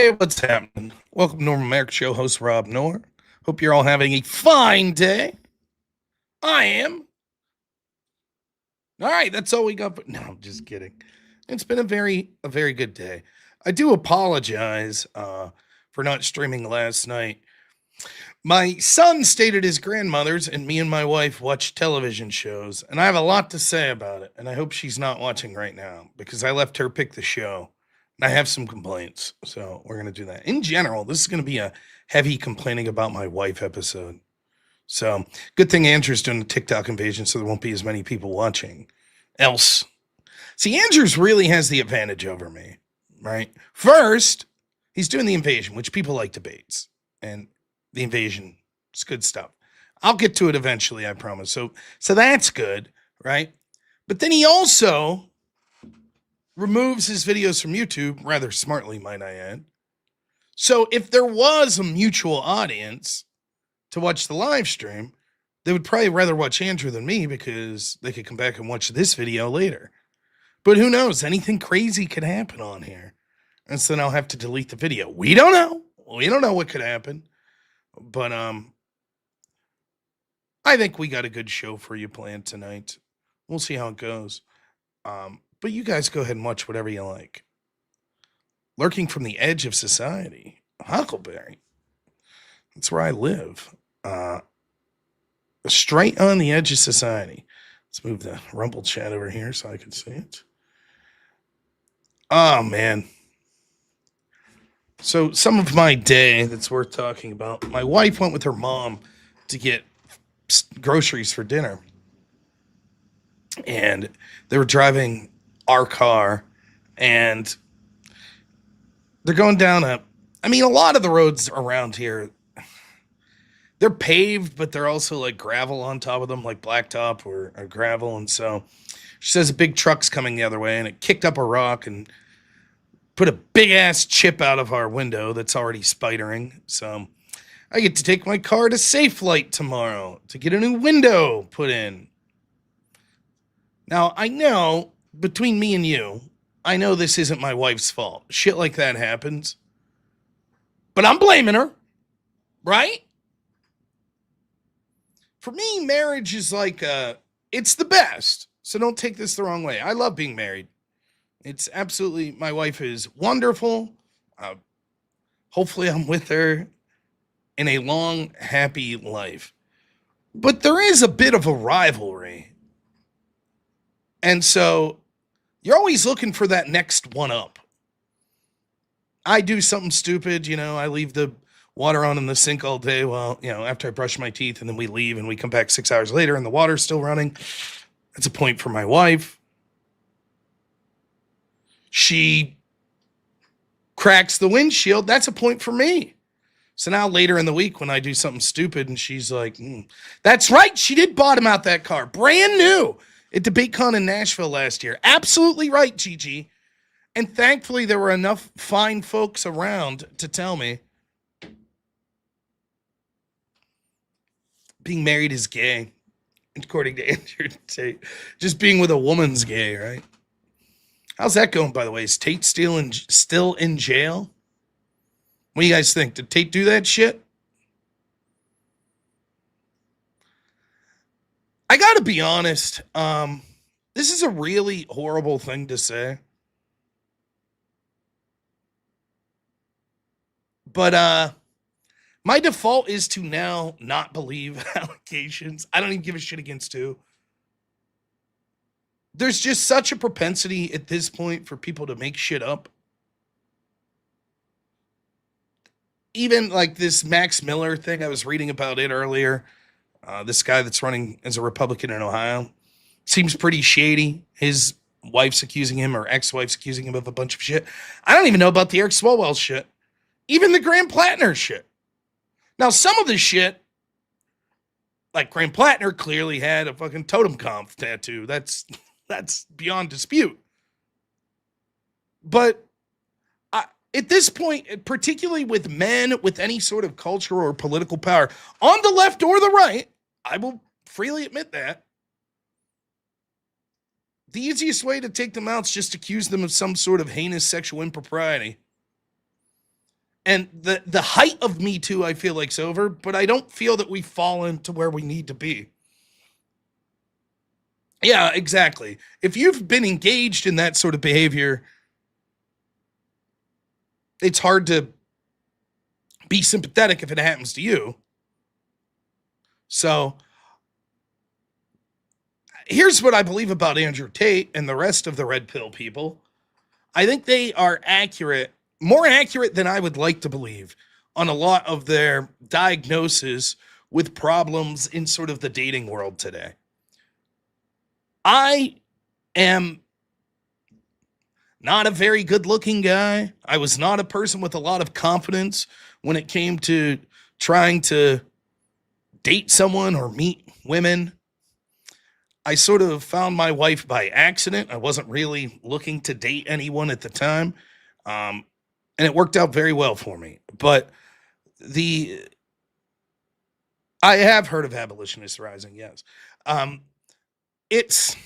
Hey, what's happening? Welcome to Normal America Show, host Rob Noor. Hope you're all having a fine day. I am. All right, that's all we got. No, I'm just kidding. It's been a very good day. I do apologize for not streaming last night. My son stayed at his grandmother's, and me and my wife watched television shows, and I have a lot to say about it. And I hope she's not watching right now because I left her pick the show. And I have some complaints, so we're gonna do that. In general, this is gonna be a heavy complaining about my wife episode. So good thing Andrew's doing a TikTok invasion, so there won't be as many people watching. Else, see, Andrews really has the advantage over me, right? First, he's doing the invasion, which people like debates, and the invasion is good stuff. I'll get to it eventually, I promise. So that's good, right? But then he also removes his videos from YouTube, rather smartly, might I add. So if there was a mutual audience to watch the live stream, they would probably rather watch Andrew than me because they could come back and watch this video later. But who knows? Anything crazy could happen on here. And so then I'll have to delete the video. We don't know. We don't know what could happen. But I think we got a good show for you planned tonight. We'll see how it goes. But you guys go ahead and watch whatever you like. Lurking from the edge of society, Huckleberry. That's where I live. Straight on the edge of society. Let's move the Rumble chat over here so I can see it. Oh, man. So some of my day that's worth talking about. My wife went with her mom to get groceries for dinner. And they were driving our car, and they're going down a lot of the roads around here, they're paved, but they're also like gravel on top of them, like blacktop or gravel. And so she says a big truck's coming the other way, and it kicked up a rock and put a big ass chip out of our window that's already spidering. So I get to take my car to Safe Light tomorrow to get a new window put in. Now, I know, between me and you, I know this isn't my wife's fault. Shit like that happens. But I'm blaming her, right? For me, marriage is like, it's the best. So don't take this the wrong way. I love being married. It's absolutely, my wife is wonderful. Hopefully I'm with her in a long, happy life. But there is a bit of a rivalry. And so you're always looking for that next one up. I do something stupid, I leave the water on in the sink all day while, after I brush my teeth, and then we leave and we come back 6 hours later and the water's still running. That's a point for my wife. She cracks the windshield. That's a point for me. So now later in the week when I do something stupid and she's like, that's right, she did bottom out that car. Brand new. At DebateCon in Nashville last year. Absolutely right, Gigi. And thankfully, there were enough fine folks around to tell me being married is gay, according to Andrew Tate. Just being with a woman's gay, right? How's that going, by the way? Is Tate still in jail? What do you guys think? Did Tate do that shit? I gotta be honest. This is a really horrible thing to say. But my default is to now not believe allegations. I don't even give a shit against who. There's just such a propensity at this point for people to make shit up. Even like this Max Miller thing, I was reading about it earlier. This guy that's running as a Republican in Ohio seems pretty shady. His wife's accusing him, or ex-wife's accusing him of a bunch of shit. I don't even know about the Eric Swalwell shit. Even the Graham Plattner shit. Now, some of the shit, like Graham Plattner clearly had a fucking totem conf tattoo. That's beyond dispute. But at this point, particularly with men with any sort of culture or political power, on the left or the right, I will freely admit that, the easiest way to take them out is just accuse them of some sort of heinous sexual impropriety. And the height of Me Too, I feel like's over, but I don't feel that we've fallen to where we need to be. Yeah, exactly. If you've been engaged in that sort of behavior, it's hard to be sympathetic if it happens to you. So here's what I believe about Andrew Tate and the rest of the red pill people. I think they are accurate, more accurate than I would like to believe, on a lot of their diagnosis with problems in sort of the dating world today. I am not a very good looking guy. I was not a person with a lot of confidence when it came to trying to date someone or meet women. I sort of found my wife by accident. I wasn't really looking to date anyone at the time. Um, and it worked out very well for me. But the I have heard of Abolitionist Rising, yes. Um, it's,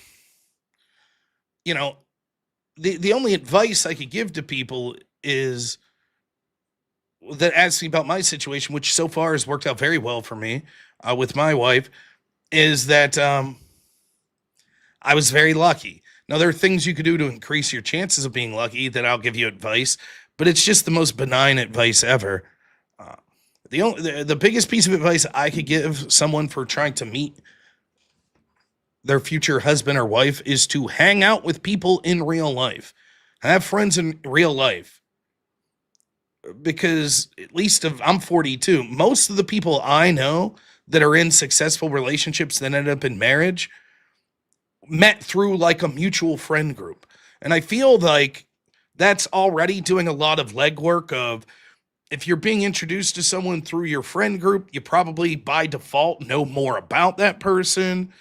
you know, the only advice I could give to people is that ask me about my situation, which so far has worked out very well for me with my wife, is that I was very lucky. Now, there are things you could do to increase your chances of being lucky that I'll give you advice, but it's just the most benign advice ever. Uh, the biggest piece of advice I could give someone for trying to meet their future husband or wife is to hang out with people in real life. Have friends in real life. Because at least I'm 42, most of the people I know that are in successful relationships that end up in marriage met through like a mutual friend group. And I feel like that's already doing a lot of legwork of, if you're being introduced to someone through your friend group, you probably by default know more about that person.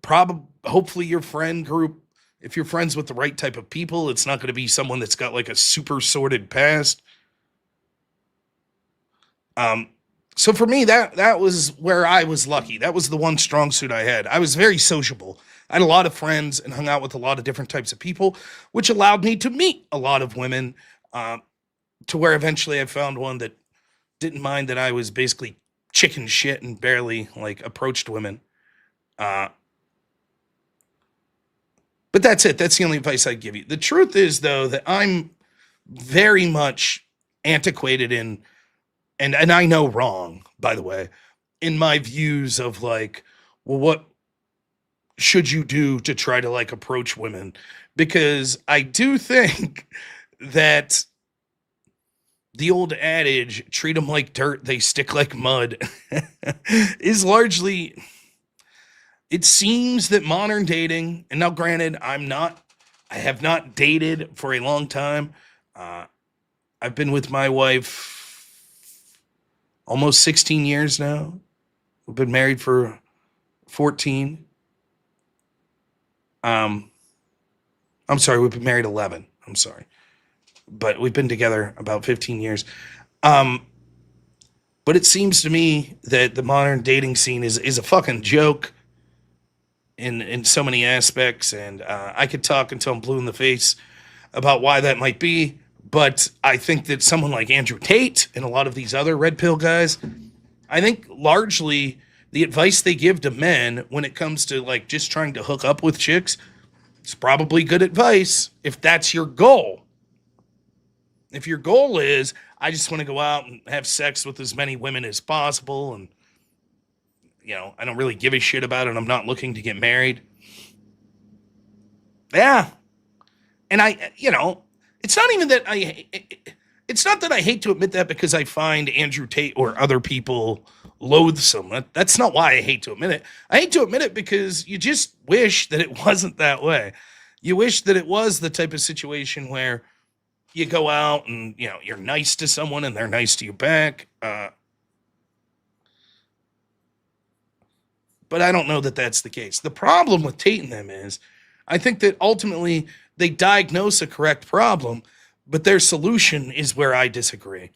Probably, hopefully, your friend group, if you're friends with the right type of people, it's not going to be someone that's got like a super sordid past. Um, so for me, that was where I was lucky. That was the one strong suit I had. I was very sociable. I had a lot of friends and hung out with a lot of different types of people, which allowed me to meet a lot of women. To where eventually I found one that didn't mind that I was basically chicken shit and barely like approached women. Uh, but that's it. That's the only advice I'd give you. The truth is, though, that I'm very much antiquated in, and I know wrong, by the way, in my views of like, well, what should you do to try to like approach women? Because I do think that the old adage, treat them like dirt, they stick like mud, is largely, it seems that modern dating, and now granted, I have not dated for a long time. Uh, I've been with my wife almost 16 years now. We've been married for 14. Um, I'm sorry, we've been married 11. I'm sorry. But we've been together about 15 years. Um, but it seems to me that the modern dating scene is a fucking joke in so many aspects, and I could talk until I'm blue in the face about why that might be. But I think that someone like Andrew Tate and a lot of these other red pill guys, I think largely the advice they give to men when it comes to like just trying to hook up with chicks, it's probably good advice if that's your goal. If your goal is, I just want to go out and have sex with as many women as possible, and I don't really give a shit about it, I'm not looking to get married. Yeah. And it's not even that it's not that I hate to admit that because I find Andrew Tate or other people loathsome. That's not why I hate to admit it. I hate to admit it because you just wish that it wasn't that way. You wish that it was the type of situation where you go out and, you're nice to someone and they're nice to you back. But I don't know that that's the case. The problem with Tate and them is I think that ultimately they diagnose a correct problem, but their solution is where I disagree.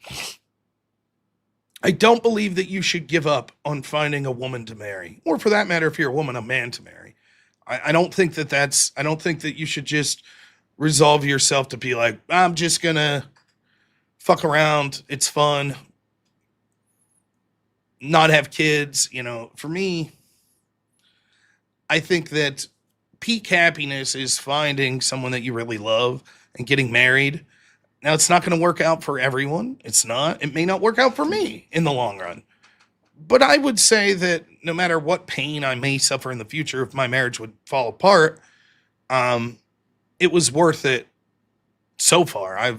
I don't believe that you should give up on finding a woman to marry, or for that matter, if you're a woman, a man to marry. I don't think that you should just resolve yourself to be like, I'm just going to fuck around. It's fun. Not have kids. For me, I think that peak happiness is finding someone that you really love and getting married. Now, it's not going to work out for everyone. It's not. It may not work out for me in the long run. But I would say that no matter what pain I may suffer in the future, if my marriage would fall apart, um, it was worth it so far.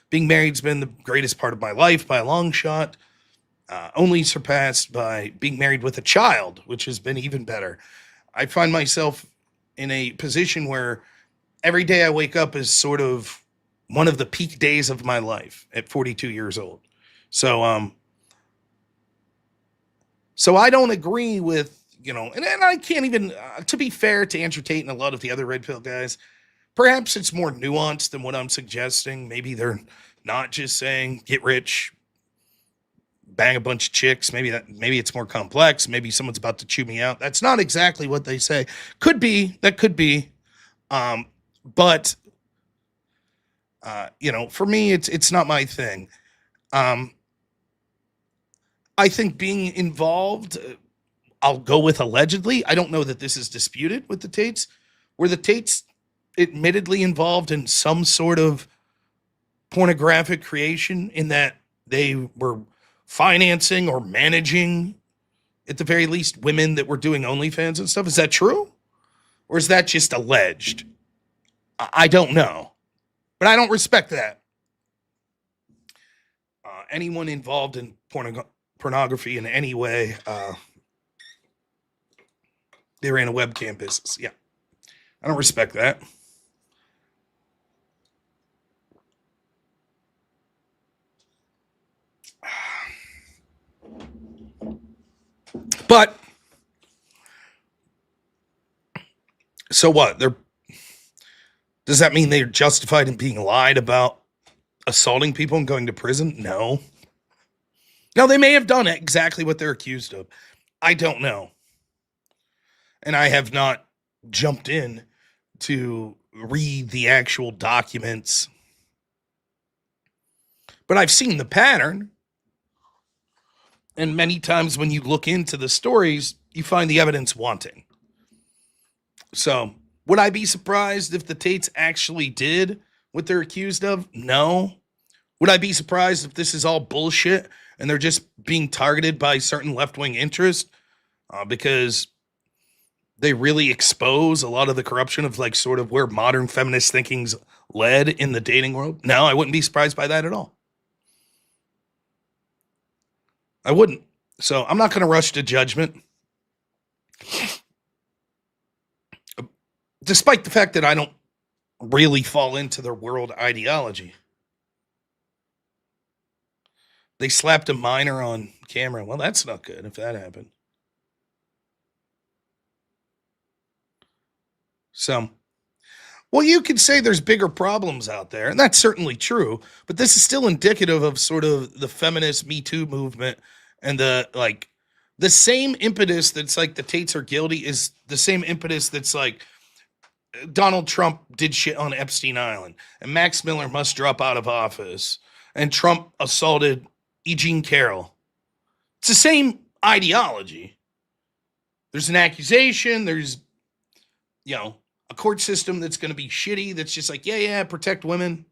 Being married's been the greatest part of my life by a long shot, only surpassed by being married with a child, which has been even better. I find myself in a position where every day I wake up is sort of one of the peak days of my life at 42 years old. So, so I don't agree with, and I can't even, to be fair to Andrew Tate and a lot of the other red pill guys, perhaps it's more nuanced than what I'm suggesting. Maybe they're not just saying get rich, bang a bunch of chicks. Maybe it's more complex. Maybe someone's about to chew me out. That's not exactly what they say. Could be. That could be. But for me, it's not my thing. I think being involved, I'll go with allegedly. I don't know that this is disputed with the Tates. Were the Tates admittedly involved in some sort of pornographic creation in that they were financing or managing, at the very least, women that were doing OnlyFans and stuff? Is that true? Or is that just alleged? I don't know. But I don't respect that. Anyone involved in pornography in any way, they ran a webcam business. Yeah. I don't respect that. But so what? Does that mean they're justified in being lied about assaulting people and going to prison? No. Now, they may have done exactly what they're accused of. I don't know. And I have not jumped in to read the actual documents. But I've seen the pattern. And many times when you look into the stories, you find the evidence wanting. So, would I be surprised if the Tates actually did what they're accused of? No. Would I be surprised if this is all bullshit and they're just being targeted by certain left-wing interests because they really expose a lot of the corruption of like sort of where modern feminist thinking's led in the dating world? No, I wouldn't be surprised by that at all. I wouldn't. So I'm not going to rush to judgment. Despite the fact that I don't really fall into their world ideology. They slapped a minor on camera. Well, that's not good if that happened. So, well, you could say there's bigger problems out there, and that's certainly true, but this is still indicative of sort of the feminist Me Too movement and the same impetus that's like the Tates are guilty is the same impetus that's like Donald Trump did shit on Epstein Island, and Max Miller must drop out of office, and Trump assaulted E. Jean Carroll. It's the same ideology. There's an accusation. There's, a court system that's going to be shitty. That's just like, yeah, protect women.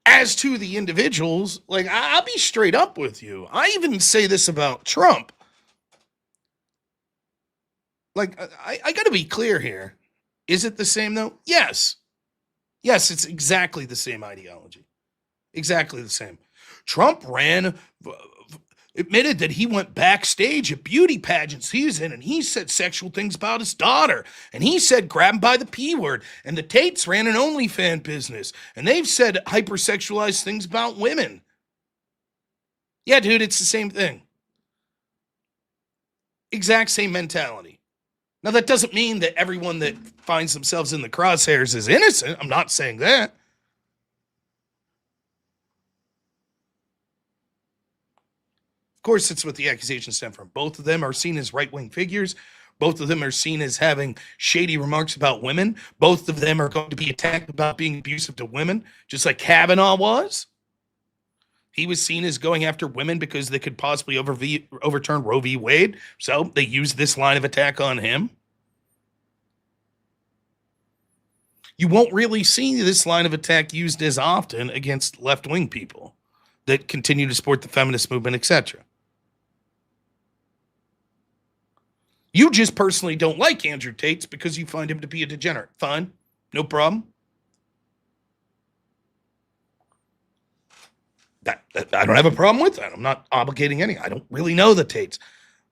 As to the individuals, like, I'll be straight up with you. I even say this about Trump. Like, I got to be clear here. Is it the same, though? Yes. Yes, it's exactly the same ideology. Exactly the same. Trump admitted that he went backstage at beauty pageants he was in, and he said sexual things about his daughter, and he said grab him by the P word, and the Tates ran an OnlyFans business, and they've said hypersexualized things about women. Yeah, dude, it's the same thing. Exact same mentality. Now, that doesn't mean that everyone that finds themselves in the crosshairs is innocent. I'm not saying that. Of course, it's what the accusations stem from. Both of them are seen as right-wing figures. Both of them are seen as having shady remarks about women. Both of them are going to be attacked about being abusive to women, just like Kavanaugh was. He was seen as going after women because they could possibly overturn Roe v. Wade. So they used this line of attack on him. You won't really see this line of attack used as often against left-wing people that continue to support the feminist movement, etc. You just personally don't like Andrew Tate because you find him to be a degenerate. Fine, no problem. That I don't have a problem with that. I'm not obligating any. I don't really know the Tates.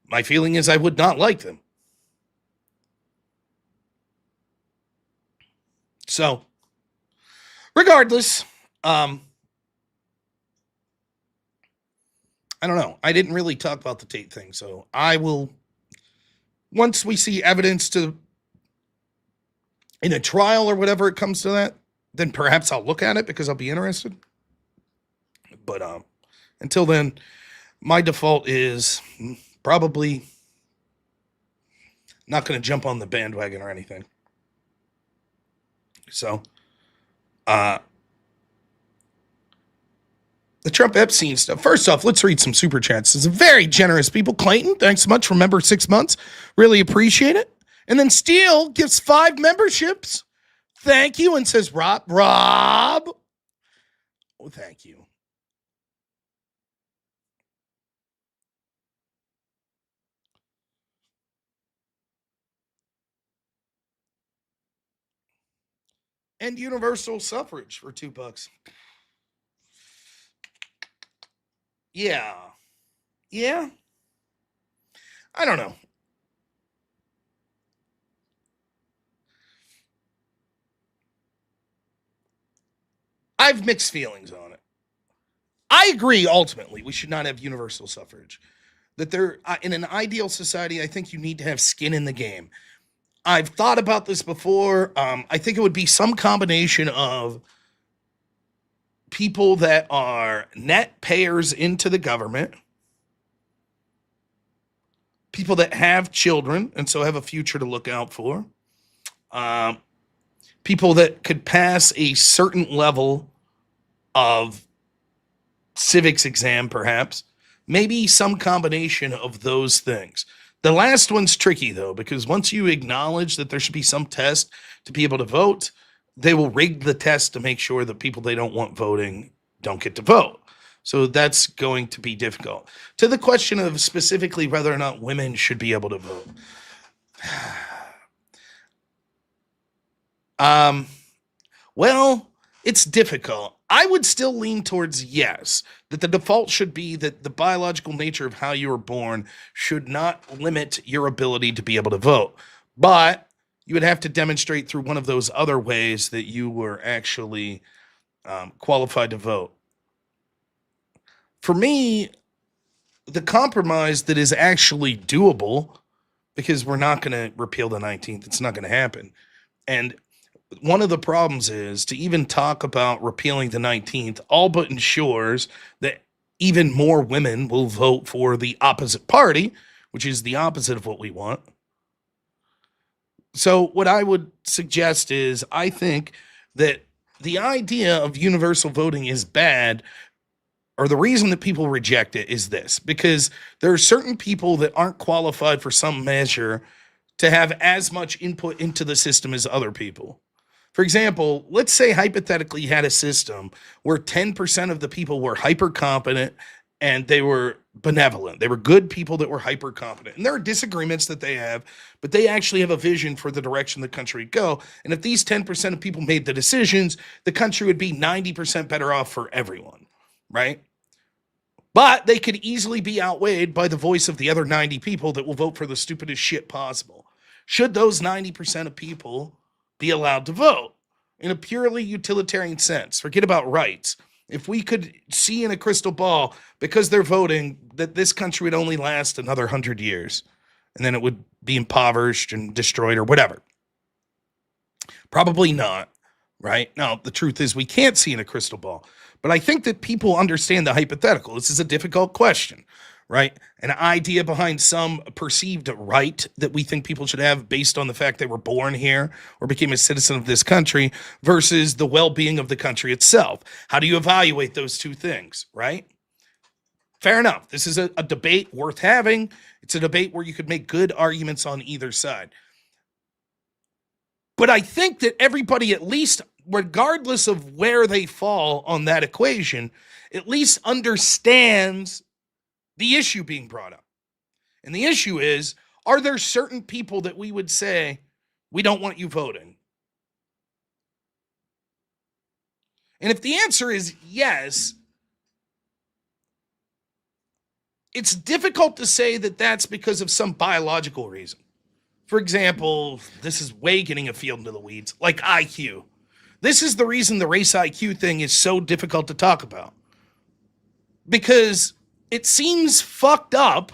My feeling is I would not like them. So, regardless, I don't know. I didn't really talk about the Tate thing, so I will, once we see evidence to in a trial or whatever it comes to that, then perhaps I'll look at it because I'll be interested. But until then, my default is probably not going to jump on the bandwagon or anything. So, the Trump Epstein stuff. First off, let's read some super chats. This is very generous people. Clayton, thanks so much for member 6 months. Really appreciate it. And then Steele gives 5 memberships. Thank you. And says, Rob. Oh, thank you. And universal suffrage for $2. Yeah. I don't know. I have mixed feelings on it. I agree, ultimately, we should not have universal suffrage. That there, in an ideal society, I think you need to have skin in the game. I've thought about this before. I think it would be some combination of people that are net payers into the government, people that have children and so have a future to look out for, people that could pass a certain level of civics exam, perhaps, maybe some combination of those things. The last one's tricky, though, because once you acknowledge that there should be some test to be able to vote, they will rig the test to make sure that people they don't want voting don't get to vote. So that's going to be difficult. To the question of specifically whether or not women should be able to vote. Well, it's difficult. I would still lean towards yes, that the default should be that the biological nature of how you were born should not limit your ability to be able to vote. But you would have to demonstrate through one of those other ways that you were actually qualified to vote. For me, the compromise that is actually doable, because we're not going to repeal the 19th, it's not going to happen. And one of the problems is to even talk about repealing the 19th all but ensures that even more women will vote for the opposite party, which is the opposite of what we want. So what I would suggest is I think that the idea of universal voting is bad, or the reason that people reject it is this, because there are certain people that aren't qualified for some measure to have as much input into the system as other people. For example, let's say hypothetically you had a system where 10% of the people were hyper competent and they were benevolent. They were good people that were hyper competent. And there are disagreements that they have, but they actually have a vision for the direction the country would go. And if these 10% of people made the decisions, the country would be 90% better off for everyone, right? But they could easily be outweighed by the voice of the other 90 people that will vote for the stupidest shit possible. Should those 90% of people be allowed to vote in a purely utilitarian sense? Forget about rights. If we could see in a crystal ball, because they're voting, that this country would only last another 100 years, and then it would be impoverished and destroyed or whatever. Probably not, right? Now, the truth is we can't see in a crystal ball, but I think that people understand the hypothetical. This is a difficult question, right? An idea behind some perceived right that we think people should have based on the fact they were born here or became a citizen of this country versus the well-being of the country itself. How do you evaluate those two things, right? Fair enough. This is a debate worth having. It's a debate where you could make good arguments on either side. But I think that everybody, at least regardless of where they fall on that equation, at least understands the issue being brought up. And the issue is, are there certain people that we would say, we don't want you voting? And if the answer is yes, it's difficult to say that that's because of some biological reason. For example, this is way getting afield into the weeds, like IQ. This is the reason the race IQ thing is so difficult to talk about. Because it seems fucked up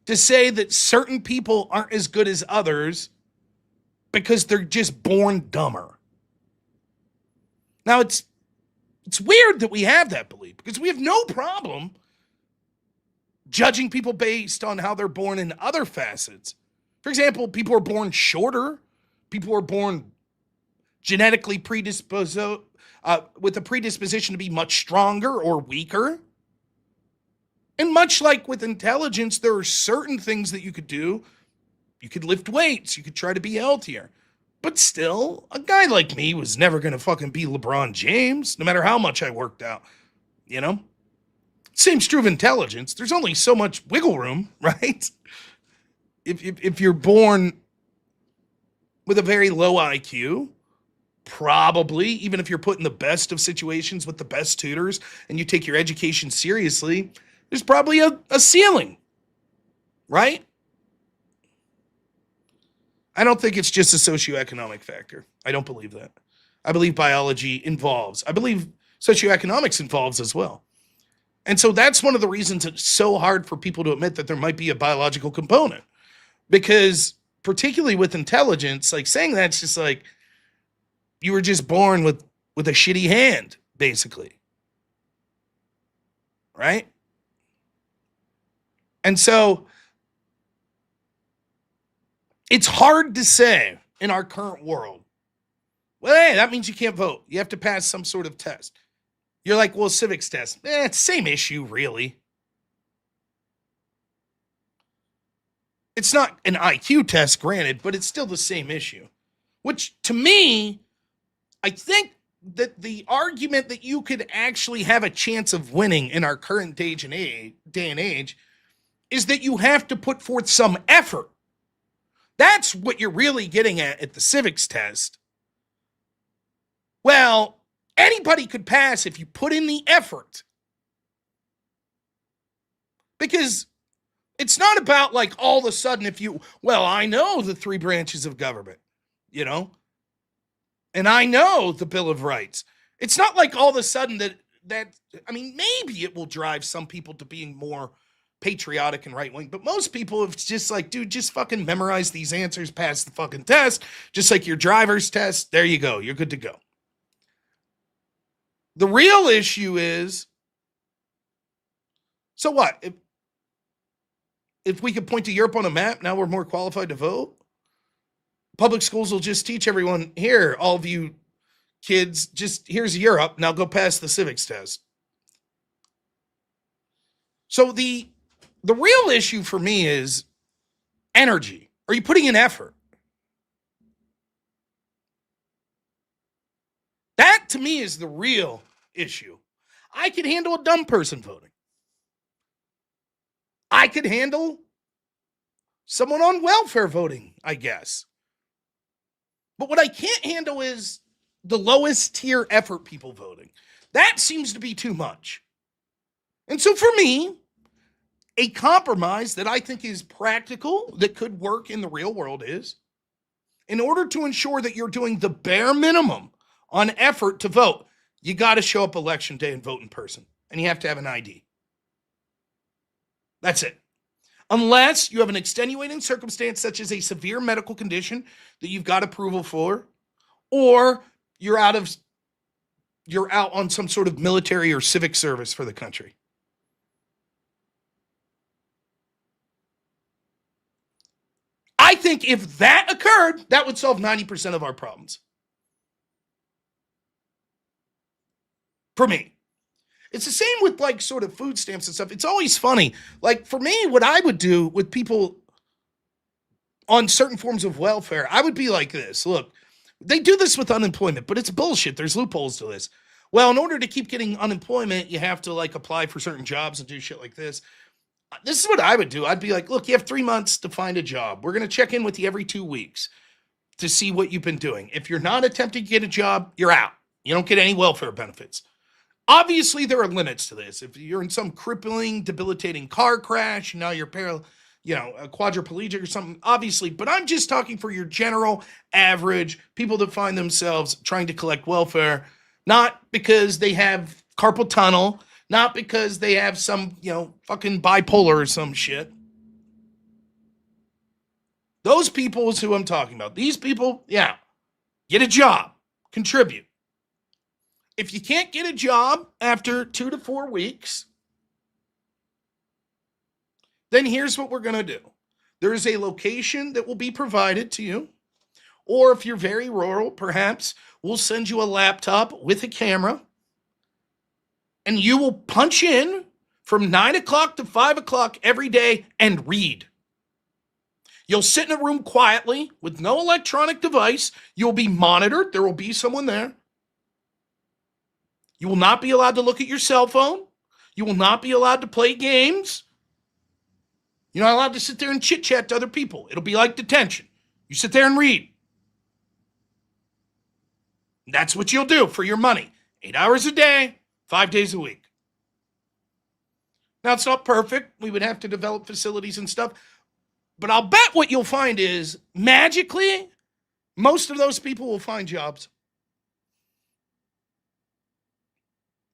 to say that certain people aren't as good as others because they're just born dumber. Now, it's weird that we have that belief because we have no problem judging people based on how they're born in other facets. For example, people are born shorter. People are born genetically predisposed with a predisposition to be much stronger or weaker. And much like with intelligence, there are certain things that you could do. You could lift weights. You could try to be healthier. But still, a guy like me was never going to fucking be LeBron James, no matter how much I worked out, you know? Same's true of intelligence. There's only so much wiggle room, right? If you're born with a very low IQ, probably, even if you're put in the best of situations with the best tutors and you take your education seriously, there's probably a ceiling, right? I don't think it's just a socioeconomic factor. I don't believe that. I believe biology involves. I believe socioeconomics involves as well. And so that's one of the reasons it's so hard for people to admit that there might be a biological component. Because particularly with intelligence, like saying that's just like you were just born with a shitty hand, basically. Right? And so it's hard to say in our current world, well, hey, that means you can't vote. You have to pass some sort of test. You're like, well, civics test. It's the same issue, really. It's not an IQ test, granted, but it's still the same issue. Which, to me, I think that the argument that you could actually have a chance of winning in our current day and age is that you have to put forth some effort. That's what you're really getting at the civics test. Well, anybody could pass if you put in the effort. Because it's not about like all of a sudden I know the three branches of government, you know, and I know the Bill of Rights. It's not like all of a sudden maybe it will drive some people to being more patriotic and right-wing, but most people have just like, dude, just fucking memorize these answers, pass the fucking test, just like your driver's test. There you go. You're good to go. The real issue is, so what? If we could point to Europe on a map, now we're more qualified to vote. Public schools will just teach everyone, here, all of you kids, here's Europe, now go pass the civics test. So the real issue for me is energy. Are you putting in effort? That, to me, is the real issue. I could handle a dumb person voting. I could handle someone on welfare voting, I guess. But what I can't handle is the lowest tier effort people voting. That seems to be too much. And so for me, a compromise that I think is practical, that could work in the real world is, in order to ensure that you're doing the bare minimum on effort to vote, you got to show up election day and vote in person. And you have to have an ID. That's it. Unless you have an extenuating circumstance such as a severe medical condition that you've got approval for, or you're out on some sort of military or civic service for the country. think if that occurred, that would solve 90% of our problems. For me. It's the same with like sort of food stamps and stuff. It's always funny. Like for me, what I would do with people on certain forms of welfare, I would be like this. Look, they do this with unemployment, but it's bullshit. There's loopholes to this. Well, in order to keep getting unemployment, you have to like apply for certain jobs and do shit like this. This is what I would do. I'd be like, look, you have 3 months to find a job. We're going to check in with you every 2 weeks to see what you've been doing. If you're not attempting to get a job, you're out. You don't get any welfare benefits. Obviously, there are limits to this. If you're in some crippling, debilitating car crash, now you're a quadriplegic or something, obviously. But I'm just talking for your general average people that find themselves trying to collect welfare, not because they have carpal tunnel, not because they have some, fucking bipolar or some shit. Those people is who I'm talking about. These people, yeah, get a job, contribute. If you can't get a job after 2 to 4 weeks, then here's what we're going to do. There is a location that will be provided to you. Or if you're very rural, perhaps we'll send you a laptop with a camera. And you will punch in from 9 o'clock to 5 o'clock every day and read. You'll sit in a room quietly with no electronic device. You'll be monitored. There will be someone there. You will not be allowed to look at your cell phone. You will not be allowed to play games. You're not allowed to sit there and chit-chat to other people. It'll be like detention. You sit there and read. That's what you'll do for your money. 8 hours a day, 5 days a week. Now, it's not perfect. We would have to develop facilities and stuff. But I'll bet what you'll find is, magically, most of those people will find jobs.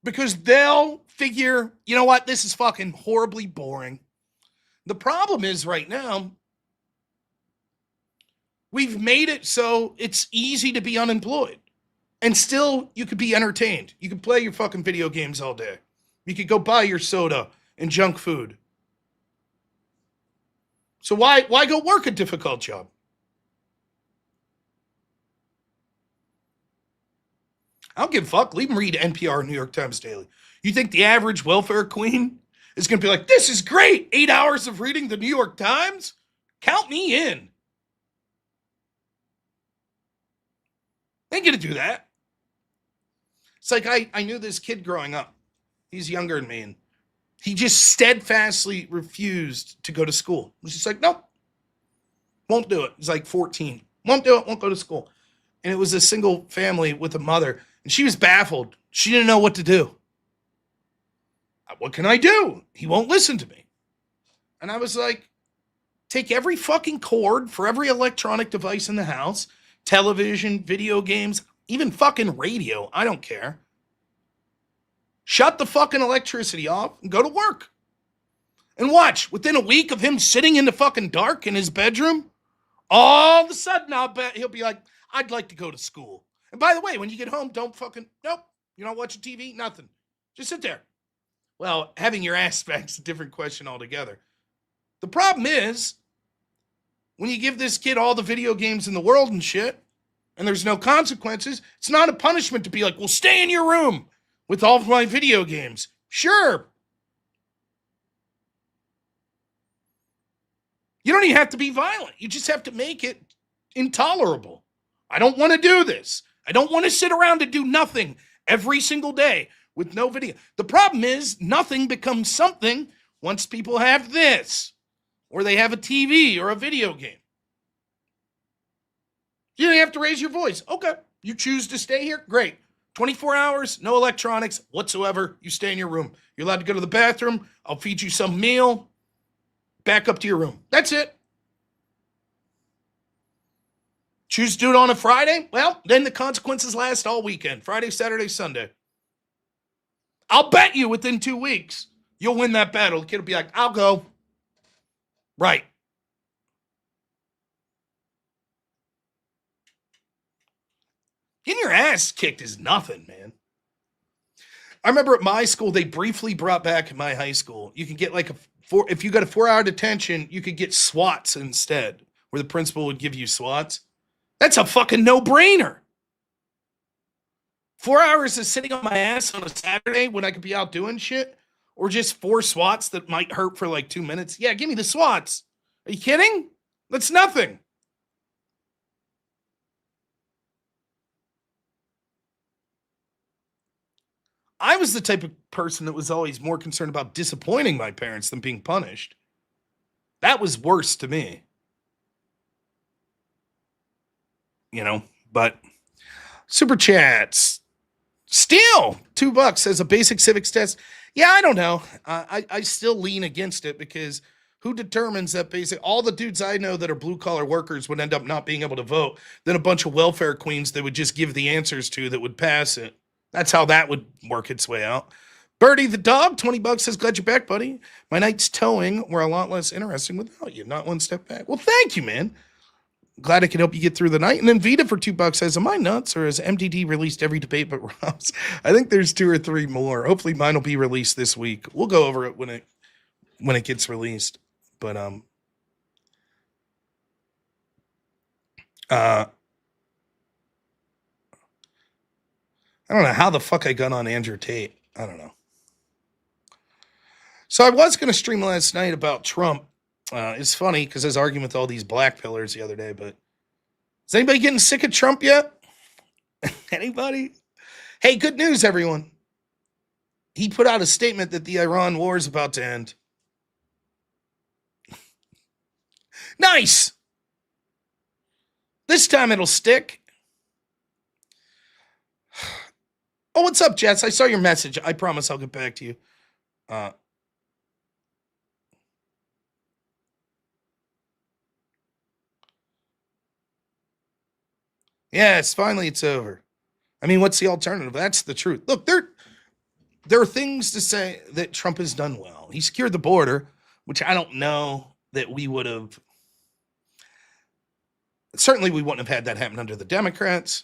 Because they'll figure, you know what, this is fucking horribly boring. The problem is right now, we've made it so it's easy to be unemployed. And still, you could be entertained. You could play your fucking video games all day. You could go buy your soda and junk food. So why go work a difficult job? I don't give a fuck. Leave them read NPR, New York Times Daily. You think the average welfare queen is going to be like, this is great, 8 hours of reading the New York Times? Count me in. They ain't going to do that. It's like I knew this kid growing up. He's younger than me, and he just steadfastly refused to go to school. He's just like, nope, won't do it. He's like 14. Won't do it, won't go to school. And it was a single family with a mother, and she was baffled. She didn't know what to do. What can I do? He won't listen to me. And I was like, take every fucking cord for every electronic device in the house, television, video games, even fucking radio. I don't care. Shut the fucking electricity off and go to work. And watch, within a week of him sitting in the fucking dark in his bedroom, all of a sudden I'll bet he'll be like, I'd like to go to school. And by the way, when you get home, don't fucking, nope, you don't watch TV, nothing. Just sit there. Well, having your ass spank's a different question altogether. The problem is, when you give this kid all the video games in the world and shit, and there's no consequences, it's not a punishment to be like, well, stay in your room with all of my video games. Sure. You don't even have to be violent. You just have to make it intolerable. I don't want to do this. I don't want to sit around and do nothing every single day with no video. The problem is nothing becomes something once people have this, or they have a TV or a video game. You don't have to raise your voice. Okay, you choose to stay here? Great. 24 hours, no electronics whatsoever. You stay in your room. You're allowed to go to the bathroom. I'll feed you some meal. Back up to your room. That's it. Choose to do it on a Friday? Well, then the consequences last all weekend. Friday, Saturday, Sunday. I'll bet you within 2 weeks, you'll win that battle. The kid will be like, I'll go. Right. Getting your ass kicked is nothing, man. I remember at my school, they briefly brought back in my high school, you could get like if you got a 4-hour detention, you could get SWATs instead, where the principal would give you swats. That's a fucking no-brainer. 4 hours of sitting on my ass on a Saturday when I could be out doing shit, or just 4 swats that might hurt for like 2 minutes. Yeah, give me the swats. Are you kidding? That's nothing. I was the type of person that was always more concerned about disappointing my parents than being punished. That was worse to me. You know, but super chats. Still, $2 as a basic civics test. Yeah, I don't know. I still lean against it because who determines that all the dudes I know that are blue collar workers would end up not being able to vote, then a bunch of welfare queens that would just give the answers to that would pass it. That's how that would work its way out. Birdie the dog, $20 says, glad you're back, buddy. My nights towing were a lot less interesting without you. Not one step back. Well, thank you, man. Glad I could help you get through the night. And then Vita for $2 says, am I nuts or has MDD released every debate but Rob's? I think there's 2 or 3 more. Hopefully mine will be released this week. We'll go over it when it gets released. But I don't know how the fuck I got on Andrew Tate. I don't know. So I was going to stream last night about Trump. It's funny because I was arguing with all these black pillars the other day, but is anybody getting sick of Trump yet? Anybody? Hey, good news, everyone. He put out a statement that the Iran war is about to end. Nice. This time it'll stick. Oh, what's up, Jess? I saw your message. I promise I'll get back to you. Yes, finally it's over. I mean, what's the alternative? That's the truth. Look, there are things to say that Trump has done well. He secured the border, which I don't know that we would have. Certainly, we wouldn't have had that happen under the Democrats.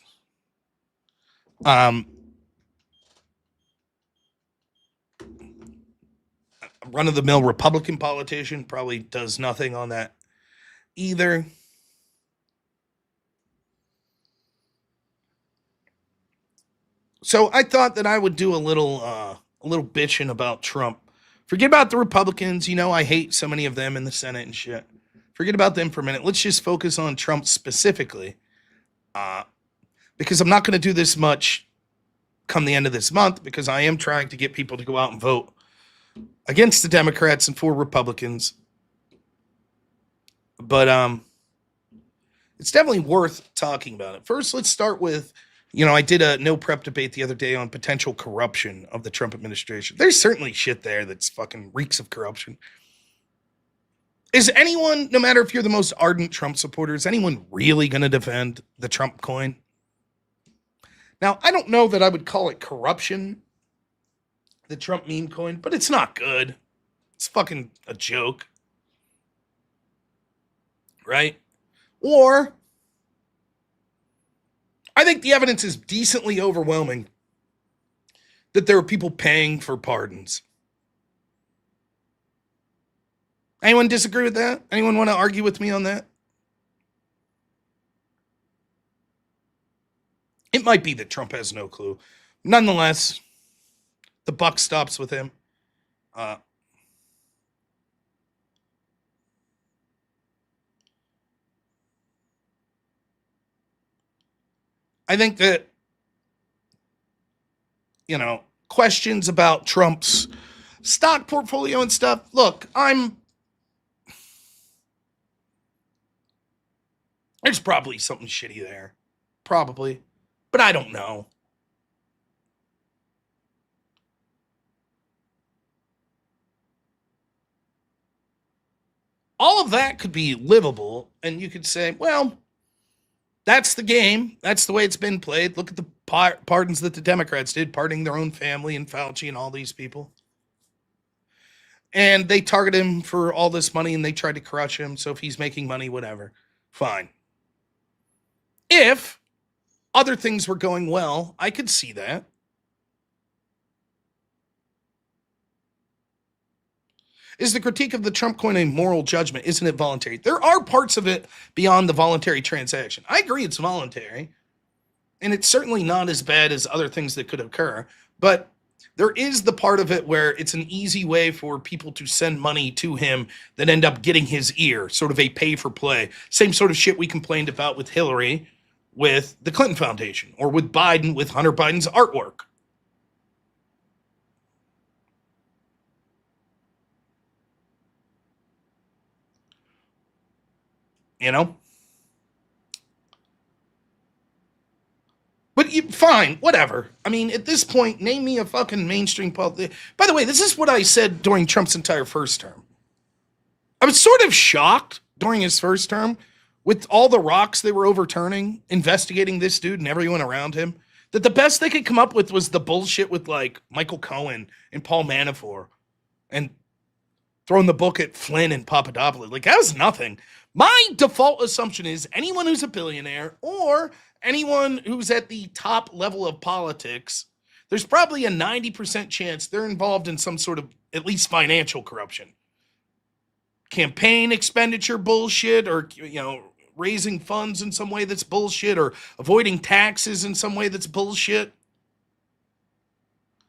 Run-of-the-mill Republican politician probably does nothing on that either. So I thought that I would do a little bitching about Trump. Forget about the Republicans. You know, I hate so many of them in the Senate and shit. Forget about them for a minute. Let's just focus on Trump specifically. Because I'm not going to do this much come the end of this month because I am trying to get people to go out and vote against the Democrats and for Republicans. But it's definitely worth talking about it. First, let's start with, I did a no prep debate the other day on potential corruption of the Trump administration. There's certainly shit there that's fucking reeks of corruption. Is anyone, no matter if you're the most ardent Trump supporter, is anyone really going to defend the Trump coin? Now, I don't know that I would call it corruption, the Trump meme coin, but it's not good. It's fucking a joke. Right? Or, I think the evidence is decently overwhelming that there are people paying for pardons. Anyone disagree with that? Anyone want to argue with me on that? It might be that Trump has no clue. Nonetheless, the buck stops with him. I think that, questions about Trump's stock portfolio and stuff. Look, there's probably something shitty there. Probably. But I don't know. All of that could be livable, and you could say, well, that's the game. That's the way it's been played. Look at the pardons that the Democrats did, pardoning their own family and Fauci and all these people. And they target him for all this money, and they tried to crush him, so if he's making money, whatever. Fine. If other things were going well, I could see that. Is the critique of the Trump coin a moral judgment? Isn't it voluntary? There are parts of it beyond the voluntary transaction. I agree it's voluntary, and it's certainly not as bad as other things that could occur, but there is the part of it where it's an easy way for people to send money to him that end up getting his ear, sort of a pay for play. Same sort of shit we complained about with Hillary with the Clinton Foundation, or with Biden with Hunter Biden's artwork. You know? But fine, whatever. I mean, at this point, name me a fucking mainstream politician. By the way, this is what I said during Trump's entire first term. I was sort of shocked during his first term with all the rocks they were overturning, investigating this dude and everyone around him, that the best they could come up with was the bullshit with like Michael Cohen and Paul Manafort and throwing the book at Flynn and Papadopoulos. Like, that was nothing. My default assumption is anyone who's a billionaire or anyone who's at the top level of politics, there's probably a 90% chance they're involved in some sort of at least financial corruption. Campaign expenditure bullshit, or, you know, raising funds in some way that's bullshit, or avoiding taxes in some way that's bullshit.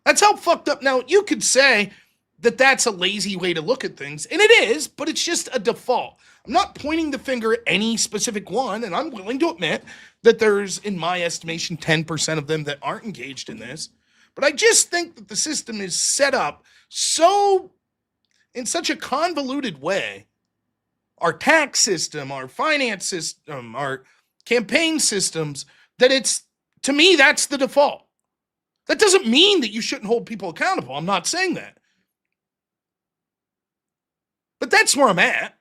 That's how fucked up. Now, you could say that that's a lazy way to look at things, and it is, but it's just a default. I'm not pointing the finger at any specific one, and I'm willing to admit that there's, in my estimation, 10% of them that aren't engaged in this. But I just think that the system is set up so, in such a convoluted way, our tax system, our finance system, our campaign systems, that it's, to me, that's the default. That doesn't mean that you shouldn't hold people accountable. I'm not saying that. But that's where I'm at.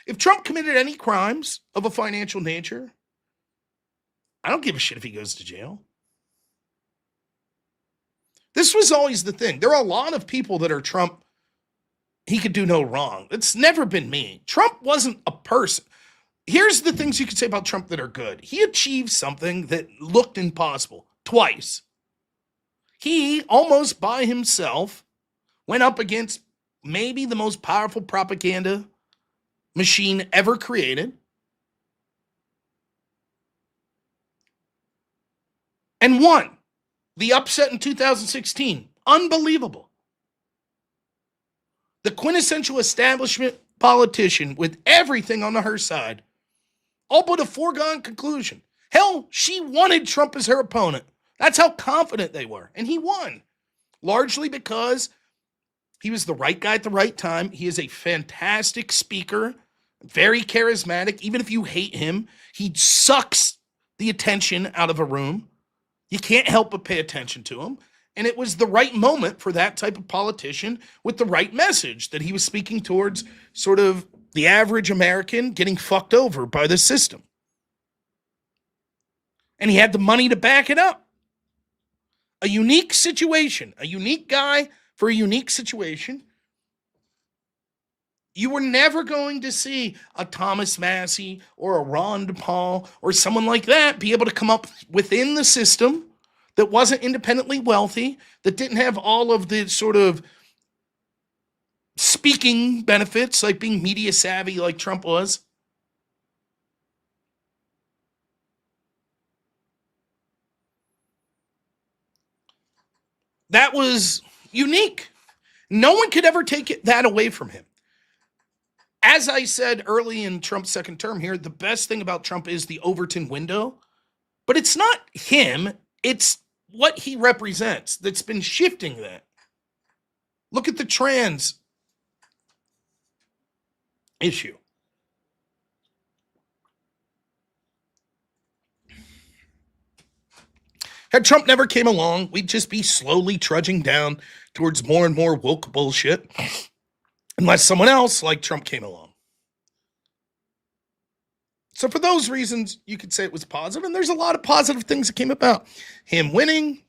If Trump committed any crimes of a financial nature, I don't give a shit if he goes to jail. This was always the thing. There are a lot of people that are Trump, he could do no wrong. It's never been me. Trump wasn't a person. Here's the things you could say about Trump that are good. He achieved something that looked impossible twice. He, almost by himself, went up against maybe the most powerful propaganda machine ever created, and won. The upset in 2016, unbelievable. The quintessential establishment politician with everything on her side, all but a foregone conclusion. Hell, she wanted Trump as her opponent. That's how confident they were. And he won, largely because he was the right guy at the right time. He is a fantastic speaker, very charismatic. Even if you hate him, he sucks the attention out of a room. You can't help but pay attention to him. And it was the right moment for that type of politician with the right message that he was speaking towards sort of the average American getting fucked over by the system. And he had the money to back it up. A unique situation, a unique guy for a unique situation. You were never going to see a Thomas Massey or a Ron DePaul or someone like that be able to come up within the system that wasn't independently wealthy, that didn't have all of the sort of speaking benefits, like being media savvy like Trump was. That was unique. No one could ever take that away from him. As I said early in Trump's second term here, the best thing about Trump is the Overton window. But it's not him, it's what he represents that's been shifting that. Look at the trans issue. Had Trump never came along, we'd just be slowly trudging down towards more and more woke bullshit unless someone else like Trump came along. So for those reasons, you could say it was positive, and there's a lot of positive things that came about. Him winning,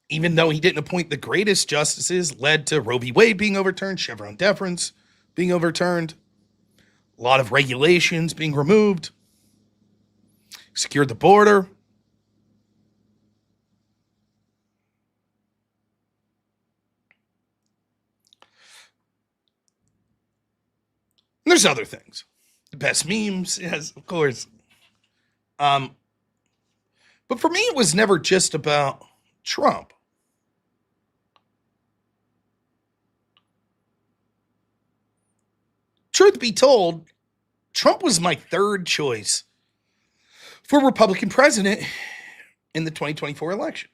even though he didn't appoint the greatest justices, led to Roe v. Wade being overturned, Chevron deference being overturned, a lot of regulations being removed. secured the border. And there's other things. The best memes, yes, of course. But for me, it was never just about Trump. Truth be told, Trump was my third choice for Republican president in the 2024 election.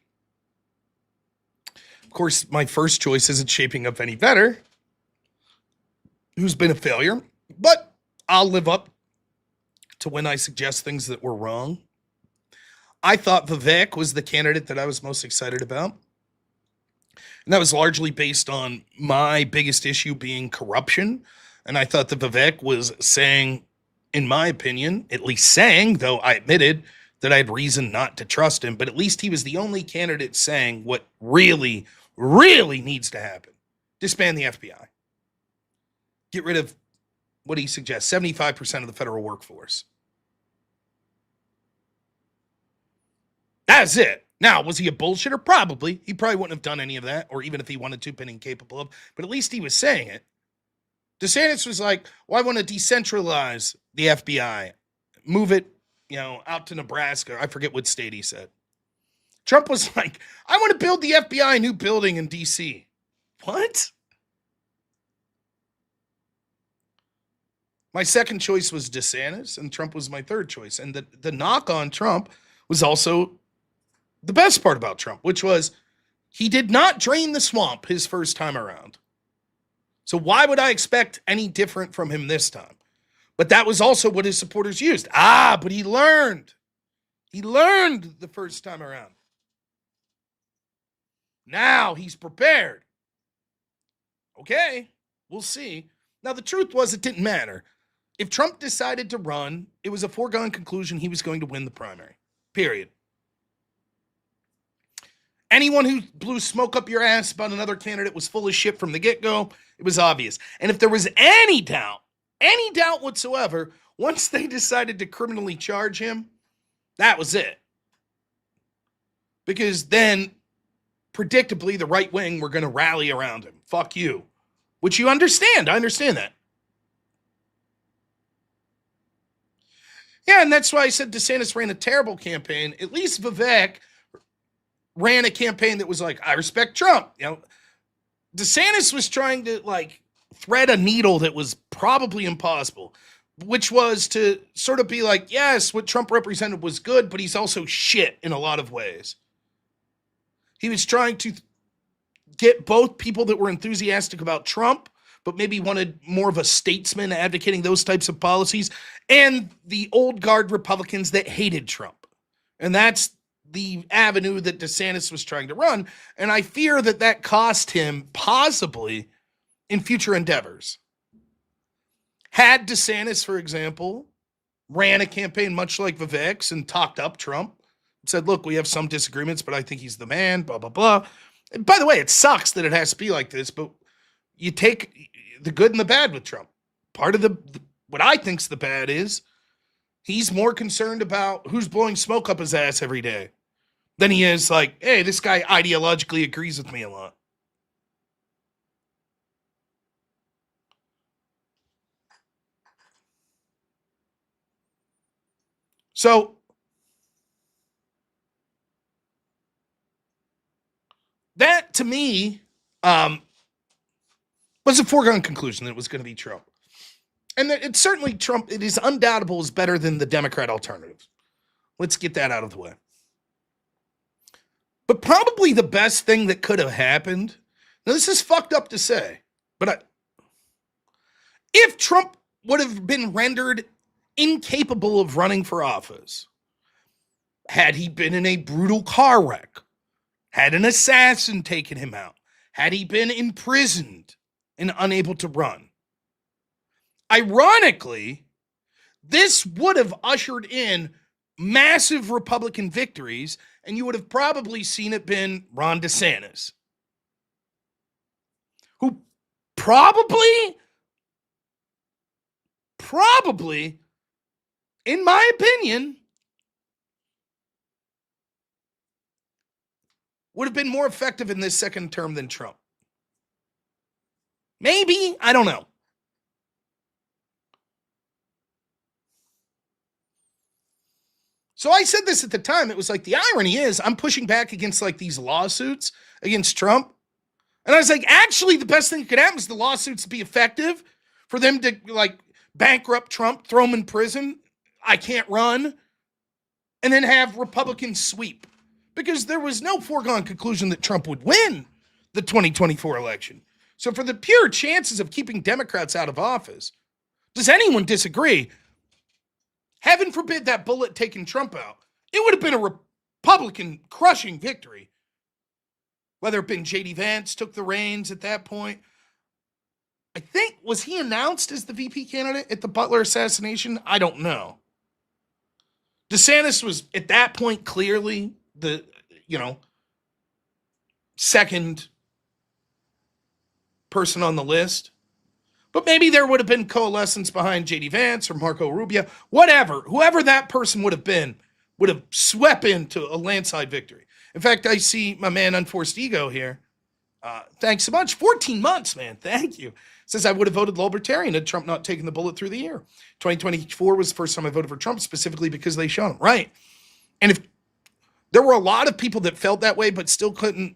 Of course, my first choice isn't shaping up any better, who's been a failure, but I'll live up to when I suggest things that were wrong. I thought Vivek was the candidate that I was most excited about. And that was largely based on my biggest issue being corruption. And I thought that Vivek was saying, in my opinion, at least saying, though I admitted that I had reason not to trust him, but at least he was the only candidate saying what really, really needs to happen. Disband the FBI. Get rid of, what he suggests, 75% of the federal workforce. That's it. Now, was he a bullshitter? Probably. He probably wouldn't have done any of that, or even if he wanted to, been incapable of, but at least he was saying it. DeSantis was like, well, I want to decentralize the FBI, move it, out to Nebraska. I forget what state he said. Trump was like, I want to build the FBI new building in D.C. What? My second choice was DeSantis, and Trump was my third choice. And the knock on Trump was also the best part about Trump, which was he did not drain the swamp his first time around. So why would I expect any different from him this time? But that was also what his supporters used. But he learned. He learned the first time around. Now he's prepared. Okay, we'll see. Now, the truth was it didn't matter. If Trump decided to run, it was a foregone conclusion he was going to win the primary. Period. Anyone who blew smoke up your ass about another candidate was full of shit from the get-go. It was obvious. And if there was any doubt whatsoever, once they decided to criminally charge him, that was it. Because then, predictably, the right wing were going to rally around him. Fuck you. Which you understand. I understand that. Yeah, and that's why I said DeSantis ran a terrible campaign. At least Vivek ran a campaign that was like, I respect Trump. DeSantis was trying to thread a needle that was probably impossible, which was to sort of be like, yes, what Trump represented was good, but he's also shit in a lot of ways. He was trying to get both people that were enthusiastic about Trump, but maybe wanted more of a statesman advocating those types of policies, and the old guard Republicans that hated Trump. And that's the avenue that DeSantis was trying to run. And I fear that cost him possibly in future endeavors. Had DeSantis, for example, ran a campaign much like Vivek's and talked up Trump, said, look, we have some disagreements, but I think he's the man, blah, blah, blah. And by the way, it sucks that it has to be like this, but you take the good and the bad with Trump. Part of what I think's the bad is he's more concerned about who's blowing smoke up his ass every day than he is like, hey, this guy ideologically agrees with me a lot. So that to me was a foregone conclusion that it was going to be Trump. And it's certainly Trump, it is undoubtable, is better than the Democrat alternative. Let's get that out of the way. But probably the best thing that could have happened, now this is fucked up to say, but if Trump would have been rendered incapable of running for office, had he been in a brutal car wreck, had an assassin taken him out, had he been imprisoned and unable to run, ironically, this would have ushered in massive Republican victories, and you would have probably seen it been Ron DeSantis, who probably, in my opinion, would have been more effective in this second term than Trump? Maybe. I don't know. So I said this at the time. It was like, the irony is I'm pushing back against like these lawsuits against Trump. And I was like, actually, the best thing that could happen is the lawsuits be effective for them to like bankrupt Trump, throw him in prison. I can't run. And then have Republicans sweep. Because there was no foregone conclusion that Trump would win the 2024 election. So for the pure chances of keeping Democrats out of office, does anyone disagree? Heaven forbid that bullet taking Trump out. It would have been a Republican crushing victory. Whether it been J.D. Vance took the reins at that point. I think, was he announced as the VP candidate at the Butler assassination? I don't know. DeSantis was at that point clearly the, second person on the list. But maybe there would have been coalescence behind J.D. Vance or Marco Rubio, whatever. Whoever that person would have been would have swept into a landslide victory. In fact, I see my man Unforced Ego here. Thanks so much. 14 months, man. Thank you. Says I would have voted libertarian had Trump not taken the bullet through the ear. 2024 was the first time I voted for Trump specifically because they shot him. Right. And if there were a lot of people that felt that way but still couldn't,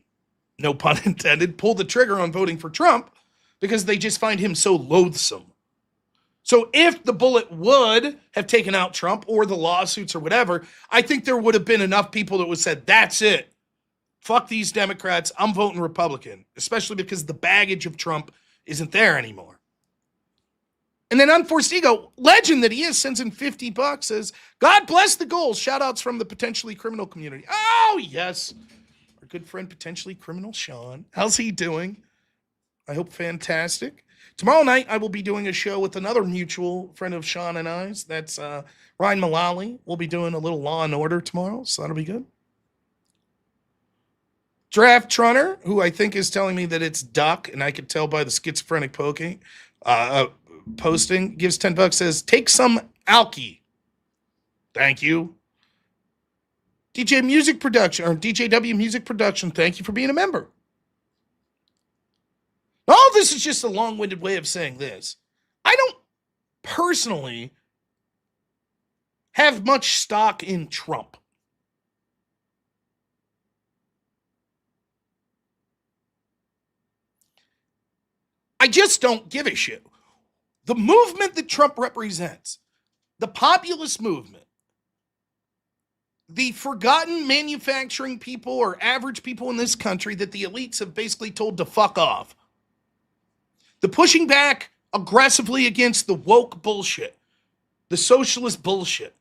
no pun intended, pull the trigger on voting for Trump because they just find him so loathsome. So if the bullet would have taken out Trump or the lawsuits or whatever, I think there would have been enough people that would have said, that's it. Fuck these Democrats. I'm voting Republican, especially because the baggage of Trump isn't there anymore. And then Unforced Ego, legend that he is, sends in $50, says, God bless the goals. Shout outs from the potentially criminal community. Oh, yes. Our good friend, potentially criminal Sean. How's he doing? I hope fantastic. Tomorrow night, I will be doing a show with another mutual friend of Sean and I's. That's Ryan Mullally. We'll be doing a little Law and Order tomorrow, so that'll be good. Draft Trunner, who I think is telling me that it's duck, and I could tell by the schizophrenic posting, gives $10, says, take some alky. Thank you. DJ Music Production, or DJW Music Production, thank you for being a member. All this is just a long-winded way of saying this. I don't personally have much stock in Trump. I just don't give a shit. The movement that Trump represents, the populist movement, the forgotten manufacturing people or average people in this country that the elites have basically told to fuck off, the pushing back aggressively against the woke bullshit, the socialist bullshit,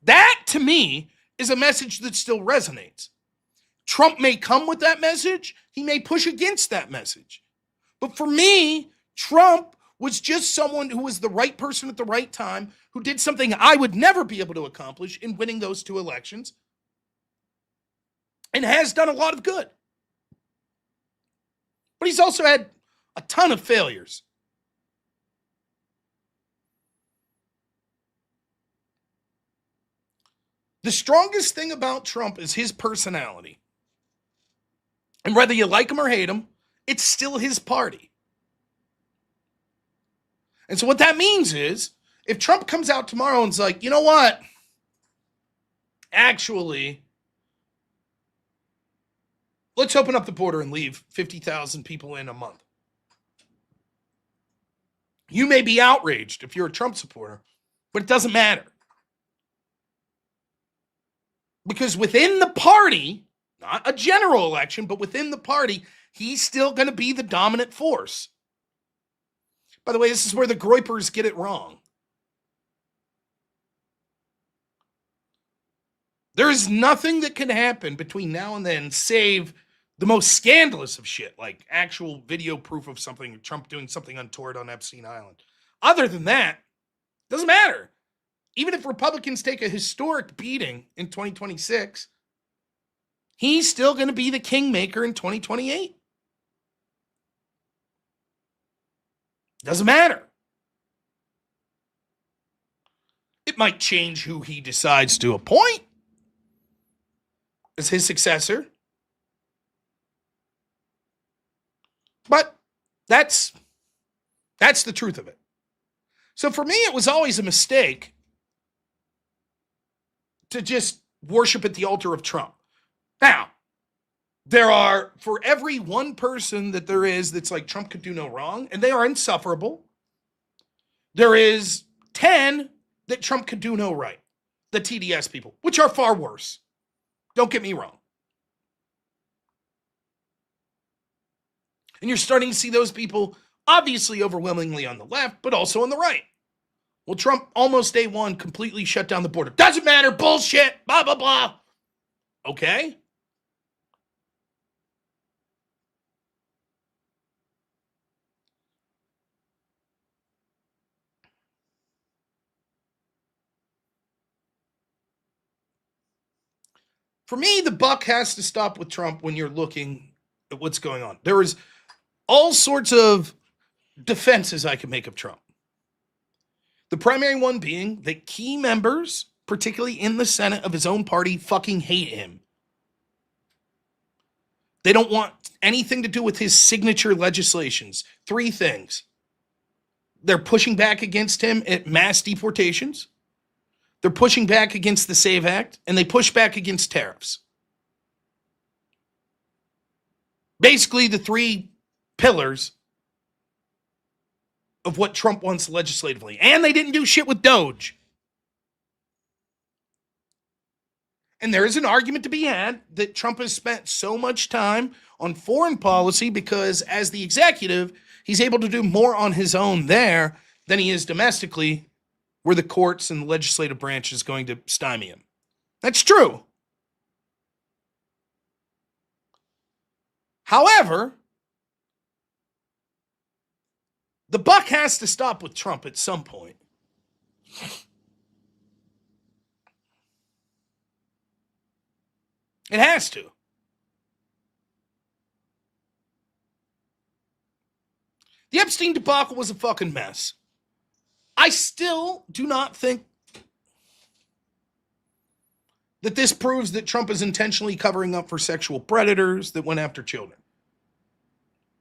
that to me is a message that still resonates. Trump may come with that message. He may push against that message. But for me, Trump was just someone who was the right person at the right time, who did something I would never be able to accomplish in winning those 2 elections, and has done a lot of good. But he's also had a ton of failures. The strongest thing about Trump is his personality. And whether you like him or hate him, it's still his party. And so what that means is, if Trump comes out tomorrow and is like, you know what? Actually, let's open up the border and leave 50,000 people in a month. You may be outraged if you're a Trump supporter, but it doesn't matter. Because within the party, not a general election, but within the party, he's still going to be the dominant force. By the way, this is where the Groypers get it wrong. There is nothing that can happen between now and then save the most scandalous of shit, like actual video proof of something, Trump doing something untoward on Epstein Island. Other than that, doesn't matter. Even if Republicans take a historic beating in 2026, he's still going to be the kingmaker in 2028. Doesn't matter. It might change who he decides to appoint as his successor. But that's the truth of it. So for me, it was always a mistake to just worship at the altar of Trump. Now, there are, for every one person that there is that's like Trump could do no wrong, and they are insufferable, there is 10 that Trump could do no right. The TDS people, which are far worse. Don't get me wrong. And you're starting to see those people obviously overwhelmingly on the left, but also on the right. Well, Trump almost day one completely shut down the border. Doesn't matter, bullshit, blah, blah, blah. Okay. For me, the buck has to stop with Trump when you're looking at what's going on. There is all sorts of defenses I can make of Trump. The primary one being that key members, particularly in the Senate of his own party, fucking hate him. They don't want anything to do with his signature legislations. 3 things. They're pushing back against him at mass deportations. They're pushing back against the SAVE Act, and they push back against tariffs. Basically, the 3 pillars of what Trump wants legislatively. And they didn't do shit with Doge. And there is an argument to be had that Trump has spent so much time on foreign policy because as the executive, he's able to do more on his own there than he is domestically, where the courts and the legislative branch is going to stymie him. That's true. However, the buck has to stop with Trump at some point. It has to. The Epstein debacle was a fucking mess. I still do not think that this proves that Trump is intentionally covering up for sexual predators that went after children.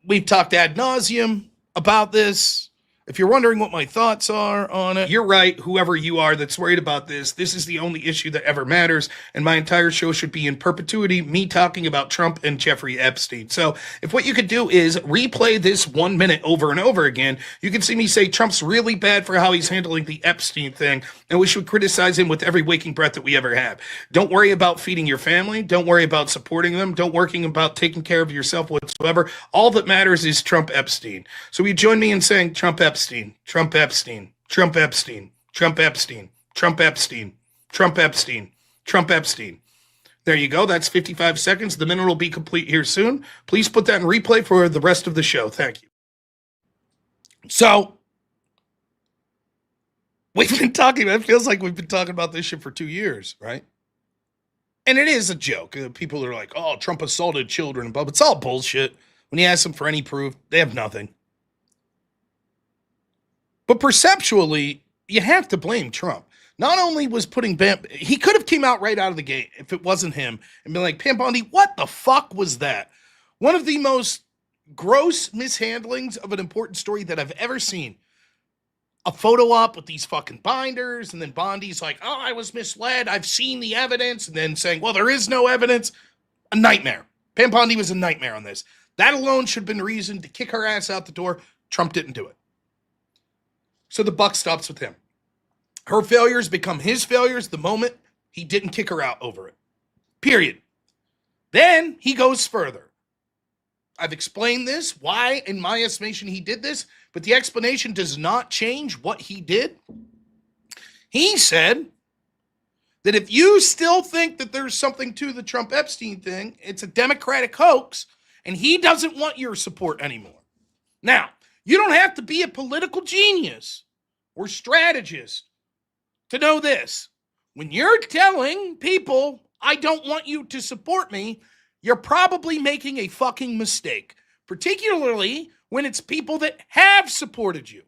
We've talked ad nauseum about this. If you're wondering what my thoughts are on it, you're right. Whoever you are that's worried about this is the only issue that ever matters. And my entire show should be in perpetuity, me talking about Trump and Jeffrey Epstein. So if what you could do is replay this 1 minute over and over again, you can see me say Trump's really bad for how he's handling the Epstein thing. And we should criticize him with every waking breath that we ever have. Don't worry about feeding your family. Don't worry about supporting them. Don't worry about taking care of yourself whatsoever. All that matters is Trump Epstein. So you join me in saying Trump Epstein, Trump Epstein, Trump Epstein, Trump Epstein, Trump Epstein, Trump Epstein, Trump Epstein. There you go. That's 55 seconds. The minute will be complete here soon. Please put that in replay for the rest of the show. Thank you. So, we've been talking, it feels like we've been talking about this shit for 2 years, right? And it is a joke. People are like, oh, Trump assaulted children, but it's all bullshit. When you ask them for any proof, they have nothing. But perceptually, you have to blame Trump. Not only was putting he could have came out right out of the gate if it wasn't him and been like, Pam Bondi, what the fuck was that? One of the most gross mishandlings of an important story that I've ever seen. A photo op with these fucking binders, and then Bondi's like, oh, I was misled. I've seen the evidence. And then saying, well, there is no evidence. A nightmare. Pam Bondi was a nightmare on this. That alone should have been reason to kick her ass out the door. Trump didn't do it. So the buck stops with him. Her failures become his failures the moment he didn't kick her out over it. Period. Then he goes further. I've explained this, why, in my estimation, he did this, but the explanation does not change what he did. He said that if you still think that there's something to the Trump Epstein thing, it's a Democratic hoax, and he doesn't want your support anymore. Now, you don't have to be a political genius or strategist to know this. When you're telling people, I don't want you to support me, you're probably making a fucking mistake, particularly when it's people that have supported you.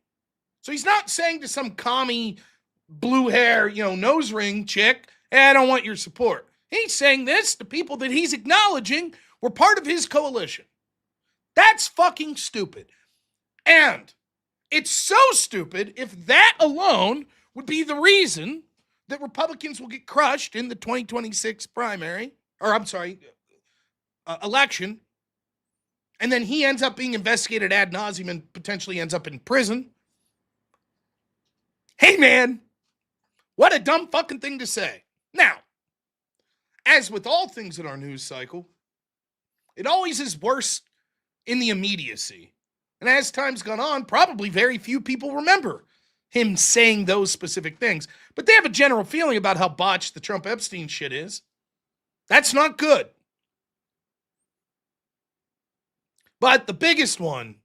So he's not saying to some commie blue hair, nose ring chick, hey, I don't want your support. He's saying this to people that he's acknowledging were part of his coalition. That's fucking stupid. And it's so stupid if that alone would be the reason that Republicans will get crushed in the 2026 primary, or I'm sorry, election. And then he ends up being investigated ad nauseum and potentially ends up in prison. Hey, man, what a dumb fucking thing to say. Now, as with all things in our news cycle, it always is worse in the immediacy. And as time's gone on, probably very few people remember him saying those specific things. But they have a general feeling about how botched the Trump Epstein shit is. That's not good. But the biggest one,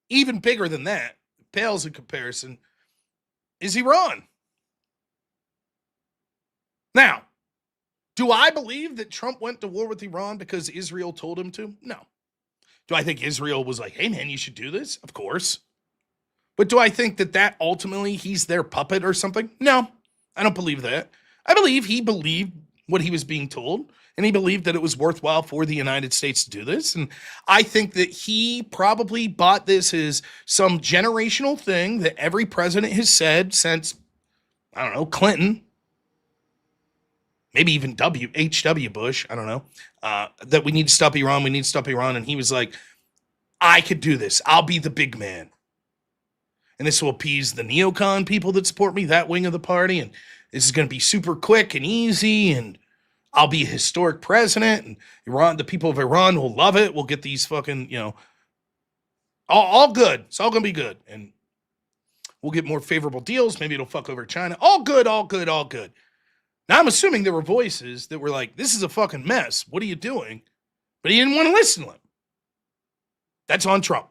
even bigger than that, pales in comparison, is Iran. Now, do I believe that Trump went to war with Iran because Israel told him to? No. Do I think Israel was like, hey, man, you should do this? Of course. But do I think that ultimately he's their puppet or something? No, I don't believe that. I believe he believed what he was being told, and he believed that it was worthwhile for the United States to do this. And I think that he probably bought this as some generational thing that every president has said since, I don't know, Clinton, maybe even H.W. Bush, I don't know, that we need to stop Iran, we need to stop Iran. And he was like, I could do this. I'll be the big man. And this will appease the neocon people that support me, that wing of the party. And this is going to be super quick and easy. And I'll be a historic president. And Iran, the people of Iran will love it. We'll get these fucking, all good. It's all going to be good. And we'll get more favorable deals. Maybe it'll fuck over China. All good, all good, all good. Now, I'm assuming there were voices that were like, this is a fucking mess. What are you doing? But he didn't want to listen to him. That's on Trump.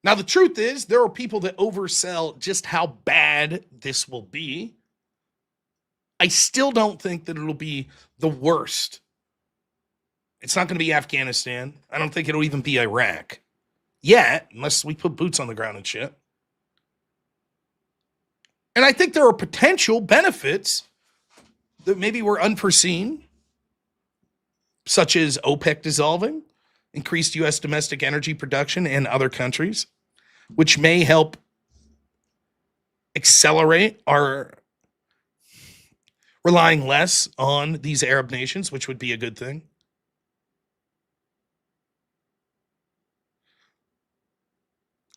Now, the truth is, there are people that oversell just how bad this will be. I still don't think that it'll be the worst. It's not going to be Afghanistan. I don't think it'll even be Iraq yet, unless we put boots on the ground and shit. And I think there are potential benefits that maybe were unforeseen, such as OPEC dissolving, increased U.S. domestic energy production in other countries, which may help accelerate our relying less on these Arab nations, which would be a good thing.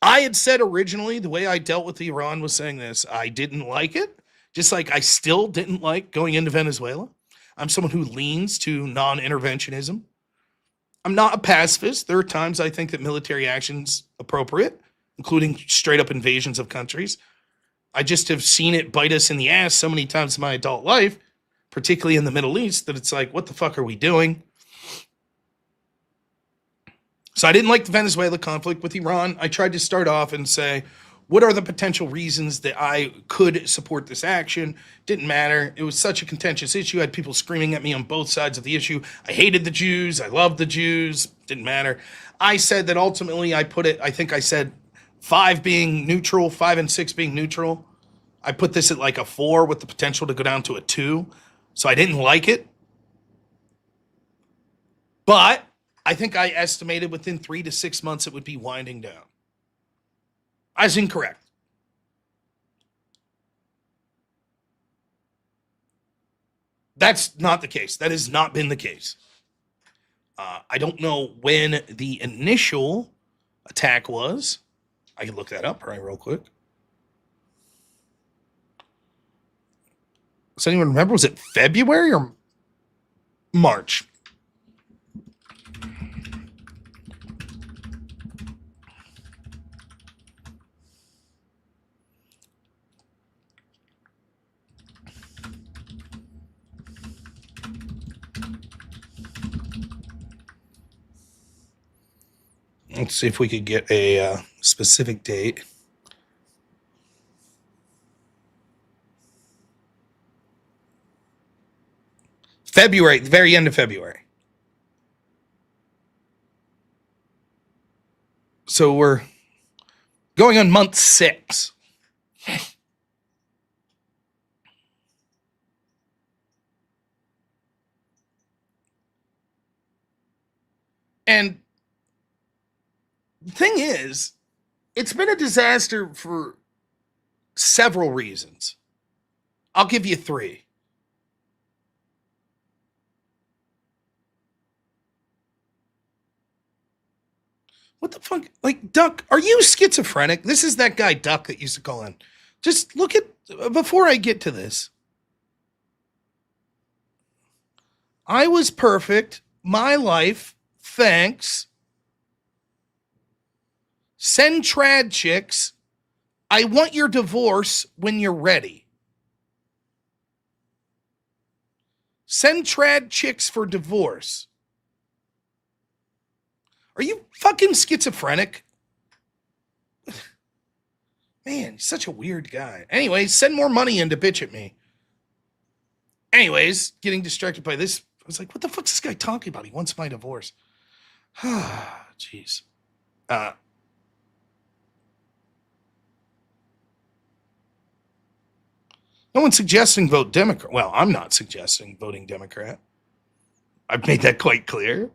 I had said originally the way I dealt with Iran was saying this. I didn't like it, just like I still didn't like going into Venezuela. I'm someone who leans to non-interventionism. I'm not a pacifist. There are times I think that military action's appropriate, including straight up invasions of countries. I just have seen it bite us in the ass so many times in my adult life, particularly in the Middle East, that it's like, what the fuck are we doing? So I didn't like the Venezuela conflict with Iran. I tried to start off and say, what are the potential reasons that I could support this action? Didn't matter. It was such a contentious issue. I had people screaming at me on both sides of the issue. I hated the Jews. I loved the Jews. Didn't matter. I said that ultimately I think I said 5 being neutral, 5 and 6 being neutral. I put this at like a 4 with the potential to go down to a 2. So I didn't like it. But I think I estimated within 3 to 6 months it would be winding down. I was incorrect. That's not the case. That has not been the case. I don't know when the initial attack was. I can look that up right real quick. Does anyone remember? Was it February or March? Let's see if we could get a specific date. February, the very end of February. So we're going on month 6. And the thing is, it's been a disaster for several reasons. I'll give you three. What the fuck? Like, Duck, are you schizophrenic? This is that guy, Duck, that used to call in. Just look at, before I get to this, I was perfect. My life. Thanks. Send trad chicks. I want your divorce when you're ready. Send trad chicks for divorce. Are you fucking schizophrenic? Man, he's such a weird guy. Anyways, send more money in to bitch at me. Anyways, getting distracted by this. I was like, what the fuck's this guy talking about? He wants my divorce. Jeez. No one's suggesting vote Democrat. Well, I'm not suggesting voting Democrat. I've made that quite clear.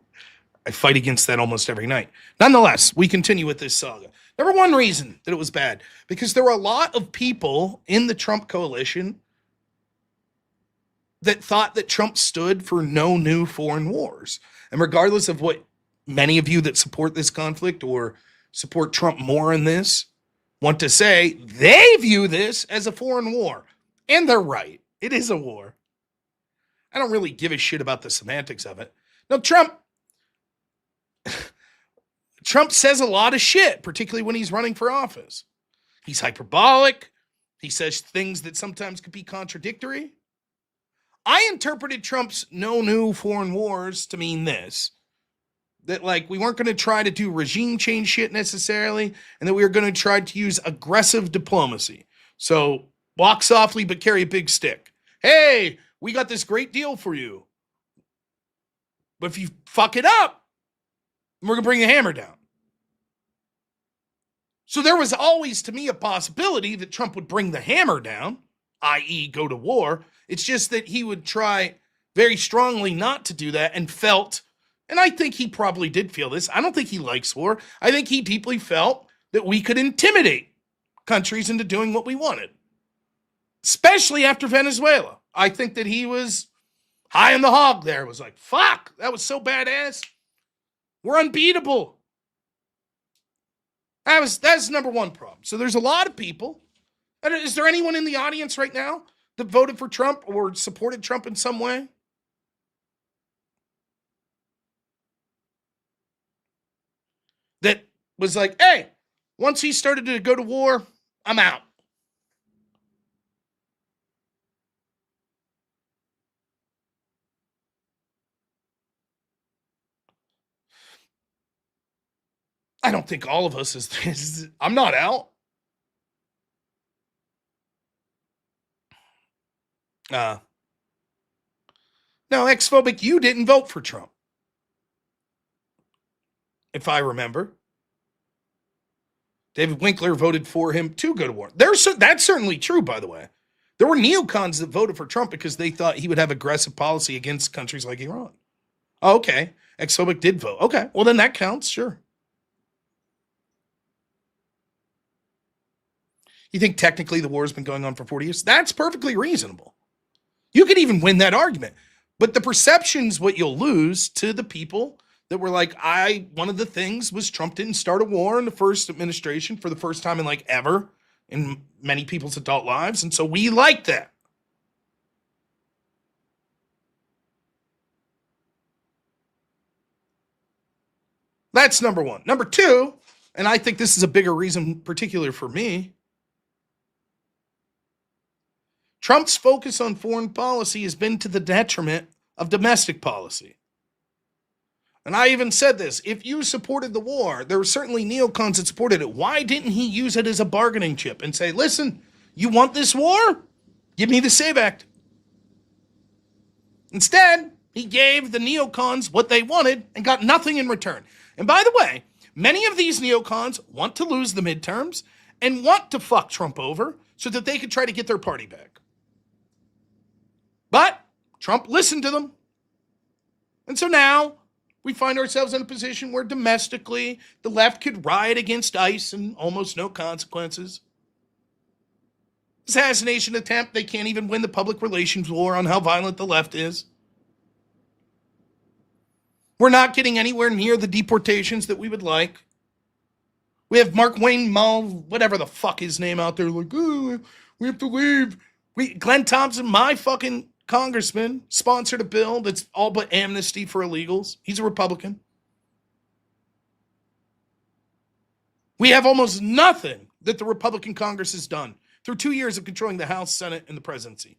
I fight against that almost every night. Nonetheless, we continue with this saga. Number one reason that it was bad, because there were a lot of people in the Trump coalition that thought that Trump stood for no new foreign wars. And regardless of what many of you that support this conflict or support Trump more in this want to say, they view this as a foreign war. And they're right. It is a war. I don't really give a shit about the semantics of it. No, Trump says a lot of shit, particularly when he's running for office. He's hyperbolic. He says things that sometimes could be contradictory. I interpreted Trump's no new foreign wars to mean this. That, like, we weren't going to try to do regime change shit necessarily, and that we were going to try to use aggressive diplomacy. So, walk softly but carry a big stick. Hey, we got this great deal for you. But if you fuck it up, we're going to bring the hammer down. So there was always, to me, a possibility that Trump would bring the hammer down, i.e. go to war. It's just that he would try very strongly not to do that and felt, and I think he probably did feel this. I don't think he likes war. I think he deeply felt that we could intimidate countries into doing what we wanted, especially after Venezuela. I think that he was high on the hog there. It was like, fuck, that was so badass. We're unbeatable. That's number one problem. So there's a lot of people. Is there anyone in the audience right now that voted for Trump or supported Trump in some way? That was like, hey, once he started to go to war, I'm out. I don't think all of us is I'm not out. No, ex-phobic, you didn't vote for Trump. If I remember. David Winkler voted for him to go to war. That's certainly true, by the way. There were neocons that voted for Trump because they thought he would have aggressive policy against countries like Iran. Oh, okay. Ex-phobic did vote. Okay, well then that counts, sure. You think technically the war has been going on for 40 years? That's perfectly reasonable. You could even win that argument. But the perception's what you'll lose to the people that were like, one of the things was Trump didn't start a war in the first administration for the first time in like ever in many people's adult lives. And so we like that. That's number one. Number two, and I think this is a bigger reason, particular for me, Trump's focus on foreign policy has been to the detriment of domestic policy. And I even said this, if you supported the war, there were certainly neocons that supported it. Why didn't he use it as a bargaining chip and say, listen, you want this war? Give me the SAVE Act. Instead, he gave the neocons what they wanted and got nothing in return. And by the way, many of these neocons want to lose the midterms and want to fuck Trump over so that they could try to get their party back. But Trump listened to them. And so now We find ourselves in a position where domestically the left could riot against ICE and almost no consequences. Assassination attempt, they can't even win the public relations war on how violent the left is. We're not getting anywhere near the deportations that we would like. We have Mark Wayne Mull, whatever the fuck his name out there, like, oh, we have to leave. Glenn Thompson, my fucking congressman, sponsored a bill that's all but amnesty for illegals. He's a Republican. We have almost nothing that the Republican Congress has done through 2 years of controlling the House, Senate, and the presidency.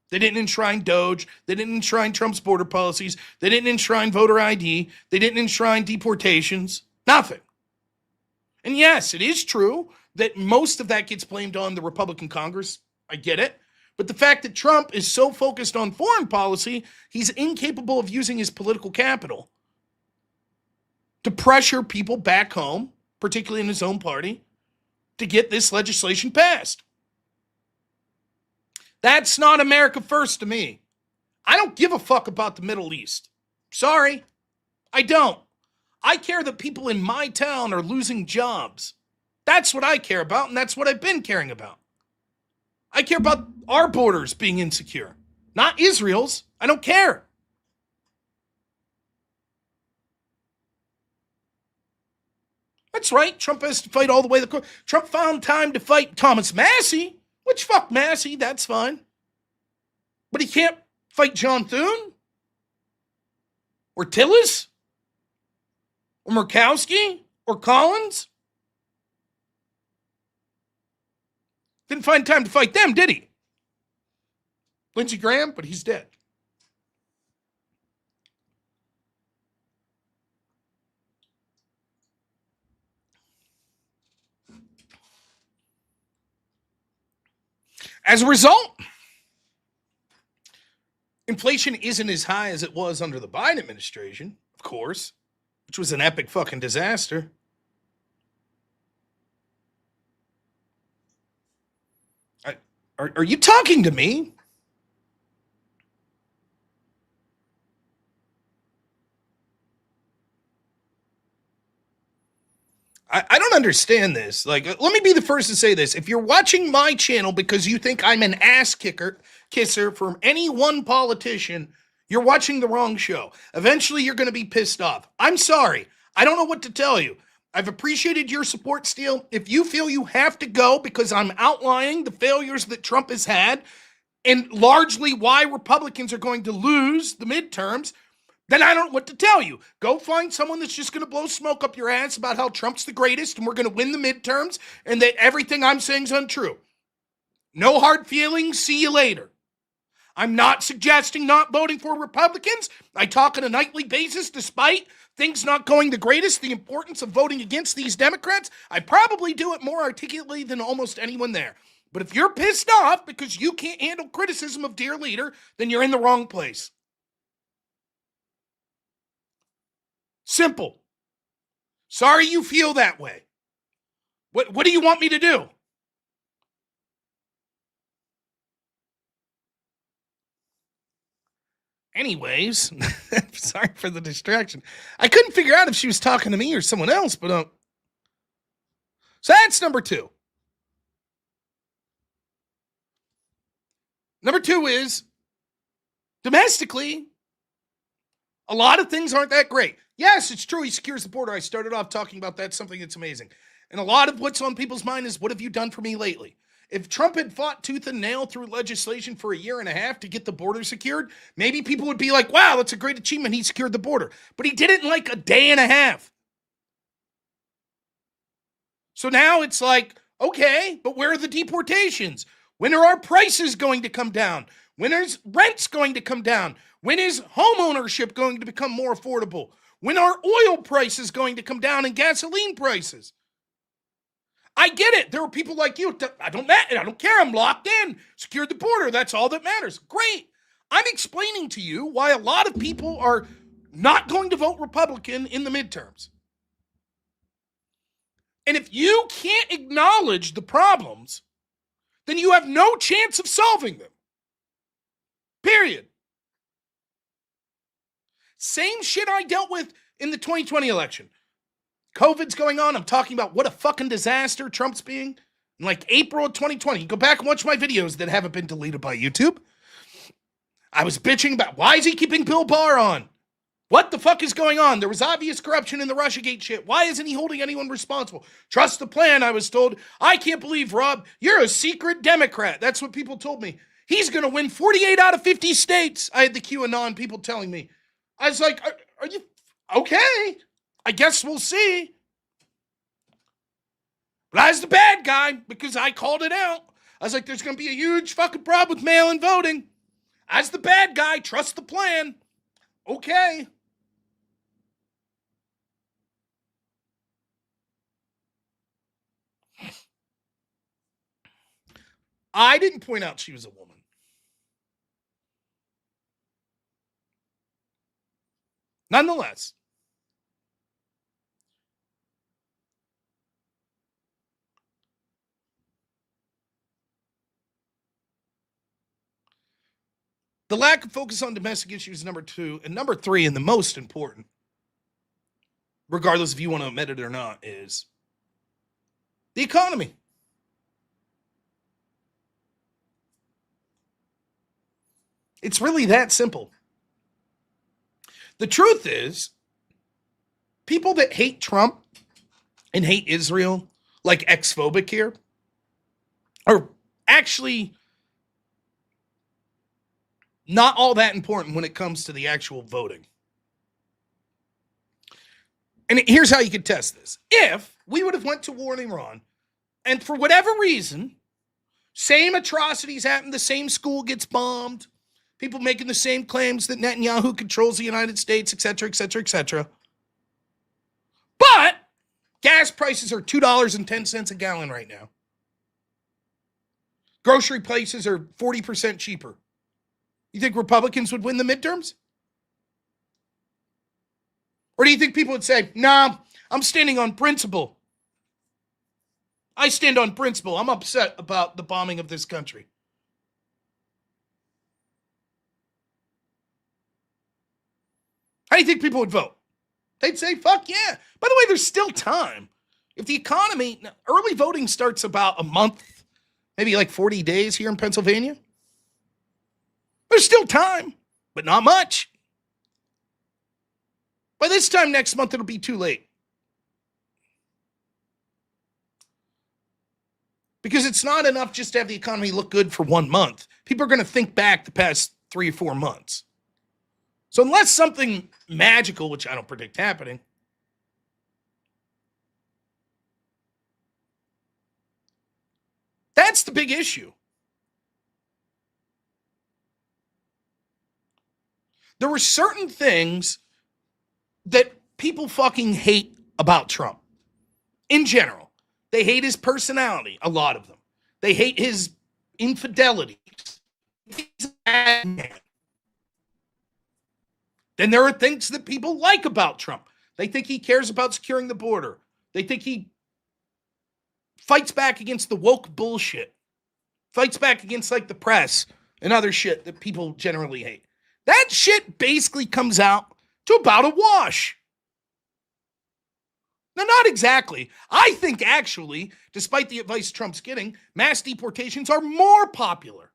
They didn't enshrine Doge. They didn't enshrine Trump's border policies. They didn't enshrine voter ID. They didn't enshrine deportations. Nothing. And yes, it is true that most of that gets blamed on the Republican Congress. I get it. But the fact that Trump is so focused on foreign policy, he's incapable of using his political capital to pressure people back home, particularly in his own party, to get this legislation passed. That's not America first to me. I don't give a fuck about the Middle East. Sorry, I don't. I care that people in my town are losing jobs. That's what I care about, and that's what I've been caring about. I care about our borders being insecure, not Israel's. I don't care. That's right. Trump has to fight all the way to the court. Trump found time to fight Thomas Massey. Which, fuck Massey, that's fine. But he can't fight John Thune? Or Tillis? Or Murkowski? Or Collins? Didn't find time to fight them, did he? Lindsey Graham, but he's dead. As a result, inflation isn't as high as it was under the Biden administration, of course, which was an epic fucking disaster. Are you talking to me? I don't understand this. Like, let me be the first to say this. If you're watching my channel because you think I'm an ass kisser from any one politician, you're watching the wrong show. Eventually, you're going to be pissed off. I'm sorry. I don't know what to tell you. I've appreciated your support, Steele. If you feel you have to go because I'm outlining the failures that Trump has had and largely why Republicans are going to lose the midterms, then I don't know what to tell you. Go find someone that's just going to blow smoke up your ass about how Trump's the greatest and we're going to win the midterms and that everything I'm saying is untrue. No hard feelings. See you later. I'm not suggesting not voting for Republicans. I talk on a nightly basis despite things not going the greatest, the importance of voting against these Democrats. I probably do it more articulately than almost anyone there. But if you're pissed off because you can't handle criticism of dear leader, then you're in the wrong place. Simple. Sorry you feel that way. What do you want me to do? Anyways, sorry for the distraction. I couldn't figure out if she was talking to me or someone else, but so that's number two. Number two is domestically, a lot of things aren't that great. Yes, it's true. He secures the border. I started off talking about that, something that's amazing. And a lot of what's on people's mind is, what have you done for me lately? If Trump had fought tooth and nail through legislation for a year and a half to get the border secured, maybe people would be like, wow, that's a great achievement. He secured the border. But he did it in like a day and a half. So now it's like, okay, but where are the deportations? When are our prices going to come down? When is rents going to come down? When is home ownership going to become more affordable? When are oil prices going to come down and gasoline prices? I get it. There are people like you. I don't care. I'm locked in. Secured the border. That's all that matters. Great. I'm explaining to you why a lot of people are not going to vote Republican in the midterms. And if you can't acknowledge the problems, then you have no chance of solving them. Period. Same shit I dealt with in the 2020 election. COVID's going on. I'm talking about what a fucking disaster Trump's being. In like April of 2020. Go back and watch my videos that haven't been deleted by YouTube. I was bitching about why is he keeping Bill Barr on? What the fuck is going on? There was obvious corruption in the Russiagate shit. Why isn't he holding anyone responsible? Trust the plan, I was told. I can't believe, Rob, you're a secret Democrat. That's what people told me. He's going to win 48 out of 50 states. I had the QAnon people telling me. I was like, are you okay? I guess we'll see. But I was the bad guy because I called it out. I was like, there's going to be a huge fucking problem with mail-in voting. As the bad guy, trust the plan. Okay. I didn't point out she was a woman. Nonetheless, the lack of focus on domestic issues, number 2, and number 3, and the most important, regardless if you want to admit it or not, is the economy. It's really that simple. The truth is, people that hate Trump and hate Israel, like ex-phobic here, are actually not all that important when it comes to the actual voting. And here's how you could test this. If we would have went to war in Iran, and for whatever reason, same atrocities happen, the same school gets bombed, people making the same claims that Netanyahu controls the United States, etc., etc., etc. But gas prices are $2.10 a gallon right now. Grocery prices are 40% cheaper. You think Republicans would win the midterms? Or do you think people would say, nah, I'm standing on principle. I stand on principle. I'm upset about the bombing of this country. How do you think people would vote? They'd say, fuck yeah. By the way, there's still time. If the economy, early voting starts about a month, maybe like 40 days here in Pennsylvania. There's still time, but not much. By this time next month, it'll be too late. Because it's not enough just to have the economy look good for 1 month. People are going to think back the past 3 or 4 months. So unless something magical, which I don't predict happening, that's the big issue. There were certain things that people fucking hate about Trump. In general, they hate his personality, a lot of them. They hate his infidelities. He's a bad man. Then there are things that people like about Trump. They think he cares about securing the border. They think he fights back against the woke bullshit. Fights back against like the press and other shit that people generally hate. That shit basically comes out to about a wash. Now, not exactly. I think actually, despite the advice Trump's getting, mass deportations are more popular,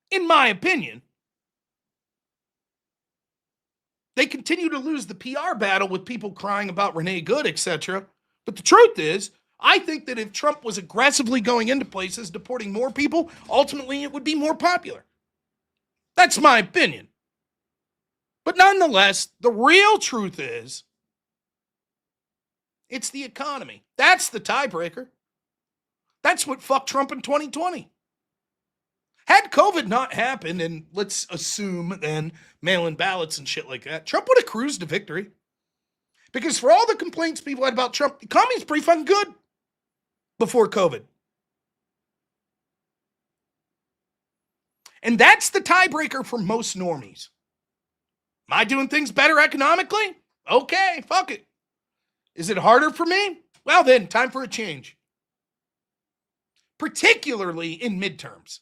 in my opinion. They continue to lose the PR battle with people crying about Renee Good, etc. But the truth is, I think that if Trump was aggressively going into places, deporting more people, ultimately it would be more popular. That's my opinion. But nonetheless, the real truth is, it's the economy. That's the tiebreaker. That's what fucked Trump in 2020. Had COVID not happened, and let's assume then mail-in ballots and shit like that, Trump would have cruised to victory. Because for all the complaints people had about Trump, the economy is pretty fucking good before COVID. And that's the tiebreaker for most normies. Am I doing things better economically? Okay, fuck it. Is it harder for me? Well then, time for a change. Particularly in midterms.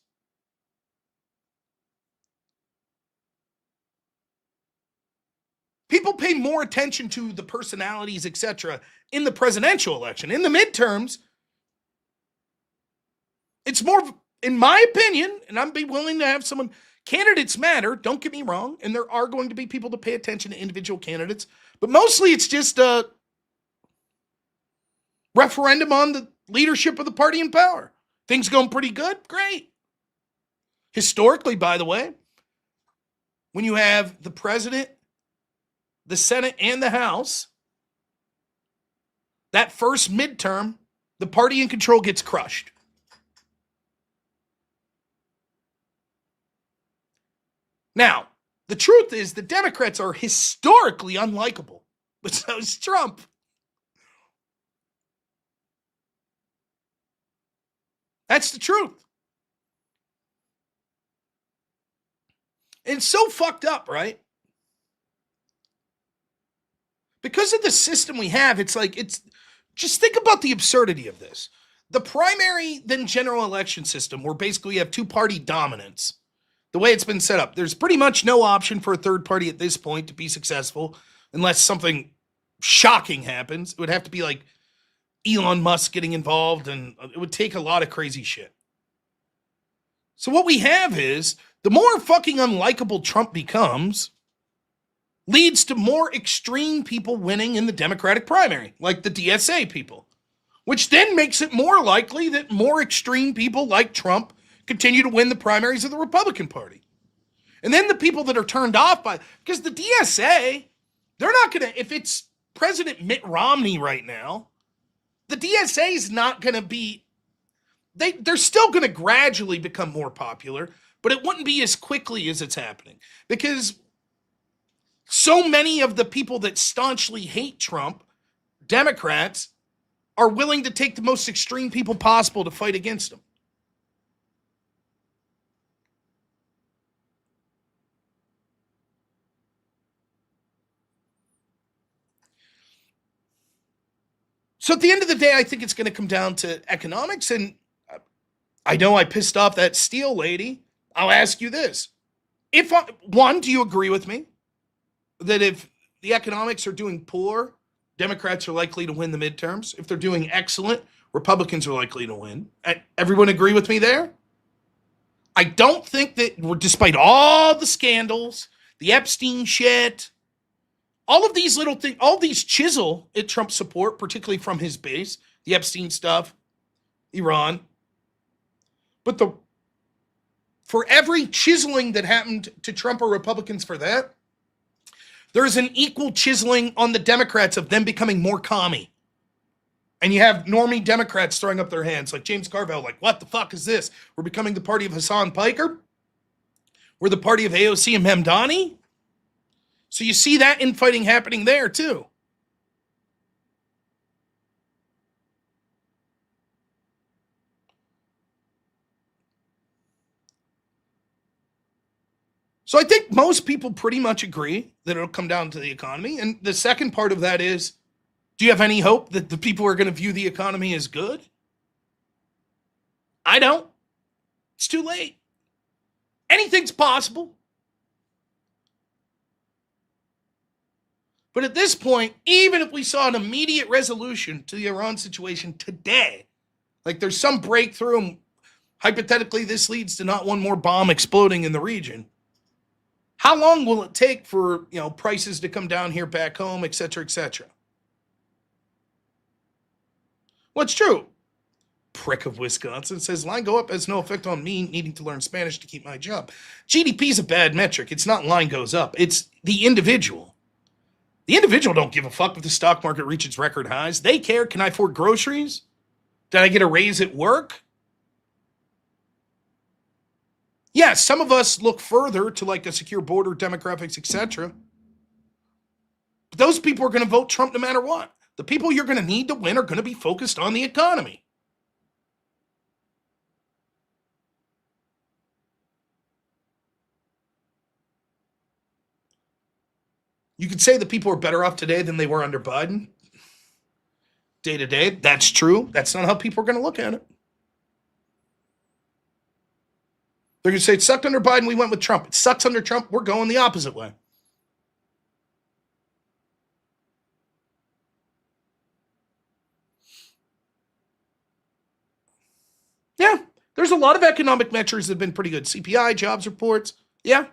People pay more attention to the personalities, etc., in the presidential election. In the midterms, it's more, in my opinion, and I'd be willing to have someone, candidates matter, don't get me wrong, and there are going to be people to pay attention to individual candidates, but mostly it's just a referendum on the leadership of the party in power. Things going pretty good? Great. Historically, by the way, when you have the president, the Senate, and the House, that first midterm, the party in control gets crushed. Now, the truth is the Democrats are historically unlikable, but so is Trump. That's the truth. It's so fucked up, right? Because of the system we have, it's like, it's just think about the absurdity of this. The primary, then general election system, where basically you have two-party dominance, the way it's been set up, there's pretty much no option for a third party at this point to be successful unless something shocking happens. It would have to be like Elon Musk getting involved, and it would take a lot of crazy shit. So what we have is, the more fucking unlikable Trump becomes, leads to more extreme people winning in the Democratic primary, like the DSA people, which then makes it more likely that more extreme people like Trump continue to win the primaries of the Republican Party. And then the people that are turned off by, because the DSA, they're not going to, if it's President Mitt Romney right now, the DSA is not going to be, they're still going to gradually become more popular, but it wouldn't be as quickly as it's happening. Because so many of the people that staunchly hate Trump, Democrats, are willing to take the most extreme people possible to fight against him. So at the end of the day, I think it's going to come down to economics. And I know I pissed off that Steele lady. I'll ask you this. One, do you agree with me that if the economics are doing poor, Democrats are likely to win the midterms? If they're doing excellent, Republicans are likely to win. Everyone agree with me there? I don't think that, despite all the scandals, the Epstein shit, all of these little things, all these chisel at Trump's support, particularly from his base, the Epstein stuff, Iran. But for every chiseling that happened to Trump or Republicans for that, there is an equal chiseling on the Democrats of them becoming more commie. And you have normie Democrats throwing up their hands, like James Carville, like, what the fuck is this? We're becoming the party of Hassan Piker? We're the party of AOC and Memdani? So you see that infighting happening there, too. So I think most people pretty much agree that it'll come down to the economy. And the second part of that is, do you have any hope that the people are going to view the economy as good? I don't. It's too late. Anything's possible. But at this point, even if we saw an immediate resolution to the Iran situation today, like there's some breakthrough, and hypothetically this leads to not one more bomb exploding in the region, how long will it take for, prices to come down here back home, et cetera, et cetera? Well, it's true. Prick of Wisconsin says, line go up has no effect on me needing to learn Spanish to keep my job. GDP is a bad metric. It's not line goes up. It's the individual. The individual don't give a fuck if the stock market reaches record highs. They care, can I afford groceries? Did I get a raise at work? Yeah, some of us look further to like a secure border, demographics, etc. But those people are going to vote Trump no matter what. The people you're going to need to win are going to be focused on the economy. You could say the people are better off today than they were under Biden. Day to day, that's true. That's not how people are going to look at it. They're going to say it sucked under Biden, we went with Trump. It sucks under Trump, we're going the opposite way. Yeah, there's a lot of economic measures that have been pretty good. CPI, jobs reports. Yeah.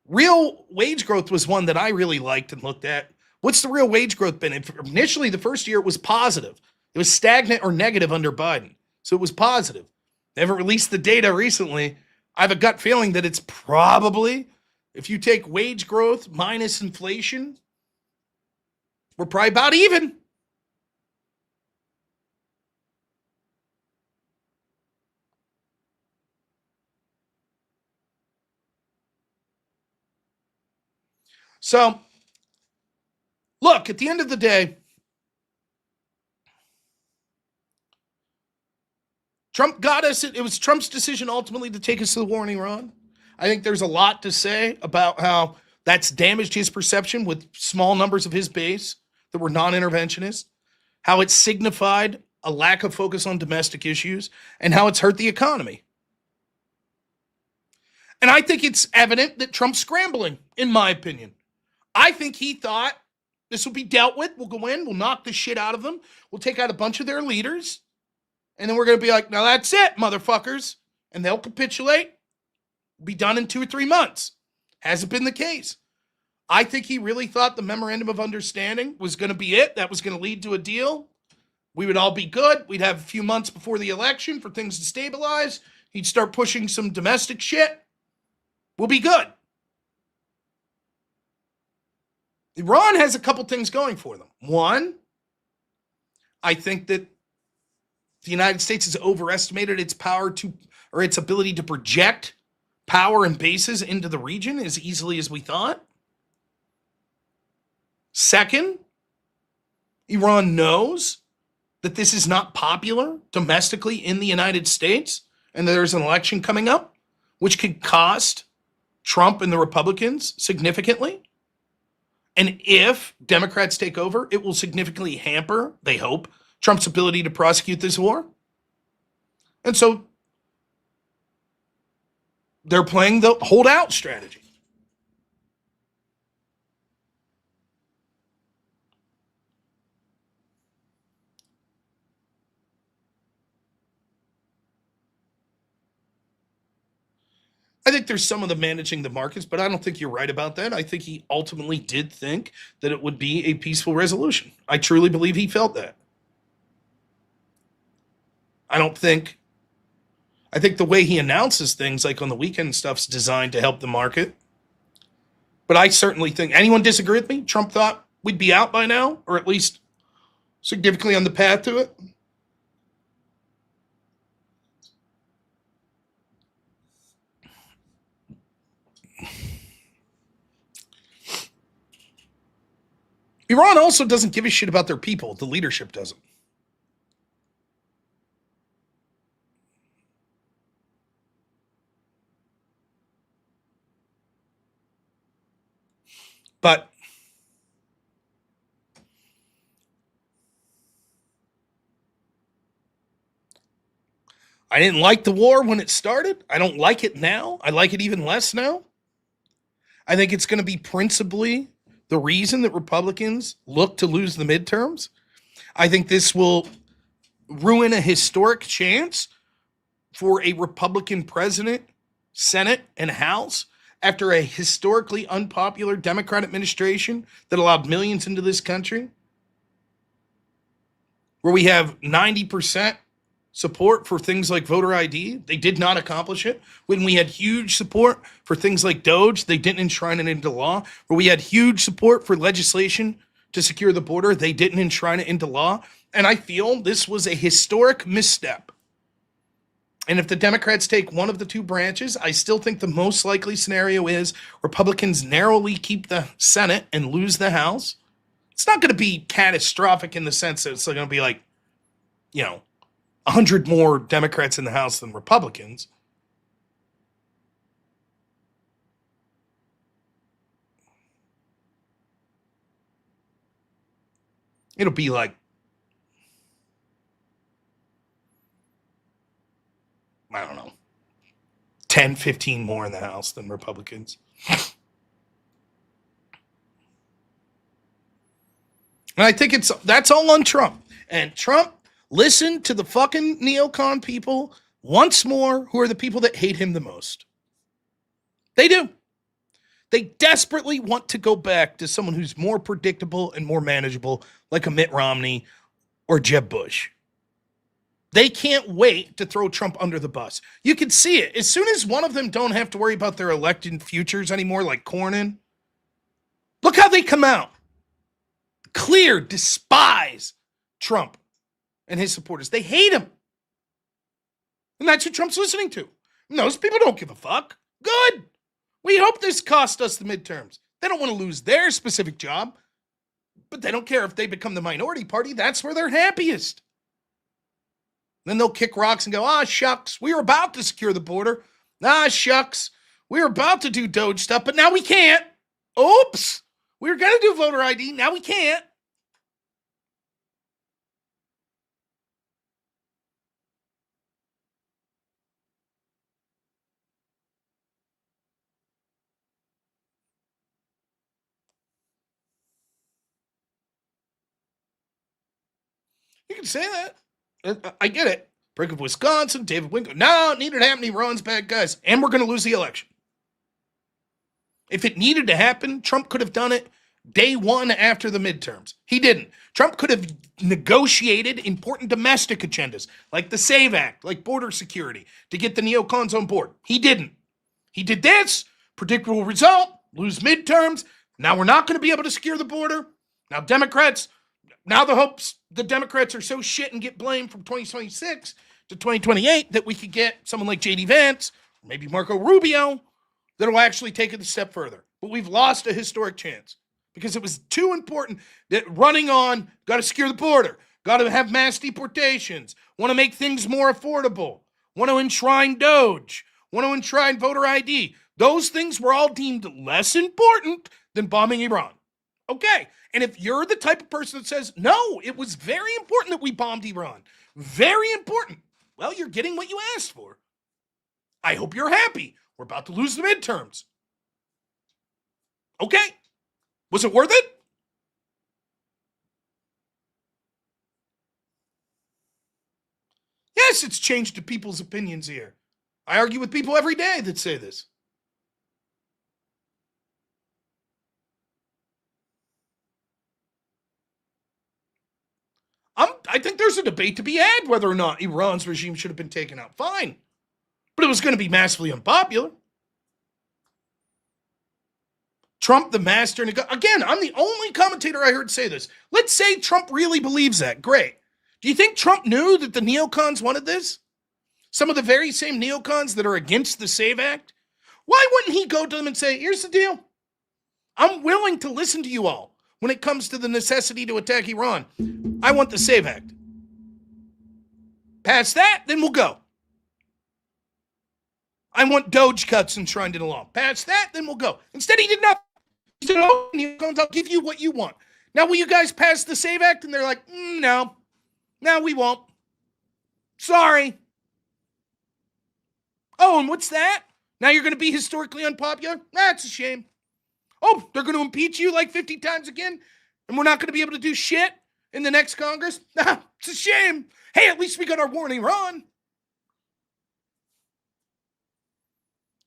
Real wage growth was one that I really liked and looked at. What's the real wage growth been? Initially, the first year it was positive. It was stagnant or negative under Biden. So it was positive. They haven't released the data recently. I have a gut feeling that it's probably, if you take wage growth minus inflation, we're probably about even. So, look, at the end of the day, Trump got us. It was Trump's decision ultimately to take us to the war in Iran. I think there's a lot to say about how that's damaged his perception with small numbers of his base that were non interventionists, how it signified a lack of focus on domestic issues, and how it's hurt the economy. And I think it's evident that Trump's scrambling, in my opinion. I think he thought this will be dealt with. We'll go in, we'll knock the shit out of them, we'll take out a bunch of their leaders, and then we're going to be like, now that's it, motherfuckers. And they'll capitulate, be done in 2 or 3 months. Hasn't been the case. I think he really thought the memorandum of understanding was going to be it. That was going to lead to a deal. We would all be good. We'd have a few months before the election for things to stabilize. He'd start pushing some domestic shit. We'll be good. Iran has a couple things going for them. One, I think that the United States has overestimated its power to, or its ability to project power and bases into the region as easily as we thought. Second, Iran knows that this is not popular domestically in the United States and there's an election coming up, which could cost Trump and the Republicans significantly. And if Democrats take over, it will significantly hamper, they hope, Trump's ability to prosecute this war. And so they're playing the holdout strategy. I think there's some of the managing the markets, but I don't think you're right about that. I think he ultimately did think that it would be a peaceful resolution. I truly believe he felt that. I think the way he announces things, like on the weekend stuff's designed to help the market. But I certainly think, anyone disagree with me? Trump thought we'd be out by now, or at least significantly on the path to it. Iran also doesn't give a shit about their people. The leadership doesn't. But I didn't like the war when it started. I don't like it now. I like it even less now. I think it's going to be principally the reason that Republicans look to lose the midterms. I think this will ruin a historic chance for a Republican president, Senate, and House after a historically unpopular Democrat administration that allowed millions into this country, where we have 90% support for things like voter ID. They did not accomplish it. When we had huge support for things like Doge, they didn't enshrine it into law. Where we had huge support for legislation to secure the border, they didn't enshrine it into law. And I feel this was a historic misstep. And if the Democrats take one of the two branches, I still think the most likely scenario is Republicans narrowly keep the Senate and lose the House. It's not going to be catastrophic in the sense that it's going to be like, 100 more Democrats in the House than Republicans. It'll be like, I don't know, 10, 15 more in the House than Republicans. And I think that's all on Trump. And Trump Listen to the fucking neocon people once more, who are the people that hate him the most. They do. They desperately want to go back to someone who's more predictable and more manageable, like a Mitt Romney or Jeb Bush. They can't wait to throw Trump under the bus. You can see it. As soon as one of them don't have to worry about their elected futures anymore, like Cornyn, look how they come out. Clear, despise Trump and his supporters. They hate him. And that's who Trump's listening to. And those people don't give a fuck. Good. We hope this cost us the midterms. They don't want to lose their specific job, but they don't care if they become the minority party. That's where they're happiest. Then they'll kick rocks and go, shucks, we were about to secure the border. Shucks, we were about to do Doge stuff, but now we can't. Oops, we were going to do voter ID. Now we can't. You can say that. I get it. Brick of Wisconsin, David Winkler. No, it needed to happen. He runs bad guys. And we're going to lose the election. If it needed to happen, Trump could have done it day one after the midterms. He didn't. Trump could have negotiated important domestic agendas, like the SAVE Act, like border security, to get the neocons on board. He didn't. He did this. Predictable result. Lose midterms. Now we're not going to be able to secure the border. Now the Democrats are so shit and get blamed from 2026 to 2028 that we could get someone like J.D. Vance, or maybe Marco Rubio, that'll actually take it a step further. But we've lost a historic chance because it was too important that running on, got to secure the border, got to have mass deportations, want to make things more affordable, want to enshrine Doge, want to enshrine voter ID. Those things were all deemed less important than bombing Iran. Okay. And if you're the type of person that says, no, it was very important that we bombed Iran, very important, well, you're getting what you asked for. I hope you're happy. We're about to lose the midterms. Okay. Was it worth it? Yes, it's changed to people's opinions here. I argue with people every day that say this. I think there's a debate to be had whether or not Iran's regime should have been taken out. Fine. But it was going to be massively unpopular. Trump, the master. Again, I'm the only commentator I heard say this. Let's say Trump really believes that. Great. Do you think Trump knew that the neocons wanted this? Some of the very same neocons that are against the SAVE Act? Why wouldn't he go to them and say, here's the deal. I'm willing to listen to you all when it comes to the necessity to attack Iran. I want the SAVE Act. Pass that, then we'll go. I want Doge cuts enshrined in the law. Pass that, then we'll go. Instead, he did nothing. He said, I'll give you what you want. Now, will you guys pass the SAVE Act? And they're like, no. No, we won't. Sorry. Oh, and what's that? Now you're going to be historically unpopular? That's a shame. Oh, they're going to impeach you like 50 times again? And we're not going to be able to do shit in the next Congress? It's a shame. Hey, at least we got our war in Iran.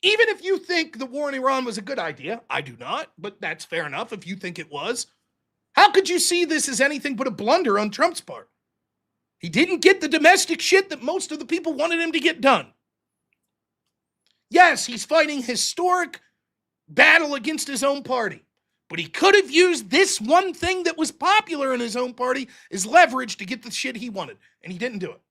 Even if you think the war in Iran was a good idea, I do not, but that's fair enough if you think it was. How could you see this as anything but a blunder on Trump's part? He didn't get the domestic shit that most of the people wanted him to get done. Yes, he's fighting historic battle against his own party, but he could have used this one thing that was popular in his own party as leverage to get the shit he wanted, and he didn't do it.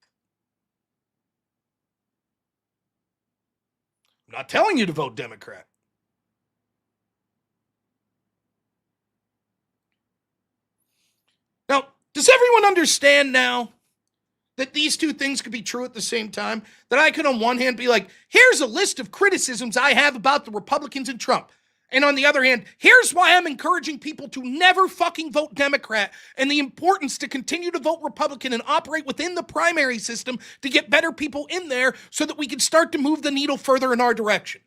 I'm not telling you to vote Democrat. Now, does everyone understand now that these two things could be true at the same time? That I could on one hand be like, here's a list of criticisms I have about the Republicans and Trump. And on the other hand, here's why I'm encouraging people to never fucking vote Democrat and the importance to continue to vote Republican and operate within the primary system to get better people in there so that we can start to move the needle further in our direction.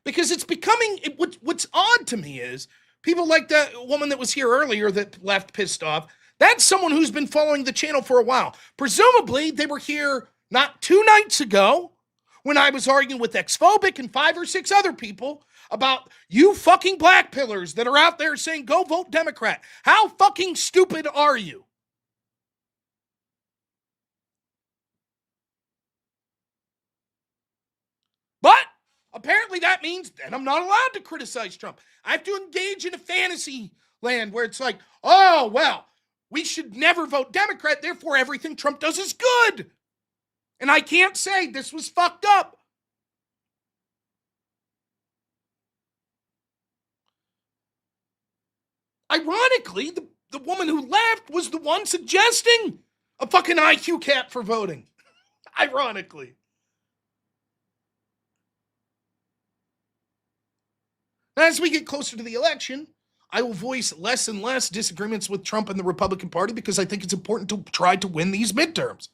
Because it's becoming, what's odd to me is people like that woman that was here earlier that left pissed off, That's someone who's been following the channel for a while. Presumably, they were here not 2 nights ago when I was arguing with Xphobic and 5 or 6 other people about you fucking black pillars that are out there saying, go vote Democrat. How fucking stupid are you? But apparently that means that I'm not allowed to criticize Trump. I have to engage in a fantasy land where it's like, oh, well, we should never vote Democrat, therefore everything Trump does is good. And I can't say this was fucked up. Ironically, the woman who left was the one suggesting a fucking IQ cap for voting. Ironically. As we get closer to the election, I will voice less and less disagreements with Trump and the Republican Party because I think it's important to try to win these midterms.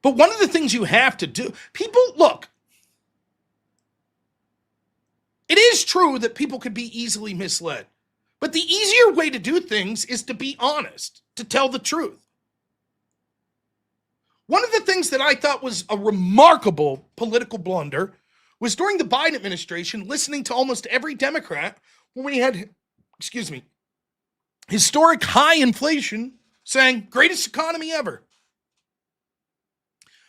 But one of the things you have to do, people, look, it is true that people could be easily misled. But the easier way to do things is to be honest, to tell the truth. One of the things that I thought was a remarkable political blunder was during the Biden administration, listening to almost every Democrat when we had, historic high inflation, saying, greatest economy ever.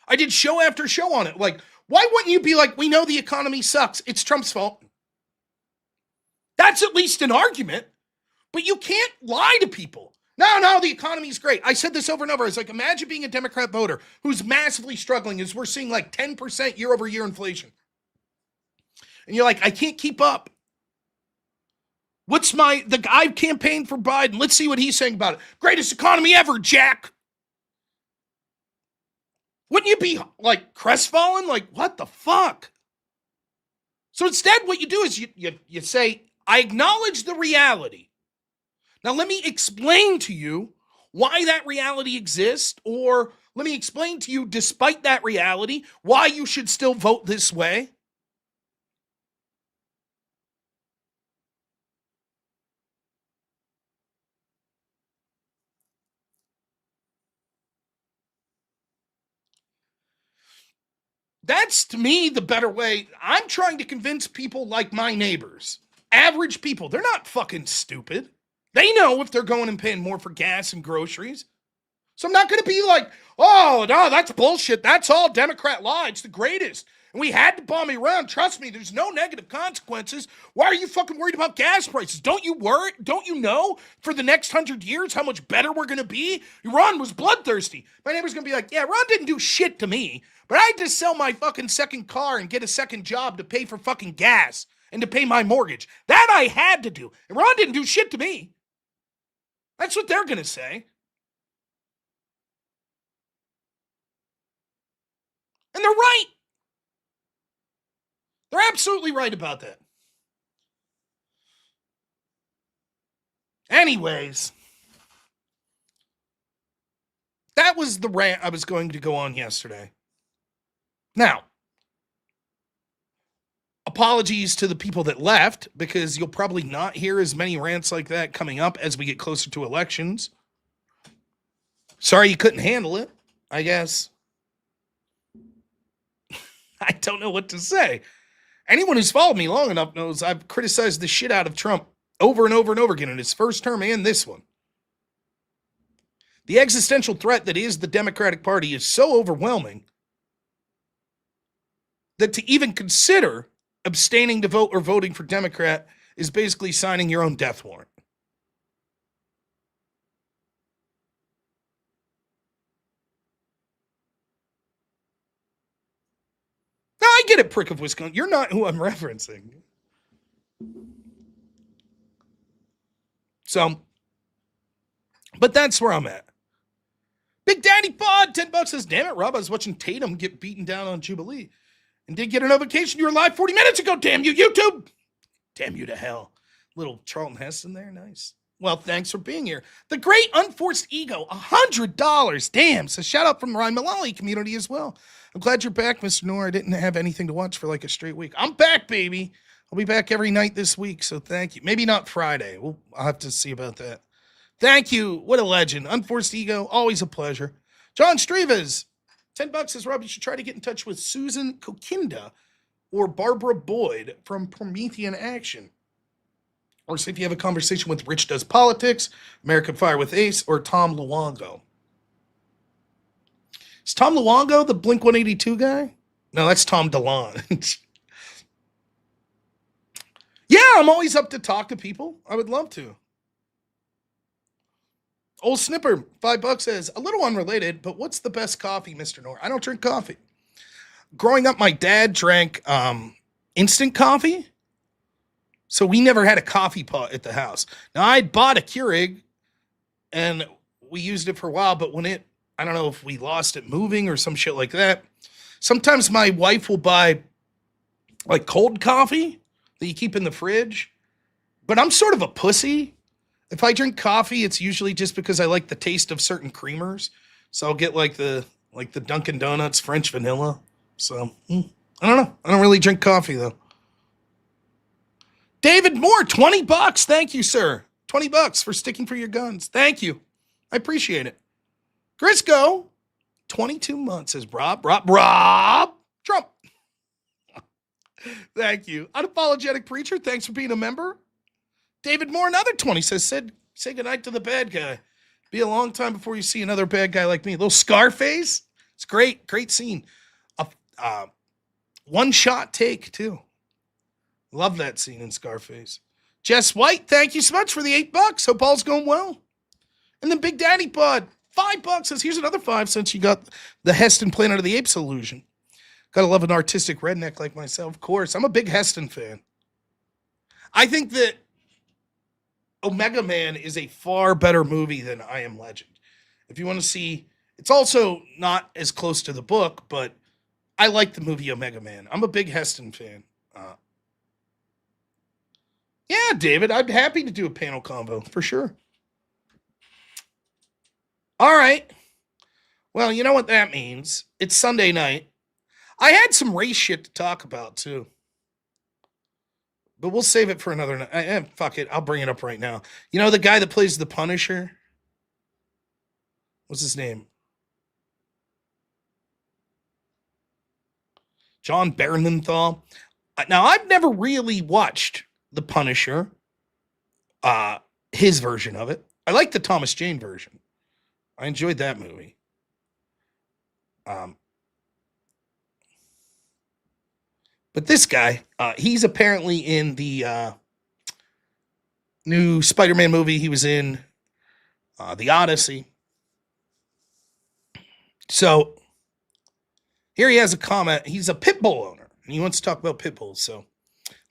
I did show after show on it. Like, why wouldn't you be like, we know the economy sucks, it's Trump's fault? That's at least an argument, but you can't lie to people. No, the economy's great. I said this over and over. I was like, imagine being a Democrat voter who's massively struggling as we're seeing like 10% year over year inflation. And you're like, I can't keep up. The guy campaigned for Biden. Let's see what he's saying about it. Greatest economy ever, Jack. Wouldn't you be like crestfallen? Like, what the fuck? So instead, what you do is you say, I acknowledge the reality. Now, let me explain to you why that reality exists, or let me explain to you, despite that reality, why you should still vote this way. That's, to me, the better way. I'm trying to convince people like my neighbors, average people. They're not fucking stupid. They know if they're going and paying more for gas and groceries. So I'm not going to be like, oh, no, that's bullshit. That's all Democrat law. It's the greatest. And we had to bomb Iran. Trust me, there's no negative consequences. Why are you fucking worried about gas prices? Don't you worry? Don't you know for the next 100 years how much better we're going to be? Iran was bloodthirsty. My neighbor's going to be like, yeah, Iran didn't do shit to me, but I had to sell my fucking second car and get a second job to pay for fucking gas and to pay my mortgage. That I had to do. Iran didn't do shit to me. That's what they're going to say. And they're right. They're absolutely right about that. Anyways, that was the rant I was going to go on yesterday. Now, apologies to the people that left, because you'll probably not hear as many rants like that coming up as we get closer to elections. Sorry you couldn't handle it, I guess. I don't know what to say. Anyone who's followed me long enough knows I've criticized the shit out of Trump over and over and over again in his first term and this one. The existential threat that is the Democratic Party is so overwhelming that to even consider abstaining to vote or voting for Democrat is basically signing your own death warrant. Now, I get it, prick of Wisconsin. You're not who I'm referencing. So, but that's where I'm at. Big Daddy Pod, $10 says, damn it, Rob, I was watching Tatum get beaten down on Jubilee and did get a notification you were live 40 minutes ago. Damn you, YouTube. Damn you to hell. Little Charlton Heston there. Nice. Well, thanks for being here. The Great Unforced Ego, $100. Damn. So shout out from the Ryan Mullally community as well. I'm glad you're back, Mr. Noor. I didn't have anything to watch for like a straight week. I'm back, baby. I'll be back every night this week, so thank you. Maybe not Friday. I'll have to see about that. Thank you. What a legend. Unforced Ego, always a pleasure. John Strevas, $10 says, Rob, you should try to get in touch with Susan Kokinda or Barbara Boyd from Promethean Action. Or see if you have a conversation with Rich Does Politics, American Fire with Ace, or Tom Luongo. Is Tom Luongo the Blink-182 guy? No, that's Tom DeLonge. Yeah, I'm always up to talk to people. I would love to. Old Snipper, $5 says, a little unrelated, but what's the best coffee, Mr. Noor? I don't drink coffee. Growing up, my dad drank instant coffee. So we never had a coffee pot at the house. Now, I'd bought a Keurig, and we used it for a while, but when I don't know if we lost it moving or some shit like that. Sometimes my wife will buy, like, cold coffee that you keep in the fridge. But I'm sort of a pussy. If I drink coffee, it's usually just because I like the taste of certain creamers. So I'll get, like the Dunkin' Donuts French vanilla. So, I don't know. I don't really drink coffee, though. David Moore, $20. Thank you, sir. $20 for sticking for your guns. Thank you. I appreciate it. Grisco, 22 months, says Rob Trump. Thank you. Unapologetic Preacher, thanks for being a member. David Moore, another 20, says, say goodnight to the bad guy. Be a long time before you see another bad guy like me. A little Scarface. It's great. Great scene. One-shot take, too. Love that scene in Scarface. Jess White, thank you so much for the $8. Hope all's going well. And then Big Daddy Bud, $5 says, here's another 5 since you got the Heston Planet of the Apes illusion. Gotta love an artistic redneck like myself. Of course, I'm a big Heston fan. I think that Omega Man is a far better movie than I Am Legend. If you want to see, it's also not as close to the book, but I like the movie Omega Man. I'm a big Heston fan. Yeah, David, I'd be happy to do a panel combo for sure. All right. Well, you know what that means. It's Sunday night. I had some race shit to talk about, too. But we'll save it for another night. Fuck it. I'll bring it up right now. You know the guy that plays the Punisher? What's his name? John Bernthal. Now, I've never really watched the Punisher, his version of it. I like the Thomas Jane version. I enjoyed that movie. But this guy, he's apparently in the new Spider-Man movie. He was in The Odyssey. So here he has a comment. He's a pit bull owner, and he wants to talk about pit bulls. So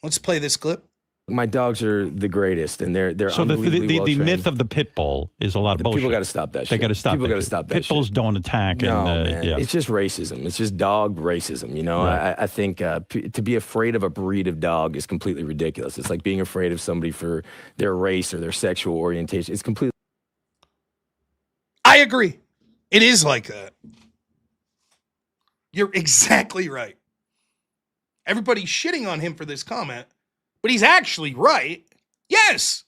let's play this clip. My dogs are the greatest, and they're so the myth of the pit bull is a lot of bullshit. People got to stop that. They got to stop. People got to stop that. Pit bulls don't attack. No, man. Yeah. It's just racism. It's just dog racism. You know, right. I think to be afraid of a breed of dog is completely ridiculous. It's like being afraid of somebody for their race or their sexual orientation. It's completely. I agree. It is like that. You're exactly right. Everybody's shitting on him for this comment. But he's actually right. Yes.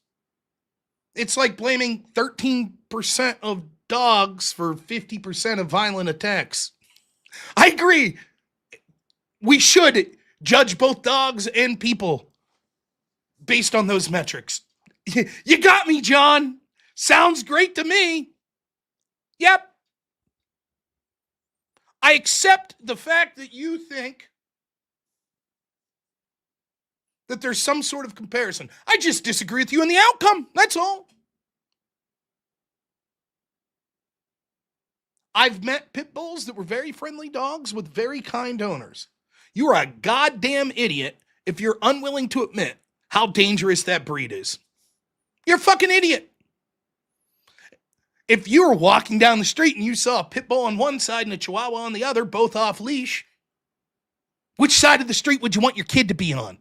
It's like blaming 13% of dogs for 50% of violent attacks. I agree. We should judge both dogs and people based on those metrics. You got me, John. Sounds great to me. Yep. I accept the fact that you think that there's some sort of comparison. I just disagree with you on the outcome. That's all. I've met pit bulls that were very friendly dogs with very kind owners. You are a goddamn idiot if you're unwilling to admit how dangerous that breed is. You're a fucking idiot. If you were walking down the street and you saw a pit bull on one side and a chihuahua on the other, both off leash, which side of the street would you want your kid to be on?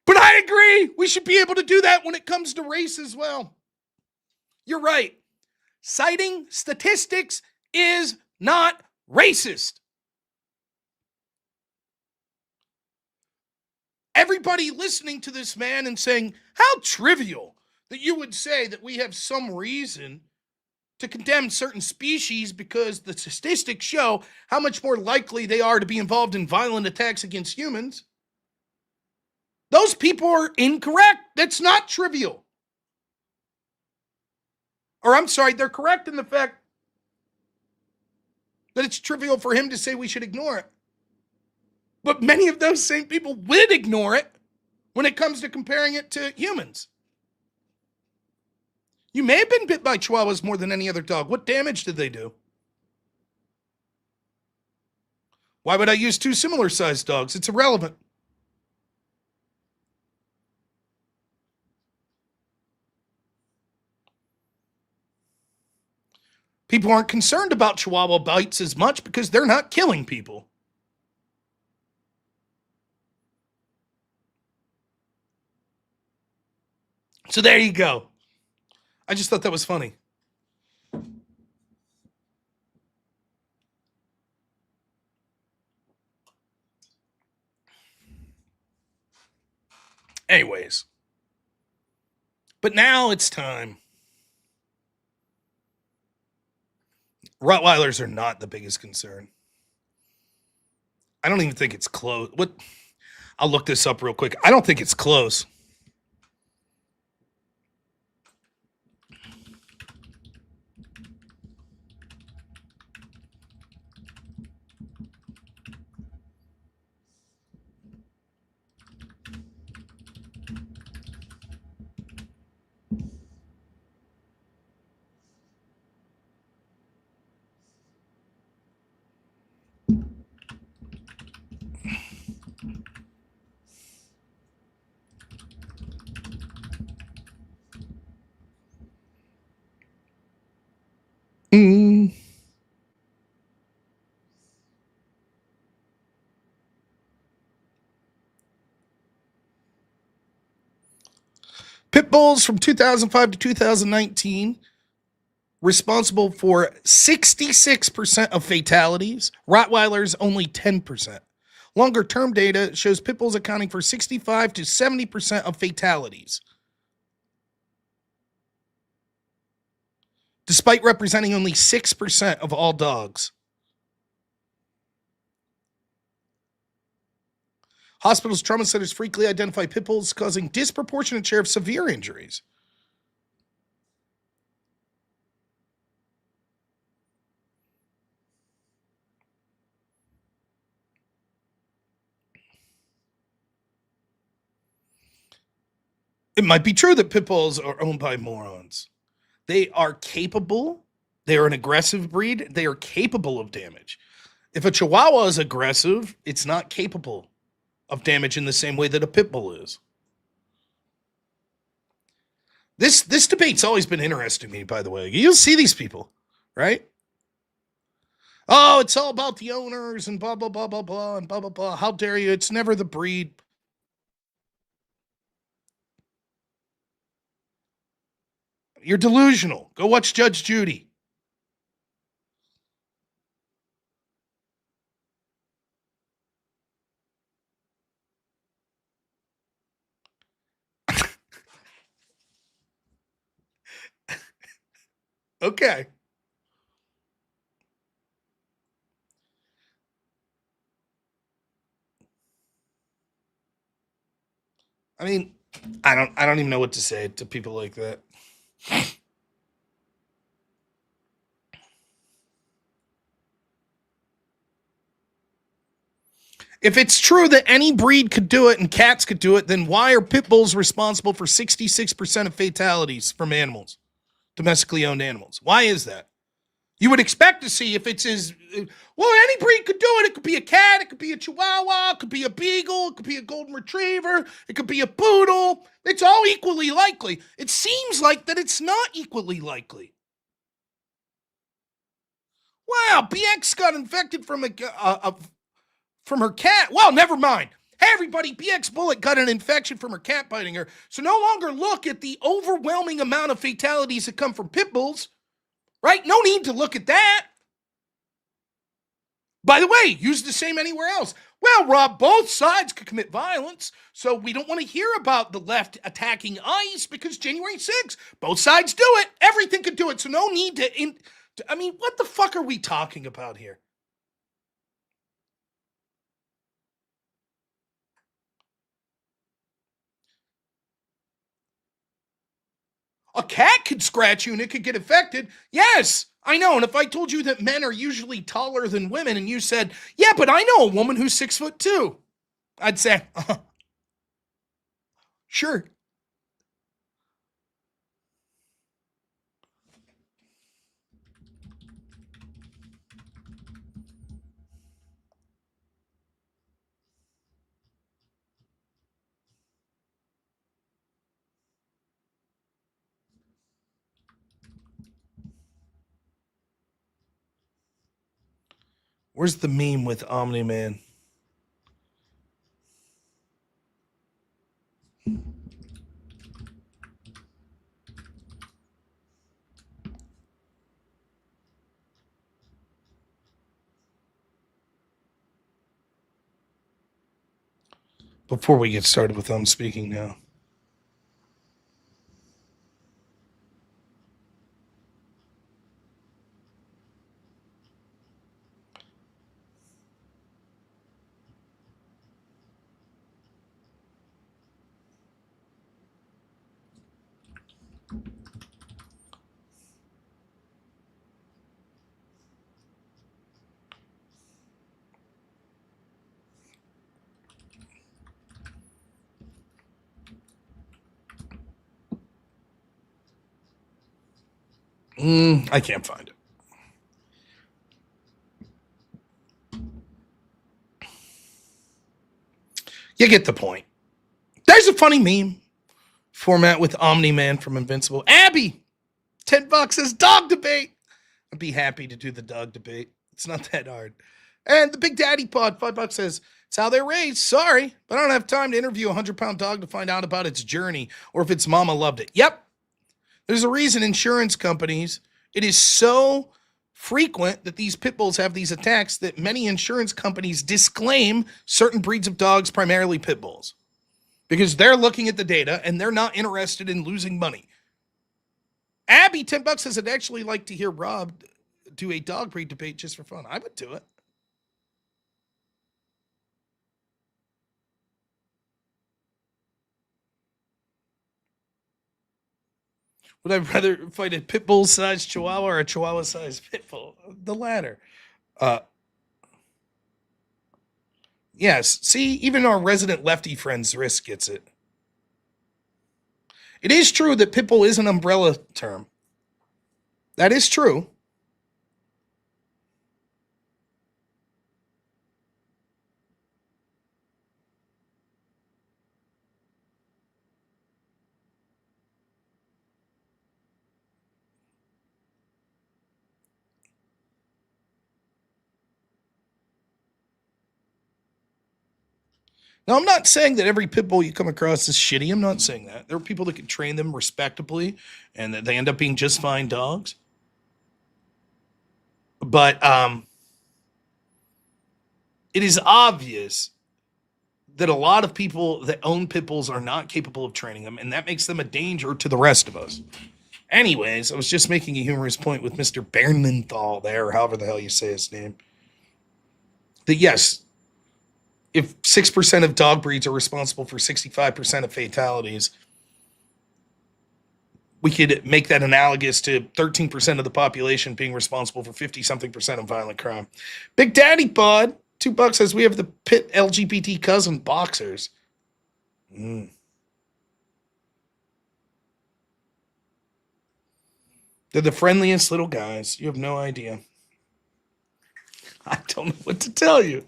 But I I agree. We should be able to do that when it comes to race as well. You're right. Citing statistics is not racist. Everybody listening to this man and saying, how trivial that you would say that we have some reason to condemn certain species because the statistics show how much more likely they are to be involved in violent attacks against humans. Those people are incorrect. That's not trivial. Or I'm sorry, they're correct in the fact that it's trivial for him to say we should ignore it. But many of those same people would ignore it when it comes to comparing it to humans. You may have been bit by chihuahuas more than any other dog. What damage did they do? Why would I use two similar sized dogs? It's irrelevant. People aren't concerned about chihuahua bites as much because they're not killing people. So there you go. I just thought that was funny. Anyways. But now it's time. Rottweilers are not the biggest concern. I don't even think it's close. I'll look this up real quick. I don't think it's close. Pit bulls from 2005 to 2019 responsible for 66% of fatalities. Rottweilers only 10%. Longer term data shows pit bulls accounting for 65 to 70% of fatalities, despite representing only 6% of all dogs. Hospitals, trauma centers frequently identify pit bulls causing disproportionate share of severe injuries. It might be true that pit bulls are owned by morons. They are capable. They are an aggressive breed. They are capable of damage. If a Chihuahua is aggressive, it's not capable of damage in the same way that a pit bull is. This debate's always been interesting to me, by the way. You'll see these people, right? Oh, it's all about the owners and blah, blah, blah, blah, blah, and blah, blah, blah. How dare you? It's never the breed. You're delusional. Go watch Judge Judy. Okay. I mean, I don't even know what to say to people like that. If it's true that any breed could do it and cats could do it, then why are pit bulls responsible for 66% of fatalities from animals, domestically owned animals? Why is that? You would expect to see if it's well, any breed could do it. It could be a cat, it could be a Chihuahua, it could be a Beagle, it could be a Golden Retriever, it could be a Poodle. It's all equally likely. It seems like that it's not equally likely. Wow, BX got infected from her cat. Well, never mind. Hey, everybody, BX Bullet got an infection from her cat biting her. So no longer look at the overwhelming amount of fatalities that come from pit bulls, right? No need to look at that. By the way, use the same anywhere else. Well, Rob, both sides could commit violence, so we don't want to hear about the left attacking ICE because January 6th, both sides do it. Everything could do it, so no need to... I mean, what the fuck are we talking about here? A cat could scratch you and it could get infected. Yes, I know. And if I told you that men are usually taller than women and you said, yeah, but I know a woman who's 6'2", I'd say, sure. Where's the meme with Omni-Man? Before we get started with I'm speaking now. I can't find it. You get the point. There's a funny meme format with Omni-Man from Invincible. Abby, $10 says dog debate. I'd be happy to do the dog debate. It's not that hard. And the Big Daddy Pod, $5 says, it's how they're raised. Sorry, but I don't have time to interview a 100-pound dog to find out about its journey or if its mama loved it. Yep. There's a reason insurance companies, it is so frequent that these pit bulls have these attacks that many insurance companies disclaim certain breeds of dogs, primarily pit bulls, because they're looking at the data and they're not interested in losing money. Abby, $10 says, I'd actually like to hear Rob do a dog breed debate just for fun. I would do it. Would I rather fight a pit bull-sized chihuahua or a chihuahua-sized pit bull? The latter. Yes. See, even our resident lefty friends Risk gets it. It is true that pit bull is an umbrella term. That is true. Now, I'm not saying that every pit bull you come across is shitty. I'm not saying that. There are people that can train them respectably and that they end up being just fine dogs. But it is obvious that a lot of people that own pit bulls are not capable of training them, and that makes them a danger to the rest of us. Anyways, I was just making a humorous point with Mr. Bernenthal there, or however the hell you say his name. That yes, if 6% of dog breeds are responsible for 65% of fatalities, we could make that analogous to 13% of the population being responsible for 50-something% of violent crime. Big Daddy Pod, $2 says we have the pit LGBT cousin boxers. They're the friendliest little guys. You have no idea. I don't know what to tell you.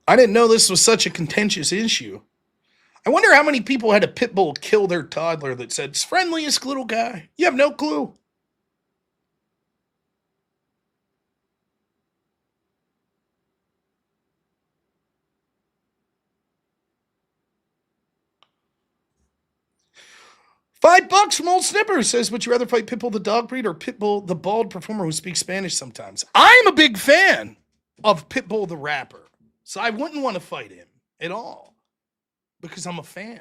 I didn't know this was such a contentious issue. I wonder how many people had a pit bull kill their toddler that said, it's friendliest little guy. You have no clue. $5 from Old Snipper says, would you rather fight Pitbull the dog breed or Pitbull the bald performer who speaks Spanish sometimes? I'm a big fan of Pitbull the rapper, so I wouldn't want to fight him at all because I'm a fan.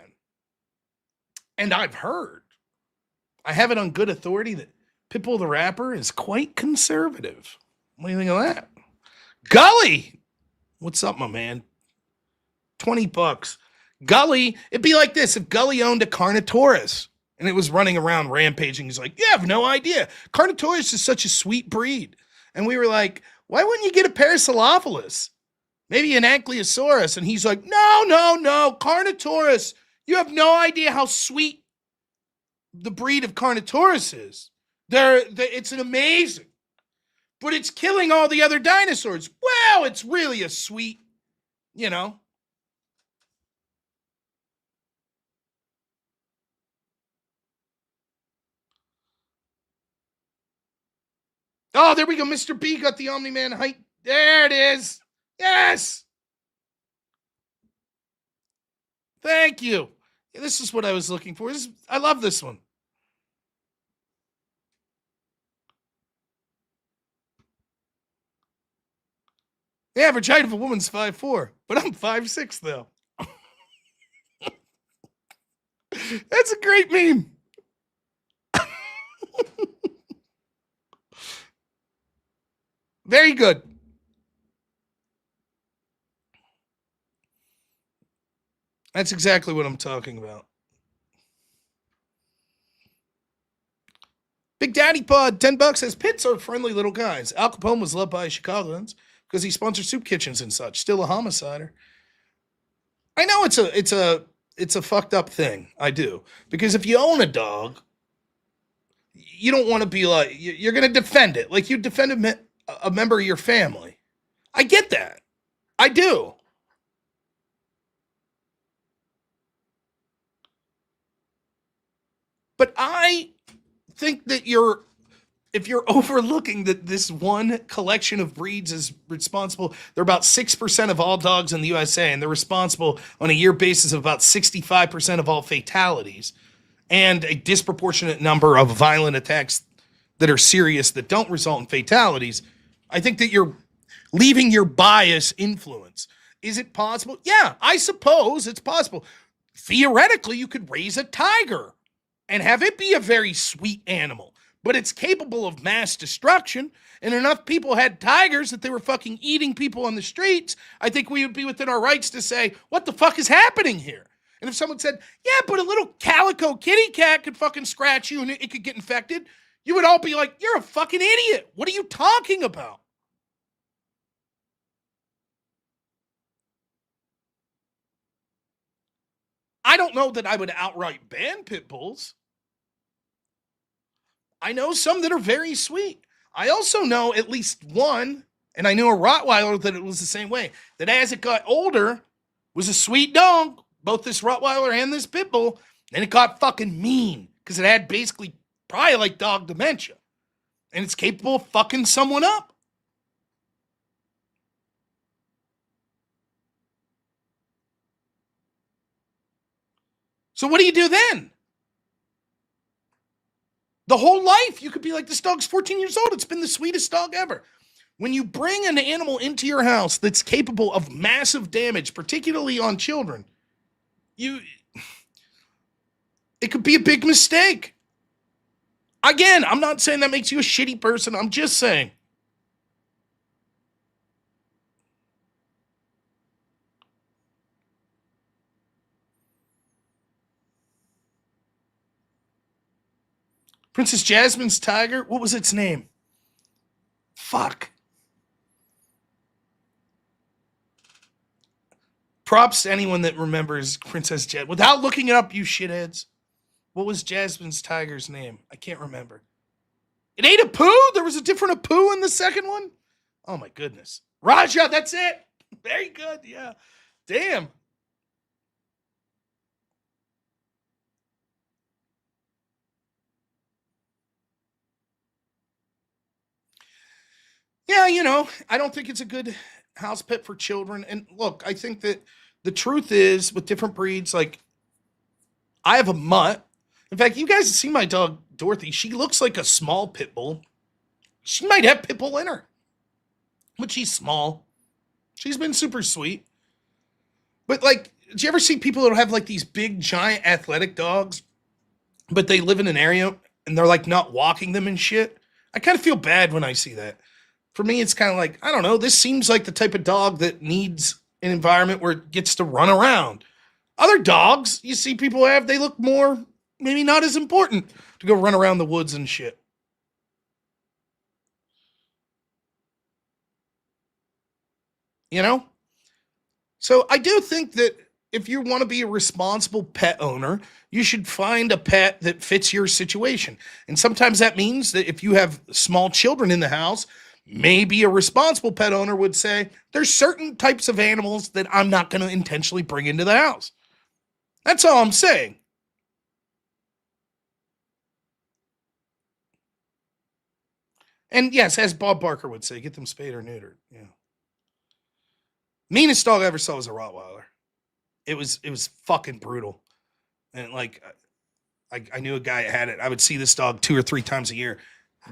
And I've heard, I have it on good authority that Pitbull the rapper is quite conservative. What do you think of that? Gully, what's up, my man? $20. Gully, it'd be like this if Gully owned a Carnotaurus and it was running around rampaging. He's like, you have no idea. Carnotaurus is such a sweet breed. And we were like, why wouldn't you get a Parasaurolophus? Maybe an Ankylosaurus. And he's like, no, Carnotaurus. You have no idea how sweet the breed of Carnotaurus is. It's an amazing, but it's killing all the other dinosaurs. Well, it's really a sweet, you know. Oh, there we go. Mr. B got the Omni-Man height. There it is. Yes. Thank you. This is what I was looking for. I love this one. The average height of a woman's 5'4", but I'm 5'6", though. That's a great meme. Very good. That's exactly what I'm talking about. Big Daddy Pod, $10 says Pits are friendly little guys. Al Capone was loved by Chicagoans because he sponsored soup kitchens and such. Still a homicider. I know it's a fucked up thing. I do. Because if you own a dog, you don't want to be like, you're going to defend it. Like you defend a member of your family. I get that. I do. But I think that if you're overlooking that this one collection of breeds is responsible, they're about 6% of all dogs in the USA, and they're responsible on a year basis of about 65% of all fatalities and a disproportionate number of violent attacks that are serious that don't result in fatalities. I think that you're leaving your bias influence. Is it possible? Yeah, I suppose it's possible. Theoretically, you could raise a tiger and have it be a very sweet animal, but it's capable of mass destruction, and enough people had tigers that they were fucking eating people on the streets. I think we would be within our rights to say, what the fuck is happening here? And if someone said, yeah, but a little calico kitty cat could fucking scratch you and it could get infected, you would all be like, you're a fucking idiot. What are you talking about? I don't know that I would outright ban pit bulls. I know some that are very sweet. I also know at least one, and I knew a Rottweiler that it was the same way, that as it got older, was a sweet dog, both this Rottweiler and this pit bull, and it got fucking mean because it had basically probably like dog dementia, and it's capable of fucking someone up. So what do you do then? The whole life, you could be like, this dog's 14 years old. It's been the sweetest dog ever. When you bring an animal into your house that's capable of massive damage, particularly on children, it could be a big mistake. Again, I'm not saying that makes you a shitty person. I'm just saying. Princess Jasmine's tiger, what was its name? Fuck. Props to anyone that remembers Princess Jasmine. Without looking it up, you shitheads. What was Jasmine's tiger's name? I can't remember. It ate a poo? There was a different Apu in the second one? Oh my goodness. Raja, that's it. Very good, yeah. Damn. Yeah, I don't think it's a good house pet for children. And look, I think that the truth is with different breeds, like I have a mutt, In fact, you guys see my dog, Dorothy. She looks like a small pit bull. She might have pit bull in her, but she's small. She's been super sweet. But, like, do you ever see people that have, like, these big, giant, athletic dogs, but they live in an area and they're, like, not walking them and shit? I kind of feel bad when I see that. For me, it's kind of like, I don't know, this seems like the type of dog that needs an environment where it gets to run around. Other dogs you see people have, they look more, maybe not as important to go run around the woods and shit. You know? So I do think that if you want to be a responsible pet owner, you should find a pet that fits your situation. And sometimes that means that if you have small children in the house, maybe a responsible pet owner would say, there's certain types of animals that I'm not going to intentionally bring into the house. That's all I'm saying. And yes, as Bob Barker would say, get them spayed or neutered. Yeah. Meanest dog I ever saw was a Rottweiler. It was fucking brutal. And like, I knew a guy that had it. I would see this dog 2 or 3 times a year.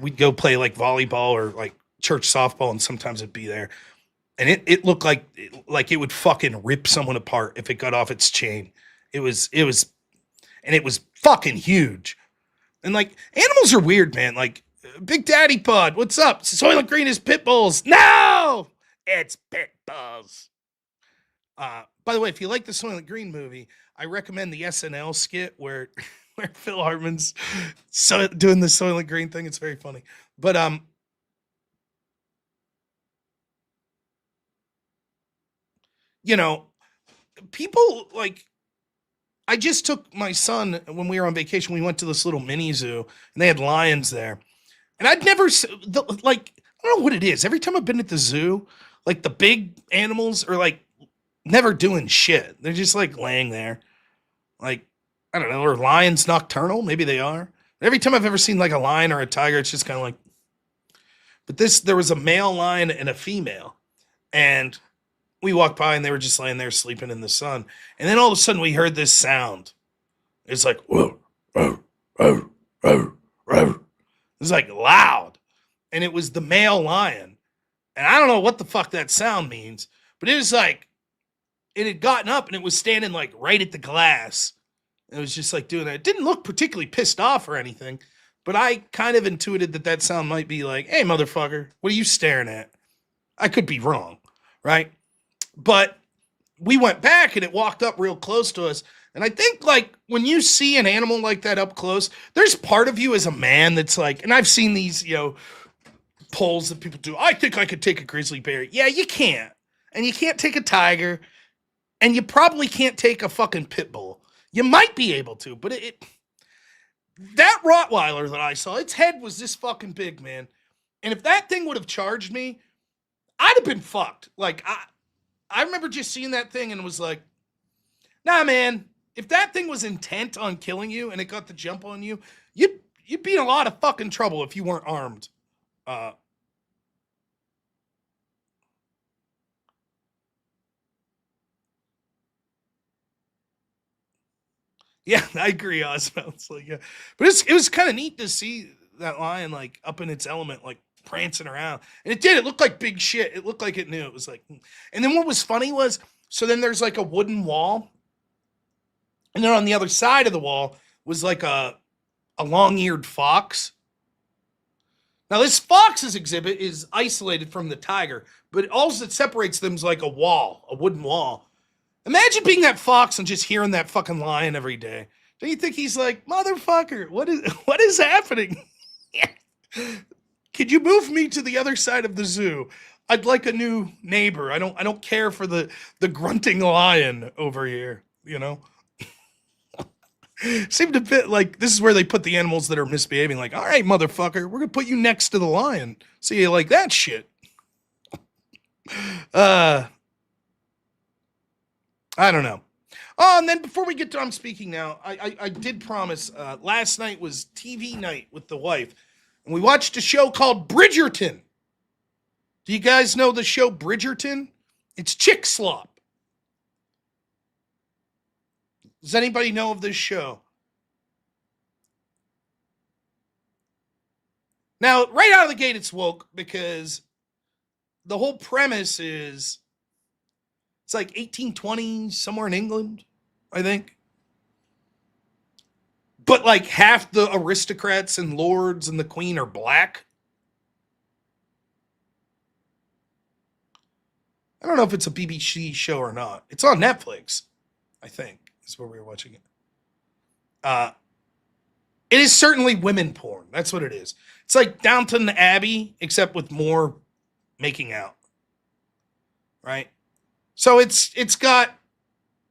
We'd go play like volleyball or like church softball, and sometimes it'd be there. And it looked like it would fucking rip someone apart if it got off its chain. It was fucking huge. And like, animals are weird, man. Like, Big Daddy Pod, what's up? Soylent Green is pit bulls. No, it's pit bulls. By the way, if you like the Soylent Green movie, I recommend the SNL skit where Phil Hartman's doing the Soylent Green thing. It's very funny. But you know, people like, I just took my son when we were on vacation. We went to this little mini zoo and they had lions there. And I'd never, like, I don't know what it is. Every time I've been at the zoo, like the big animals are like never doing shit. They're just like laying there. Like, I don't know, are lions nocturnal? Maybe they are. Every time I've ever seen like a lion or a tiger, it's just kind of like, but there was a male lion and a female. And we walked by and they were just laying there sleeping in the sun. And then all of a sudden we heard this sound. It's like, whoa, whoa, whoa, whoa, whoa. It was like loud. And it was the male lion. And I don't know what the fuck that sound means, but it was like, it had gotten up and it was standing like right at the glass. It was just like doing that. It didn't look particularly pissed off or anything, but I kind of intuited that sound might be like, hey, motherfucker, what are you staring at? I could be wrong, right? But we went back and it walked up real close to us. And I think like when you see an animal like that up close, there's part of you as a man that's like, and I've seen these, polls that people do. I think I could take a grizzly bear. Yeah, you can't. And you can't take a tiger. And you probably can't take a fucking pit bull. You might be able to, but that Rottweiler that I saw, its head was this fucking big, man. And if that thing would have charged me, I'd have been fucked. Like, I remember just seeing that thing and was like, nah, man, if that thing was intent on killing you and it got the jump on you, you'd be in a lot of fucking trouble if you weren't armed. Yeah, I agree, Osmo. It's like, yeah. But it was kind of neat to see that lion like up in its element, like prancing around. And it did. It looked like big shit. It looked like it knew. It was like, and then what was funny was, so then there's like a wooden wall. And then on the other side of the wall was like a long-eared fox. Now this fox's exhibit is isolated from the tiger, but all that separates them is like a wall, a wooden wall. Imagine being that fox and just hearing that fucking lion every day. Don't you think he's like, motherfucker, what is happening? Could you move me to the other side of the zoo? I'd like a new neighbor. I don't care for the grunting lion over here, Seemed a bit like this is where they put the animals that are misbehaving, like, all right, motherfucker, we're gonna put you next to the lion. See, you like that shit. I don't know. Oh, and then before we get done speaking now, I did promise, last night was TV night with the wife, and we watched a show called Bridgerton. Do you guys know the show Bridgerton? It's chick slop. Does anybody know of this show? Now, right out of the gate, it's woke because the whole premise is it's like 1820s, somewhere in England, I think. But like half the aristocrats and lords and the queen are black. I don't know if it's a BBC show or not. It's on Netflix, I think. That's where we were watching it. It is certainly women porn. That's what it is. It's like Downton Abbey, except with more making out. Right? So it's got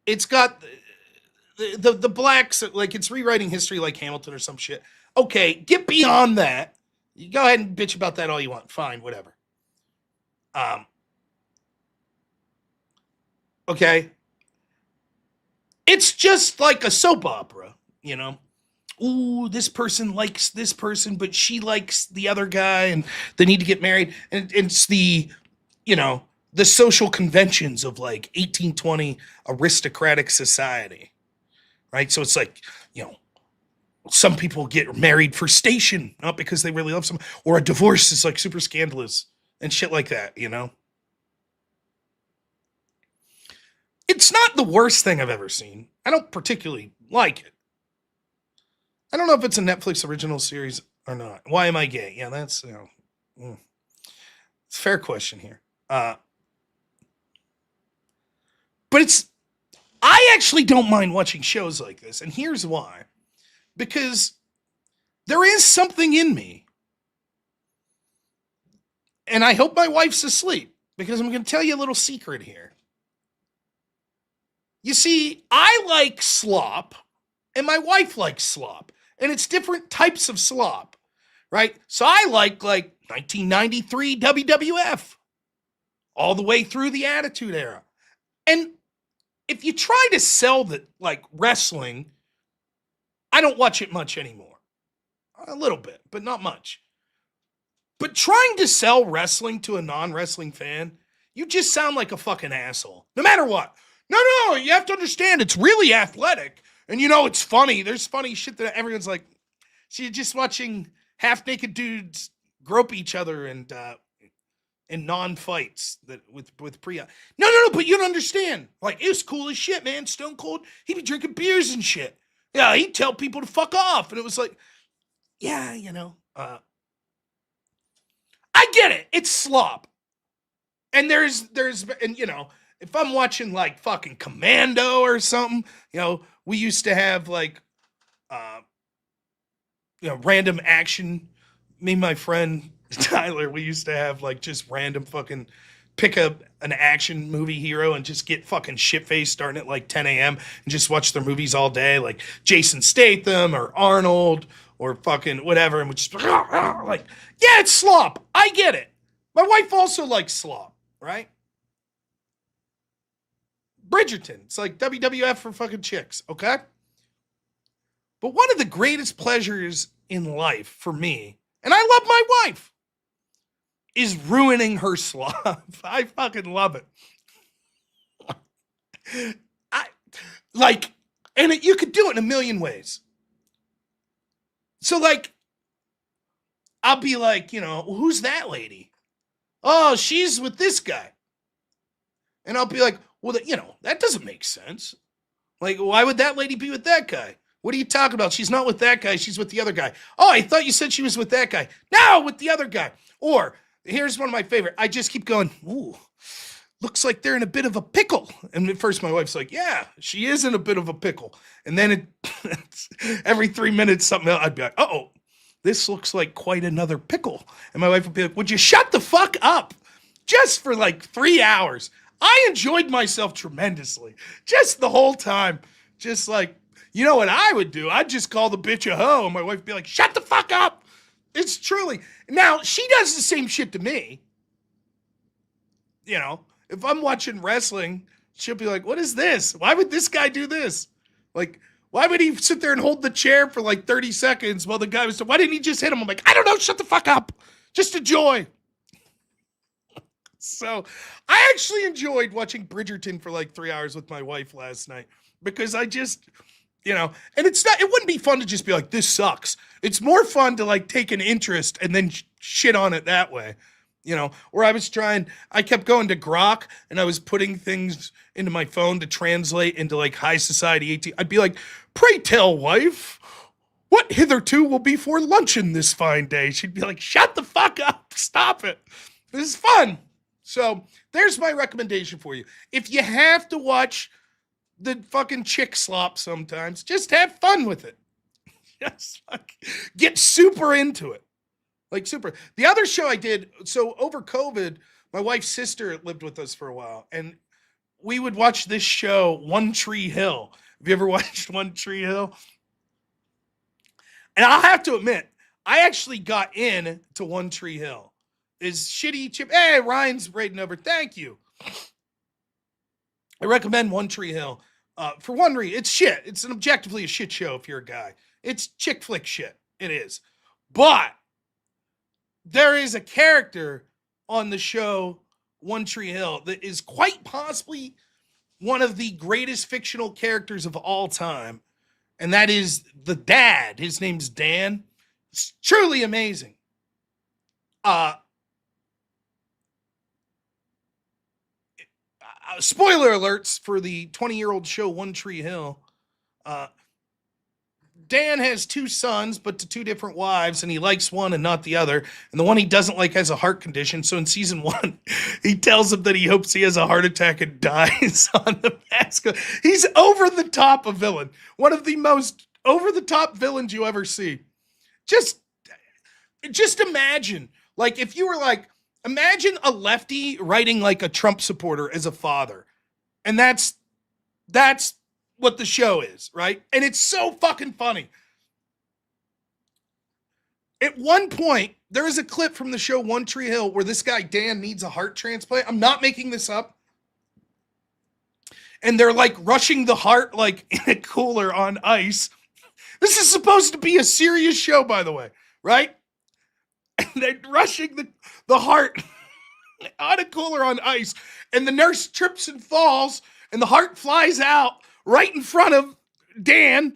the blacks, like it's rewriting history like Hamilton or some shit. Okay, get beyond that. You go ahead and bitch about that all you want. Fine, whatever. Okay. It's just like a soap opera, you know. Ooh, this person likes this person, but she likes the other guy, and they need to get married. And it's the, you know, the social conventions of like 1820 aristocratic society, right? So it's like, you know, some people get married for station, not because they really love someone, or a divorce is like super scandalous and shit like that, you know? It's not the worst thing I've ever seen. I don't particularly like it. I don't know if it's a Netflix original series or not. Why am I gay? Yeah, that's, you know, it's a fair question here. But I actually don't mind watching shows like this. And here's why. Because there is something in me. And I hope my wife's asleep, because I'm going to tell you a little secret here. You see, I like slop, and my wife likes slop. And it's different types of slop, right? So I like 1993 WWF all the way through the Attitude Era. And if you try to sell that like wrestling, I don't watch it much anymore. A little bit, but not much. But trying to sell wrestling to a non-wrestling fan, you just sound like a fucking asshole. No matter what. No, you have to understand it's really athletic. And you know, it's funny. There's funny shit that everyone's like, so you're just watching half-naked dudes grope each other and in non-fights that with Priya. No, but you don't understand. Like, it was cool as shit, man. Stone Cold, he'd be drinking beers and shit. Yeah, he'd tell people to fuck off. And it was like, yeah, you know. I get it. It's slop. And there's, and you know, if I'm watching like fucking Commando or something, you know, we used to have like, you know, random action. Me and my friend Tyler, we used to have like just random fucking pick up an action movie hero and just get fucking shit-faced starting at like 10 a.m. and just watch their movies all day, like Jason Statham or Arnold or fucking whatever. And we just like, yeah, it's slop. I get it. My wife also likes slop, right? Bridgerton. It's like WWF for fucking chicks, okay? But one of the greatest pleasures in life for me, and I love my wife, is ruining her slop. I fucking love it. You could do it in a million ways. So like, I'll be like, you know, who's that lady? Oh, she's with this guy. And I'll be like, well, you know, that doesn't make sense. Like, why would that lady be with that guy? What are you talking about? She's not with that guy. She's with the other guy. Oh, I thought you said she was with that guy. No, with the other guy. Or here's one of my favorite. I just keep going, ooh, looks like they're in a bit of a pickle. And at first my wife's like, yeah, she is in a bit of a pickle. And then every 3 minutes, something else, I'd be like, uh-oh, this looks like quite another pickle. And my wife would be like, would you shut the fuck up? Just for like 3 hours. I enjoyed myself tremendously. Just the whole time. Just like, you know what I would do? I'd just call the bitch a hoe. And my wife would be like, shut the fuck up. It's truly. Now, she does the same shit to me. You know, if I'm watching wrestling, she'll be like, what is this? Why would this guy do this? Like, why would he sit there and hold the chair for like 30 seconds while the guy was, why didn't he just hit him? I'm like, I don't know. Shut the fuck up. Just enjoy. So I actually enjoyed watching Bridgerton for like 3 hours with my wife last night because you know, and it wouldn't be fun to just be like, this sucks. It's more fun to like take an interest and then shit on it that way. You know, where I kept going to Grok and I was putting things into my phone to translate into like high society 18. I'd be like, pray tell, wife, what hitherto will be for luncheon this fine day? She'd be like, shut the fuck up. Stop it. This is fun. So there's my recommendation for you. If you have to watch the fucking chick slop sometimes, just have fun with it. Just get super into it. Like super. The other show I did, so over COVID, my wife's sister lived with us for a while, and we would watch this show, One Tree Hill. Have you ever watched One Tree Hill? And I'll have to admit, I actually got in to One Tree Hill. Is shitty chip. Hey, Ryan's raiding over. Thank you. I recommend One Tree Hill. For one reason, it's shit. It's an objectively a shit show if you're a guy. It's chick flick shit. It is. But there is a character on the show One Tree Hill that is quite possibly one of the greatest fictional characters of all time. And that is the dad. His name's Dan. It's truly amazing. Spoiler alerts for the 20-year-old show One Tree Hill. Dan has two sons, but to two different wives, and he likes one and not the other. And the one he doesn't like has a heart condition. So in season 1, he tells him that he hopes he has a heart attack and dies on the mask. He's over the top a villain. One of the most over the top villains you ever see. Just imagine, like, if you were like, imagine a lefty writing like a Trump supporter as a father. And that's what the show is, right? And it's so fucking funny. At one point, there is a clip from the show One Tree Hill where this guy, Dan, needs a heart transplant. I'm not making this up. And they're like rushing the heart like in a cooler on ice. This is supposed to be a serious show, by the way, right? And they're rushing the heart on a cooler on ice. And the nurse trips and falls and the heart flies out right in front of Dan,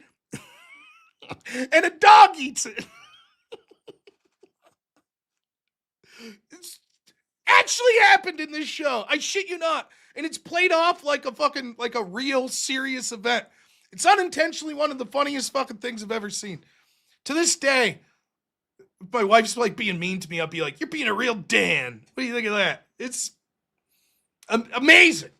and a dog eats it. It's actually happened in this show. I shit you not. And it's played off like a real serious event. It's unintentionally one of the funniest fucking things I've ever seen. To this day, if my wife's like being mean to me, I'll be like, you're being a real Dan. What do you think of that? It's amazing.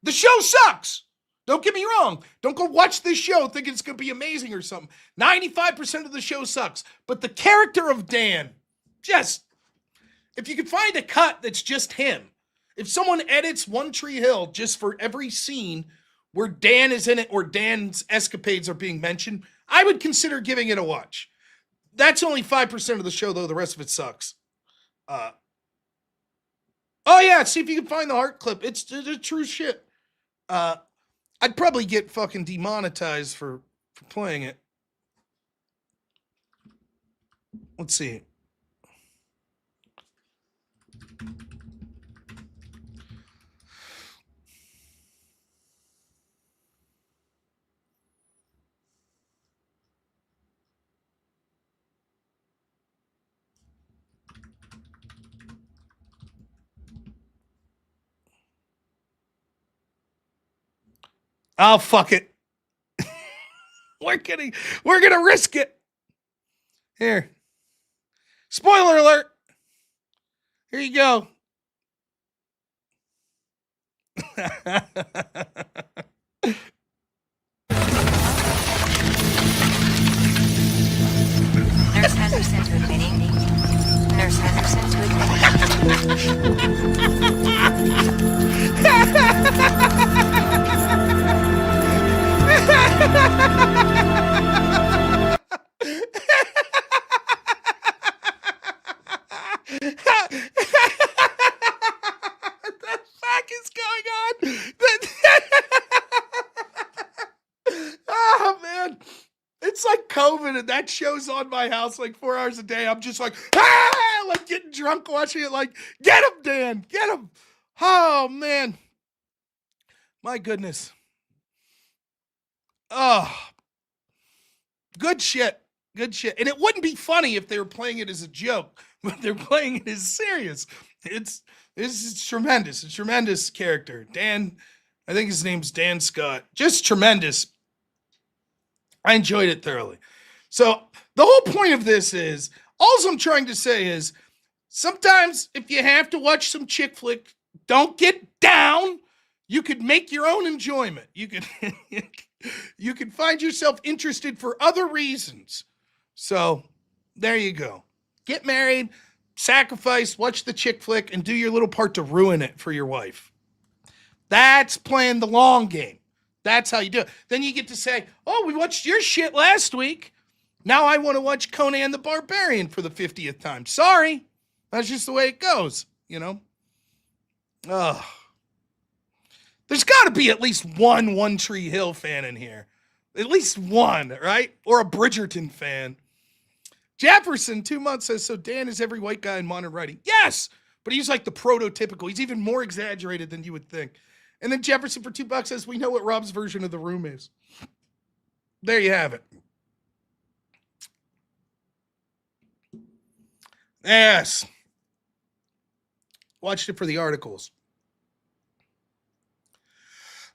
The show sucks. Don't get me wrong. Don't go watch this show thinking it's going to be amazing or something. 95% of the show sucks. But the character of Dan, if you could find a cut that's just him, if someone edits One Tree Hill just for every scene where Dan is in it or Dan's escapades are being mentioned, I would consider giving it a watch. That's only 5% of the show, though. The rest of it sucks. Oh, yeah. See if you can find the heart clip. It's true shit. I'd probably get fucking demonetized for playing it. Let's see. Oh, fuck it. We're gonna risk it. Here. Spoiler alert. Here you go. Nurse Henderson to admitting. Nurse Henderson to What the fuck is going on? Oh, man. It's like COVID, and that show's on my house like 4 hours a day. I'm just like, like getting drunk watching it. Like, get him, Dan, get him. Oh, man. My goodness. Oh, Good shit. Good shit. And it wouldn't be funny if they were playing it as a joke, but they're playing it as serious. This is tremendous. A tremendous character. Dan, I think his name's Dan Scott. Just tremendous. I enjoyed it thoroughly. So the whole point of this is, all I'm trying to say is, sometimes if you have to watch some chick flick, don't get down. You could make your own enjoyment. You could find yourself interested for other reasons. So there you go. Get married, sacrifice, watch the chick flick, and do your little part to ruin it for your wife. That's playing the long game. That's how you do it. Then you get to say, oh, we watched your shit last week. Now I want to watch Conan the Barbarian for the 50th time. Sorry. That's just the way it goes, you know? There's got to be at least one Tree Hill fan in here. At least one, right? Or a Bridgerton fan. Jefferson, 2 months, says, so Dan is every white guy in modern writing. Yes, but he's like the prototypical. He's even more exaggerated than you would think. And then Jefferson for $2 says, we know what Rob's version of The Room is. There you have it. Yes. Watched it for the articles.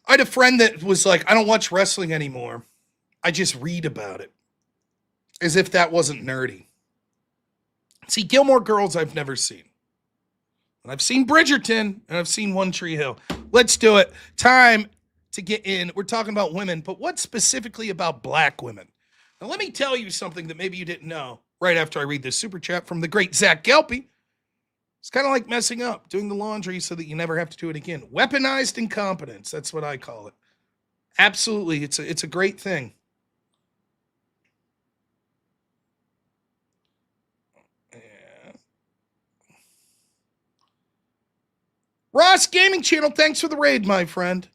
I had a friend that was like, I don't watch wrestling anymore. I just read about it. As if that wasn't nerdy. See, Gilmore Girls I've never seen. And I've seen Bridgerton, and I've seen One Tree Hill. Let's do it. Time to get in. We're talking about women, but what specifically about black women? Now, let me tell you something that maybe you didn't know right after I read this super chat from the great Zach Gelpy. It's kind of like messing up, doing the laundry so that you never have to do it again. Weaponized incompetence. That's what I call it. Absolutely. It's a great thing. Yeah. Ross Gaming Channel, thanks for the raid, my friend.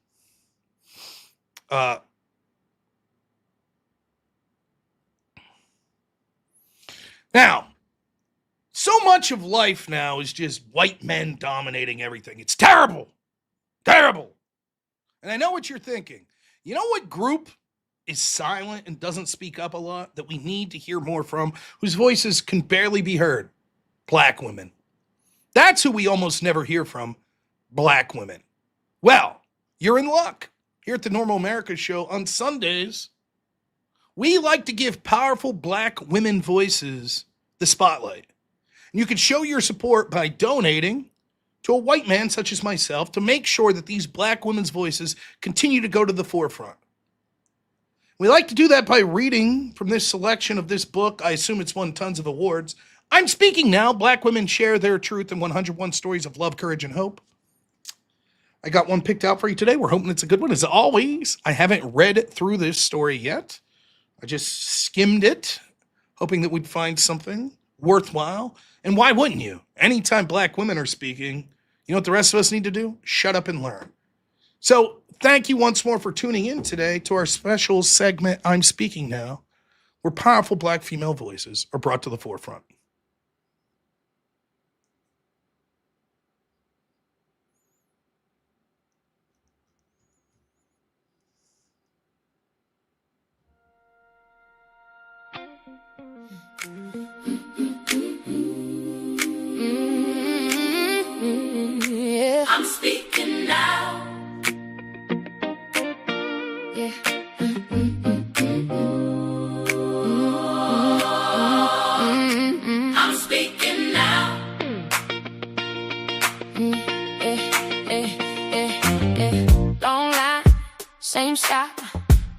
Now, so much of life now is just white men dominating everything. It's terrible. Terrible. And I know what you're thinking. You know what group is silent and doesn't speak up a lot that we need to hear more from, whose voices can barely be heard? Black women. That's who we almost never hear from. Black women. Well, you're in luck. Here at the Normal America Show on Sundays, we like to give powerful black women voices the spotlight. And you can show your support by donating to a white man such as myself to make sure that these black women's voices continue to go to the forefront. We like to do that by reading from this selection of this book. I assume it's won tons of awards. I'm Speaking Now. Black women share their truth in 101 stories of love, courage, and hope. I got one picked out for you today. We're hoping it's a good one. As always, I haven't read through this story yet. I just skimmed it, hoping that we'd find something worthwhile. And why wouldn't you? Anytime black women are speaking, you know what the rest of us need to do? Shut up and learn. So thank you once more for tuning in today to our special segment, I'm Speaking Now, where powerful black female voices are brought to the forefront. I'm speaking now. Yeah. I'm speaking now. Long line, same shot,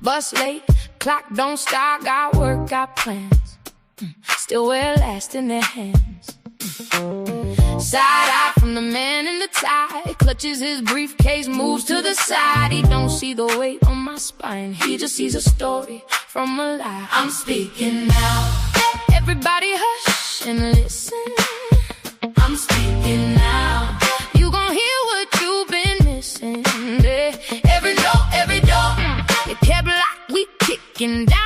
bus late, clock don't stop, got work, got plans. Still wear last in their hands. Side eye from the man in the tie, clutches his briefcase, moves to the side. He don't see the weight on my spine, he just sees a story from a lie. I'm speaking now. Everybody hush and listen. I'm speaking now. You gon' hear what you've been missing. Every door, it kept locked, we kicking down.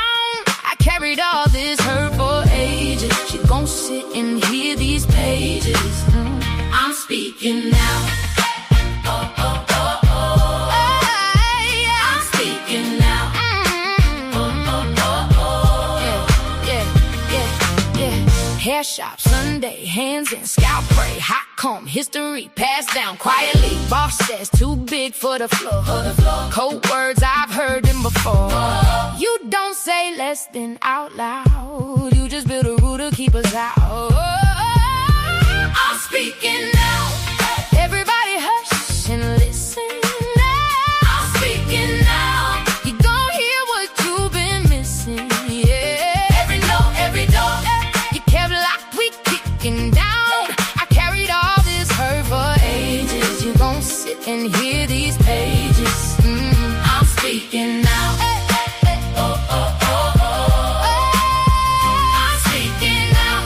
I carried all this hurt for ages. She gon' sit and hear these pages. I'm speaking now. Oh, oh, oh, oh. I'm speaking now. Oh, oh, oh, oh. hair shop, Sunday, hands in, scalp spray, hot comb, history, passed down quietly. Boss says too big for the floor. Cold words, I've heard them before. You don't say less than out loud. You just build a rule to keep us out. I'm speaking now. Everybody hush and listen now. I'm speaking now. You gon' hear what you've been missing. Yeah. Every door. You kept locked, we kicking down. I carried all this hurt for ages. You gon' sit and hear these pages. I'm speaking now. I'm speaking now.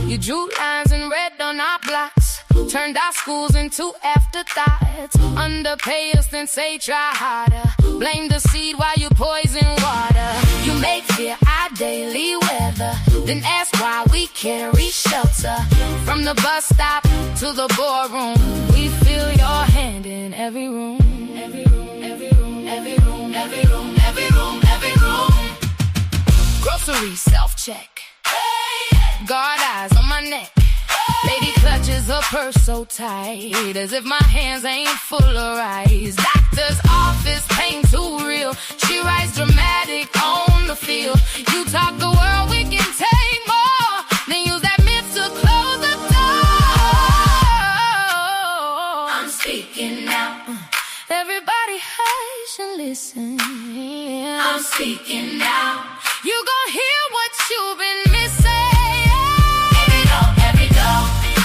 You drew lines in red on our blocks, turned our schools into afterthoughts. Underpay us, then say try harder. Blame the seed while you poison water. You make fear our daily weather, then ask why we carry shelter. From the bus stop to the boardroom, we feel your hand in every room. Every room, every room, every room, every room, every room, every room. Groceries, self-check. Guard eyes on my neck. Lady clutches her purse so tight, as if my hands ain't full of rice. Doctor's office, pain too real. She writes dramatic on the field. You talk the world, we can take more. Then use that myth to close the door. I'm speaking now. Everybody hush and listen. I'm speaking now. You gon' hear what you've been missing. Every door.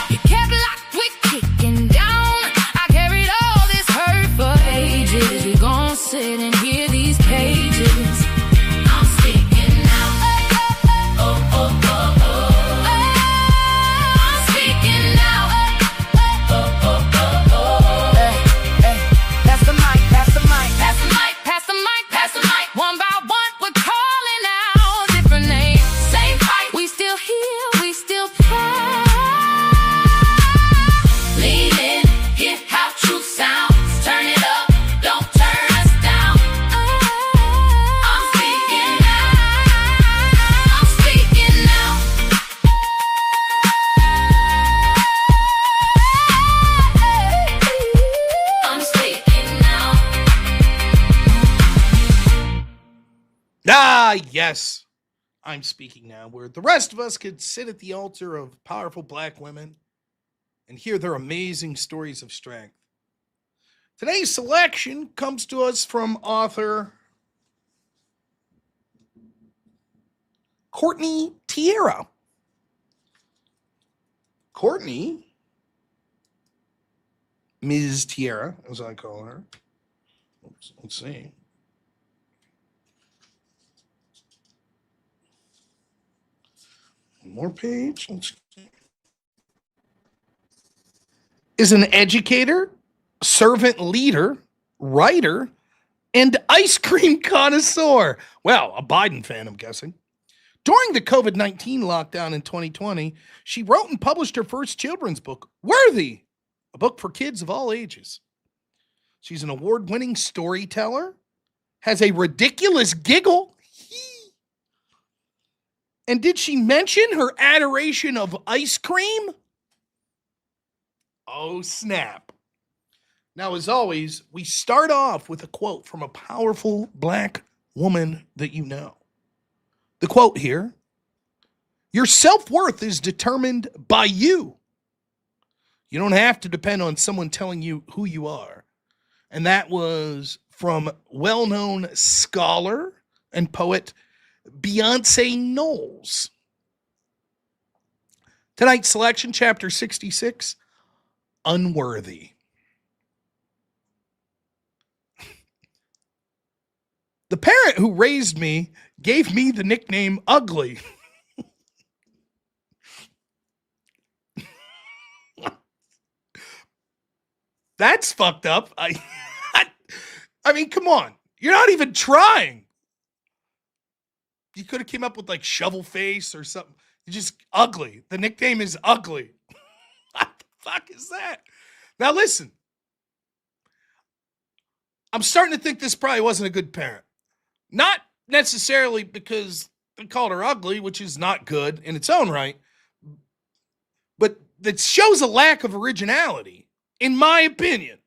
You kept locked, we kicking down. I carried all this hurt for ages. You gon' sit and hear these pages. I'm speaking now. I'm speaking now. Pass the mic, pass the mic, pass the mic, pass the mic, pass the mic. One by one, we're calling out different names. Same fight, we still here, we still fight. Lean in, hear how truth sounds. Turn it up, don't turn us down. I'm speaking now. I'm speaking now. I'm speaking now. Ah, yes. I'm speaking now, where the rest of us could sit at the altar of powerful black women and hear their amazing stories of strength. Today's selection comes to us from author Courtney Tierra. Courtney, Ms. Tierra, as I call her. Oops, let's see. One more page. Is an educator, servant leader, writer, and ice cream connoisseur. Well, a Biden fan, I'm guessing. During the COVID-19 lockdown in 2020, she wrote and published her first children's book, Worthy, a book for kids of all ages. She's an award-winning storyteller, has a ridiculous giggle. And did she mention her adoration of ice cream? Oh, snap. Now, as always, we start off with a quote from a powerful black woman that you know. The quote here, your self-worth is determined by you. You don't have to depend on someone telling you who you are. And that was from well-known scholar and poet Beyonce Knowles. Tonight's selection, chapter 66, Unworthy. The parent who raised me gave me the nickname Ugly. That's fucked up. I mean, come on. You're not even trying. You could have came up with like shovel face or something. You're just ugly. The nickname is Ugly. What the fuck is that? Now listen. I'm starting to think this probably wasn't a good parent. Not necessarily because they called her ugly, which is not good in its own right, but that shows a lack of originality, in my opinion.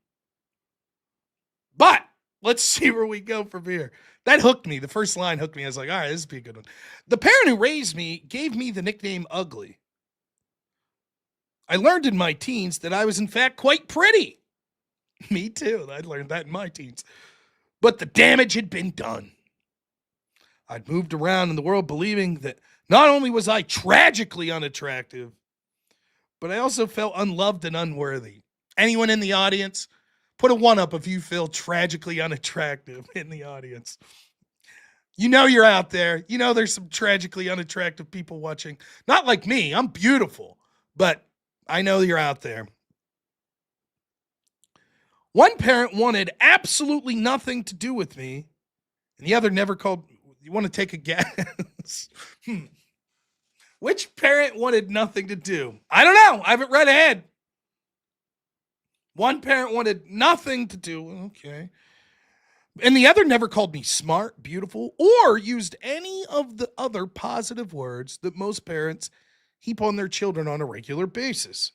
But let's see where we go from here. That hooked me. The first line hooked me. I was like, all right, this would be a good one. The parent who raised me gave me the nickname Ugly. I learned in my teens that I was, in fact, quite pretty. Me too. I learned that in my teens. But the damage had been done. I'd moved around in the world believing that not only was I tragically unattractive, but I also felt unloved and unworthy. Anyone in the audience? Put a 1 up if you feel tragically unattractive in the audience. You know you're out there. You know there's some tragically unattractive people watching. Not like me. I'm beautiful. But I know you're out there. One parent wanted absolutely nothing to do with me, and the other never called. You want to take a guess? Which parent wanted nothing to do? I don't know. I haven't read ahead. One parent wanted nothing to do. Okay. And the other never called me smart, beautiful, or used any of the other positive words that most parents heap on their children on a regular basis.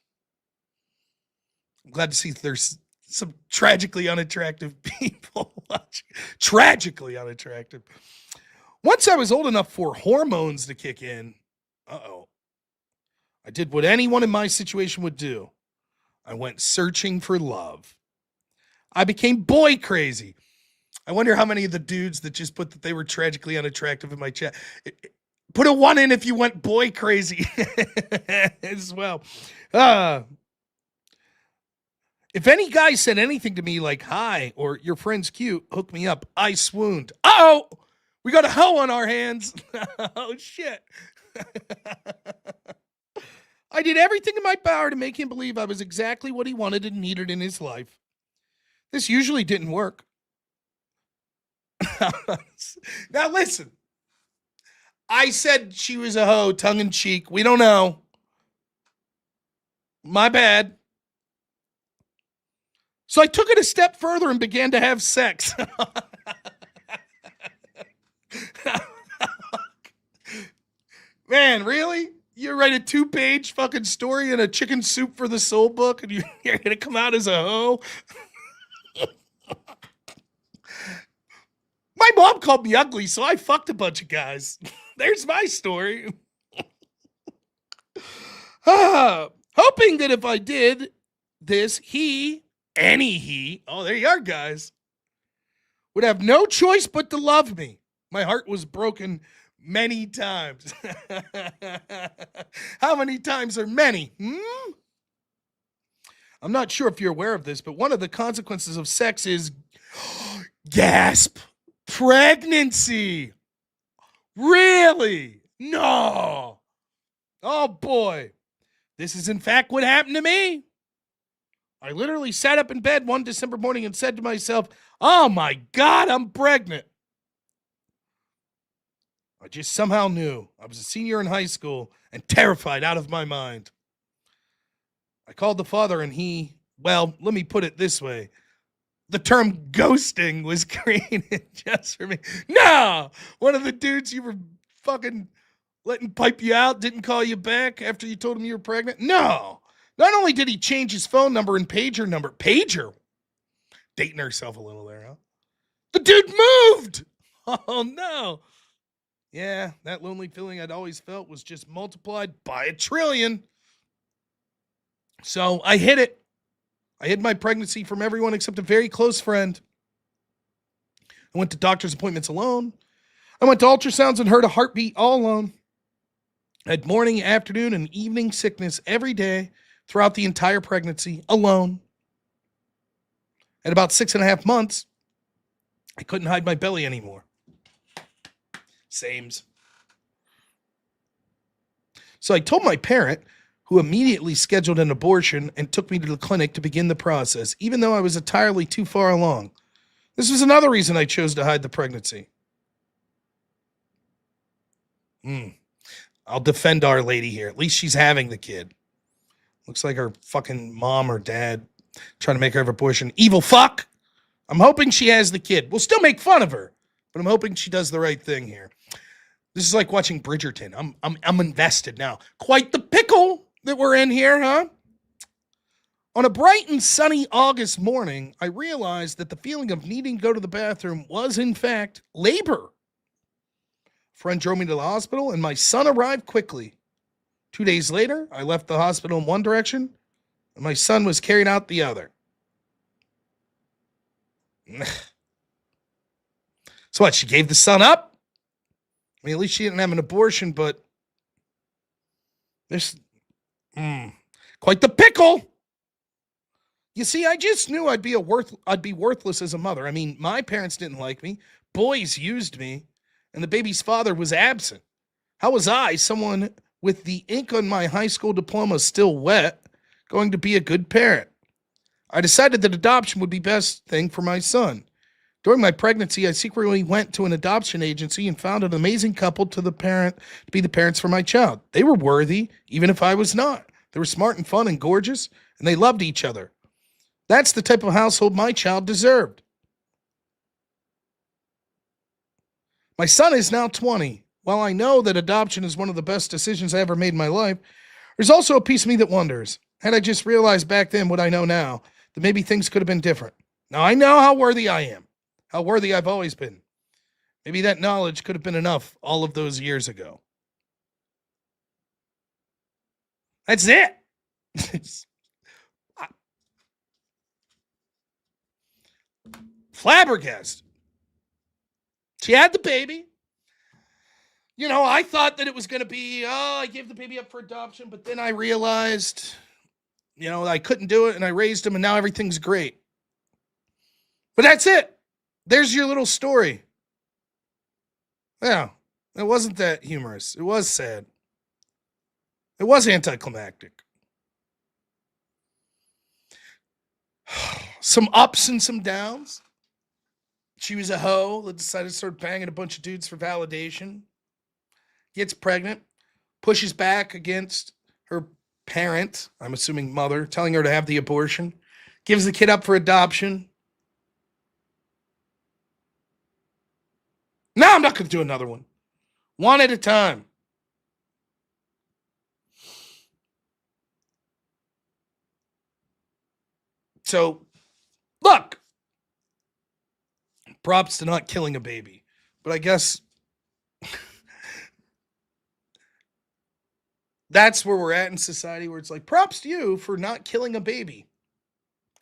I'm glad to see there's some tragically unattractive people watching. Tragically unattractive. Once I was old enough for hormones to kick in, I did what anyone in my situation would do. I went searching for love. I became boy crazy. I wonder how many of the dudes that just put that they were tragically unattractive in my chat. Put a 1 in if you went boy crazy as well. If any guy said anything to me like, hi, or your friend's cute, hook me up, I swooned. Uh-oh, we got a hoe on our hands. Oh, shit. I did everything in my power to make him believe I was exactly what he wanted and needed in his life. This usually didn't work. Now listen. I said she was a hoe, tongue in cheek. We don't know. My bad. So I took it a step further and began to have sex. Man, really? You write a 2-page fucking story in a chicken soup for the soul book and you're going to come out as a hoe? My mom called me ugly, so I fucked a bunch of guys. There's my story. Hoping that if I did this, any he, oh, there you are, guys, would have no choice but to love me. My heart was broken many times. How many times are many? I'm not sure if you're aware of this, but one of the consequences of sex is gasp, pregnancy. Really? No. Oh boy. This is in fact what happened to me. I literally sat up in bed one December morning and said to myself, oh my God, I'm pregnant. I just somehow knew. I was a senior in high school and terrified out of my mind. I called the father and well, let me put it this way. The term ghosting was created just for me. No! One of the dudes you were fucking letting pipe you out didn't call you back after you told him you were pregnant? No. Not only did he change his phone number and pager number. Pager? Dating herself a little there, huh? The dude moved! Oh, no. Yeah, that lonely feeling I'd always felt was just multiplied by 1,000,000,000,000. So I hid it. I hid my pregnancy from everyone except a very close friend. I went to doctor's appointments alone. I went to ultrasounds and heard a heartbeat all alone. I had morning, afternoon, and evening sickness every day throughout the entire pregnancy alone. At about 6.5 months, I couldn't hide my belly anymore. Sames. So I told my parent, who immediately scheduled an abortion and took me to the clinic to begin the process, even though I was entirely too far along. This was another reason I chose to hide the pregnancy. I'll defend Our Lady here. At least she's having the kid. Looks like her fucking mom or dad trying to make her have an abortion. Evil fuck! I'm hoping she has the kid. We'll still make fun of her. but I'm hoping she does the right thing here. This is like watching Bridgerton. I'm invested now. Quite the pickle that we're in here, huh? On a bright and sunny August morning, I realized that the feeling of needing to go to the bathroom was, in fact, labor. A friend drove me to the hospital, and my son arrived quickly. 2 days later, I left the hospital in one direction, and my son was carried out the other. So what, she gave the son up? I mean, at least she didn't have an abortion, but this, quite the pickle. You see, I just knew I'd be worthless as a mother. I mean, my parents didn't like me. Boys used me, and the baby's father was absent. How was I, someone with the ink on my high school diploma still wet, going to be a good parent? I decided that adoption would be best thing for my son. During my pregnancy, I secretly went to an adoption agency and found an amazing couple to be the parents for my child. They were worthy, even if I was not. They were smart and fun and gorgeous, and they loved each other. That's the type of household my child deserved. My son is now 20. While I know that adoption is one of the best decisions I ever made in my life, there's also a piece of me that wonders, had I just realized back then what I know now, that maybe things could have been different. Now I know how worthy I am, how worthy I've always been. Maybe that knowledge could have been enough all of those years ago. That's it. Flabbergasted. She had the baby. You know, I thought that it was going to be, I gave the baby up for adoption, but then I realized, I couldn't do it, and I raised him, and now everything's great. But that's it. There's your little story. Yeah, it wasn't that humorous. It was sad. It was anticlimactic. Some ups and some downs. She was a hoe that decided to start banging a bunch of dudes for validation. Gets pregnant. Pushes back against her parent, I'm assuming mother, telling her to have the abortion. Gives the kid up for adoption. No, I'm not going to do another one. One at a time. So, look. Props to not killing a baby. But I guess that's where we're at in society, where it's like, props to you for not killing a baby.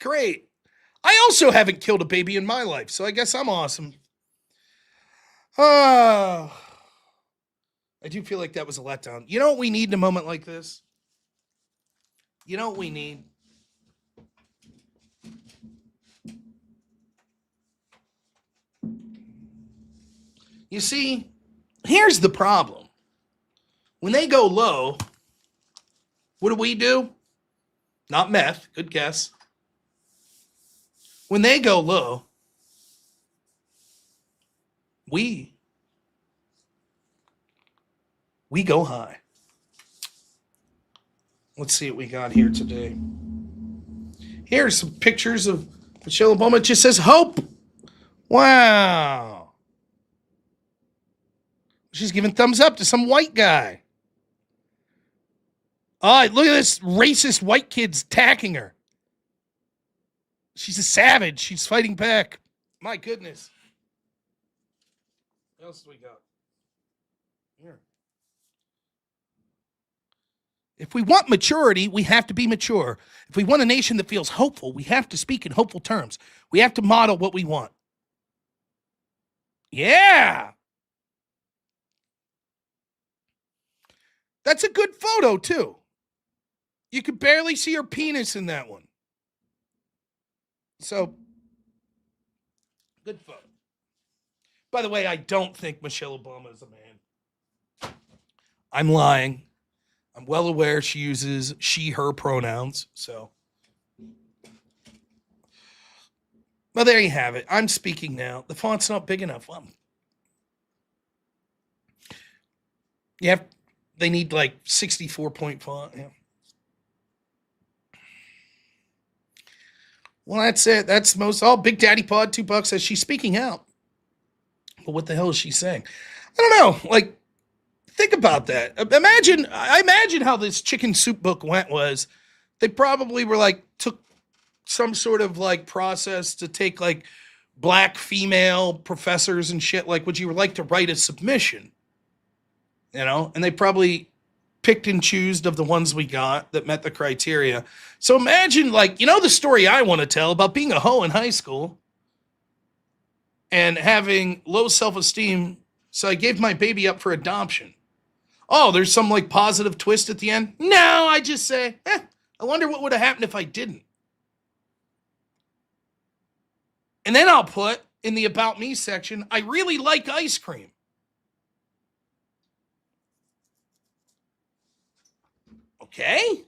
Great. I also haven't killed a baby in my life, so I guess I'm awesome. I do feel like that was a letdown. You know what we need in a moment like this? You know what we need? You see, here's the problem. When they go low, what do? Not meth, good guess. When they go low, we go high. Let's see what we got here today. Here's some pictures of Michelle Obama. It just says hope. Wow. She's giving thumbs up to some white guy. Oh, look at this racist white kid's attacking her. She's a savage. She's fighting back. My goodness. What else do we got? Here. If we want maturity, we have to be mature. If we want a nation that feels hopeful, we have to speak in hopeful terms. We have to model what we want. Yeah. That's a good photo, too. You could barely see her penis in that one. So, good photo. By the way, I don't think Michelle Obama is a man. I'm lying. I'm well aware she uses she, her pronouns. So, well, there you have it. I'm speaking now. The font's not big enough. Well, they need like 64 point font. Yeah. Well, that's it. That's most all. Big Daddy Pod $2 says she's speaking out. well, what the hell is she saying? I don't know. Like, think about that. I imagine how this chicken soup book went was they probably were like, took some sort of like process to take like black female professors and shit. Like, would you like to write a submission? You know, and they probably picked and choosed of the ones we got that met the criteria. So imagine, like, you know, the story I want to tell about being a hoe in high school and having low self-esteem. So I gave my baby up for adoption. Oh, there's some like positive twist at the end. No, I just say, I wonder what would have happened if I didn't. And then I'll put in the about me section, I really like ice cream. Okay.